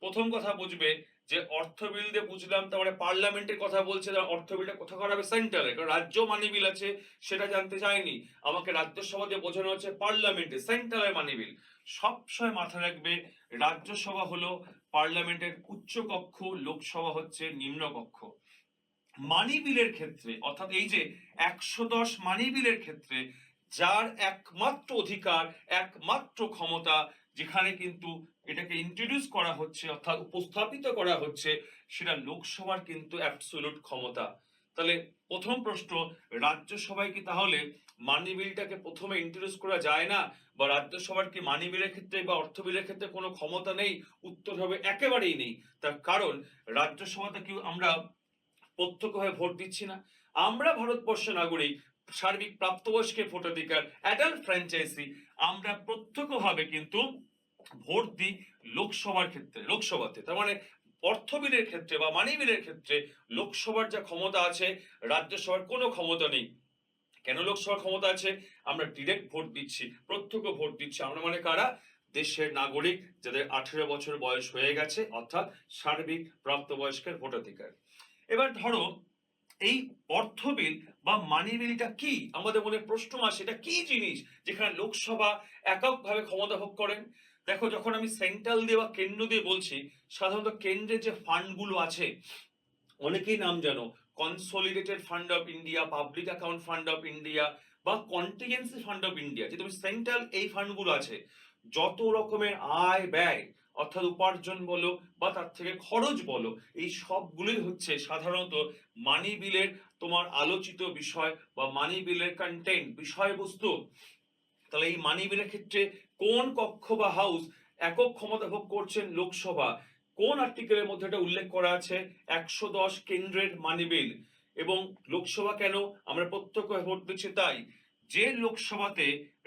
প্রথম কথা বুঝবে যে অর্থ বিল দিয়ে বুঝলাম তার মানে পার্লামেন্টের কথা বলছে, অর্থ বিলটা কোথাকার হবে, সেন্ট্রালে। কারণ রাজ্য মানি বিল আছে সেটা জানতে চাইনি, আমাকে রাজ্যসভা দিয়ে বোঝানো হচ্ছে পার্লামেন্টে সেন্ট্রালের মানি বিল। সবসময় মাথায় রাখবে রাজ্যসভা হলো পার্লামেন্টের উচ্চ কক্ষ, লোকসভা হচ্ছে নিম্ন কক্ষ। মানি বিলের ক্ষেত্রে অর্থাৎ এই যে 110 মানি বিলের ক্ষেত্রে যার একমাত্র অধিকার, একমাত্র ক্ষমতা, যেখানে কিন্তু এটাকে ইন্ট্রোডিউস করা হচ্ছে অর্থাৎ উপস্থাপিত করা হচ্ছে, সেটা লোকসভার কিন্তু অ্যাবসলিউট ক্ষমতা। তাহলে প্রথম প্রশ্ন, রাজ্যসভায় কি তাহলে মানি বিলটাকে প্রথমে ইন্ট্রোডিউস করা যায় না, বা রাজ্যসভার কি মানি বিলের ক্ষেত্রে বা অর্থ বিলের ক্ষেত্রে কোনো ক্ষমতা নেই? উত্তর হবে একেবারেই নেই। তার কারণ রাজ্যসভাতে কি আমরা প্রত্যক্ষভাবে ভোট দিচ্ছি না। আমরা ভারতবর্ষের নাগরিক, সার্বিক প্রাপ্তবয়স্কের ভোটাধিকার, অ্যাডাল্ট ফ্র্যাঞ্চাইজি, আমরা প্রত্যক্ষভাবে কিন্তু ভোট দিই লোকসভার ক্ষেত্রে, লোকসভাতে। তার মানে অর্থ বিলের ক্ষেত্রে বা মানি বিলের ক্ষেত্রে লোকসভার যা ক্ষমতা আছে, রাজ্যসভার কোনো ক্ষমতা নেই। কেন লোকসভার ক্ষমতা আছে? আমরা ডিরেক্ট ভোট দিচ্ছি, প্রত্যক্ষ ভোট দিচ্ছি। আমরা মানে কারা? দেশের নাগরিক যাদের 18 বছর বয়স হয়ে গেছে, অর্থাৎ সার্বিক প্রাপ্তবয়স্কের ভোটাধিকার। এবার ধরো এই অর্থ বিল বা মানি বিলটা কি? আমাদের মনে প্রশ্ন আসে, এটা কি জিনিস যেখানে লোকসভা এককভাবে ক্ষমতা ভোগ করেন? দেখো, যখন আমি সেন্ট্রাল দিয়ে বা কেন্দ্র দিয়ে বলছি, সাধারণত কেন্দ্রের যে ফান্ডগুলো আছে, অনেকেই নাম জানো, consolidated fund of India, public account fund of India বা কন্টিজেন্সি ফান্ড অফ ইন্ডিয়া, যে তুমি সেন্ট্রাল এই ফান্ডগুলো আছে, যত রকমের আয় ব্যয় অর্থাৎ উপার্জন বলো বা তার থেকে খরচ বলো, এই সবগুলোই হচ্ছে সাধারণত মানি বিলের তোমার আলোচিত বিষয় বা মানি বিলের কন্টেন্ট, বিষয়বস্তু। তাহলে এই মানি বিলের ক্ষেত্রে কোন কক্ষ বা হাউস একক ক্ষমতা ভোগ করছেন? লোকসভা। কোন আর্টিকেলের মধ্যে এটা উল্লেখ করা আছে? 110 কেন্দ্রের মানি বিল। এবং লোকসভা কেন আমরা প্রত্যক্ষ ভোট দিচ্ছি? তাই যে লোকসভাতে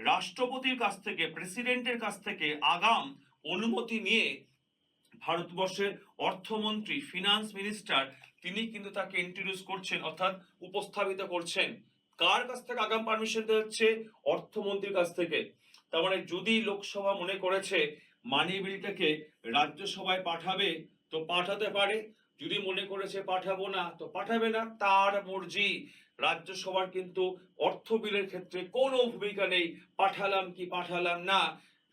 রাষ্ট্রপতির কাছ থেকে, প্রেসিডেন্টের কাছ থেকে আগাম অনুমতি নিয়ে ভারতবর্ষের অর্থমন্ত্রী, ফিনান্স মিনিস্টার, তিনি কিন্তু তাকে ইন্ট্রোডিউস করছেন, অর্থাৎ উপস্থাপিত করছেন। কার কাছ থেকে আগাম পারমিশন হচ্ছে? অর্থমন্ত্রীর কাছ থেকে। তার মানে যদি লোকসভা মনে করেছে মানি বিলটাকে রাজ্যসভায় পাঠাবে তো পাঠাতে পারে, যদি মনে করেছে পাঠাবো না তো পাঠাবে না, তার মর্জি। রাজ্যসভার কিন্তু অর্থ বিলের ক্ষেত্রে কোনো ভূমিকা নেই, পাঠালাম কি পাঠালাম না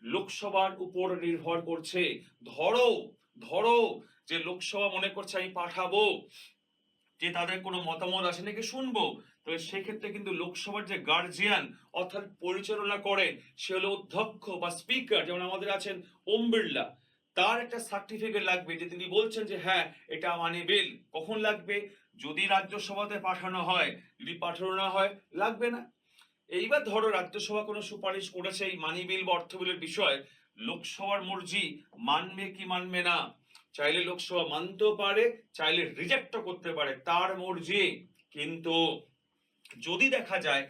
লোকসভার উপর নির্ভর করছে। ধরো ধরো যে লোকসভা মনে করছে আমি পাঠাবো, যে তাদের কোনো মতামত আছে নাকি শুনবো, তবে সেক্ষেত্রে কিন্তু লোকসভার যে গার্জিয়ান অর্থাৎ পরিচালনা করেন, সে হলো অধ্যক্ষ বা স্পিকার, যেমন আমাদের আছেন ওম বিড়লা। তার একটা সার্টিফিকেট লাগবে যে তিনি বলছেন যে হ্যাঁ এটা মানি বিল। কখন লাগবে? যদি রাজ্যসভাতে পাঠানো হয়, যদি পাঠানো না হয় লাগবে না। এইবার ধরো রাজ্যসভা কোনো সুপারিশ করেছে এই মানি বিল বা অর্থ বিলের বিষয়, লোকসভার মর্জি, মানবে কি মানবে না। চাইলে লোকসভা মানতেও পারে, চাইলে রিজেক্টও করতে পারে, তার মর্জি। কিন্তু যদি দেখা যায়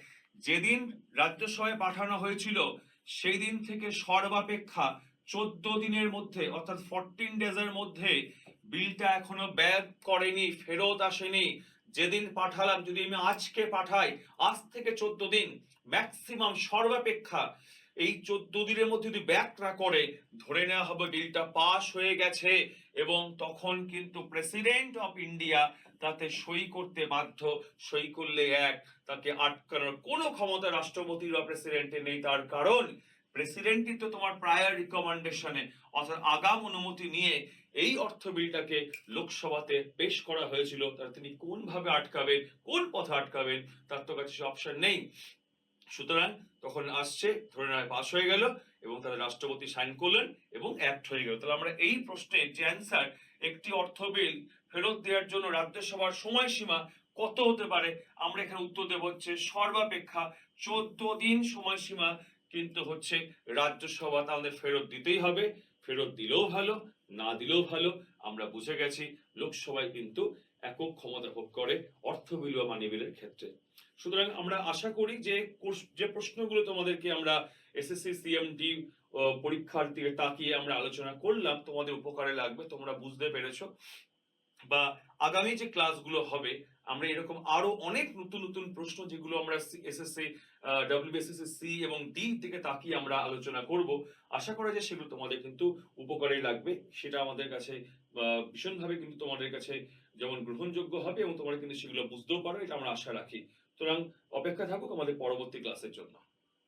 যেদিন রাজ্যসভায় পাঠানো হয়েছিল সেই দিন থেকে সর্বাপেক্ষা 14 দিনের মধ্যে, অর্থাৎ 14 ডেজের মধ্যে বিলটা এখনো ব্যাক করেনি, ফেরত আসেনি, যেদিন পাঠালাম, যদি আমি আজকে পাঠাই, আজ থেকে 14 দিন ম্যাক্সিমাম, সর্বাপেক্ষা এই 14 দিনের মধ্যে যদি ব্যাক না করে, ধরে নেওয়া হবে বিলটা পাস হয়ে গেছে এবং তখন কিন্তু প্রেসিডেন্ট অফ ইন্ডিয়া তাতে সই করতে বাধ্য। সই করলে এক, তাকে আটকানোর কোনো ক্ষমতা রাষ্ট্রপতির বা প্রেসিডেন্টের নেই। তার কারণ প্রেসিডেন্টই তো তোমার প্রায়র রিকমেন্ডেশনে, অর্থাৎ আগাম অনুমতি নিয়ে এই অর্থ বিলটাকে লোকসভাতে পেশ করা হয়েছিল। তার তিনি কোন ভাবে আটকাবেন, কোন পথে আটকাবেন, তার তো কাছে অপশন নেই। সুতরাং তখন আসছে, ধরে নেয় পাস হয়ে গেল এবং তাদের রাষ্ট্রপতি সাইন করলেন এবং অ্যাক্ট হয়ে গেল। তাহলে আমরা এই প্রশ্নের যে অ্যান্সার, একটি অর্থ বিল ফেরত দেওয়ার জন্য রাজ্যসভার সময়সীমা কত হতে পারে, আমরা এখানে উত্তর দেব হচ্ছে সর্বাপেক্ষা 14 দিন সময়সীমা কিন্তু হচ্ছে রাজ্যসভা তাদের ফেরত দিতেই হবে। ফেরত দিলেও ভালো, না দিলেও ভালো, আমরা বুঝে গেছি লোকসভায় কিন্তু একক ক্ষমতা ভোগ করে অর্থ বিল বা মানি বিলের ক্ষেত্রে। সুতরাং আমরা আশা করি যে যে প্রশ্নগুলো তোমাদেরকে আমরা এসএসসি সিএমডি পরীক্ষার দিকে তাকিয়ে আমরা আলোচনা করলাম তোমাদের উপকারে লাগবে, তোমরা বুঝতে পেরেছো। বা আগামী যে ক্লাসগুলো হবে আমরা এরকম আরো অনেক নতুন নতুন প্রশ্ন, যেগুলো আমরা এসএসসি, ডব্লিউবিএসএসসি সি এবং ডি থেকে তাকিয়ে আমরা আলোচনা করব, আশা করা যায় সেগুলো তোমাদের কিন্তু উপকারে লাগবে। সেটা আমাদের কাছে ভীষণভাবে কিন্তু তোমাদের কাছে যেমন গ্রহণযোগ্য হবে এবং তোমরা কিন্তু সেগুলো বুঝতেও পারো, এটা আমরা আশা রাখি। সুতরাং অপেক্ষা থাকুক আমাদের পরবর্তী ক্লাসের জন্য।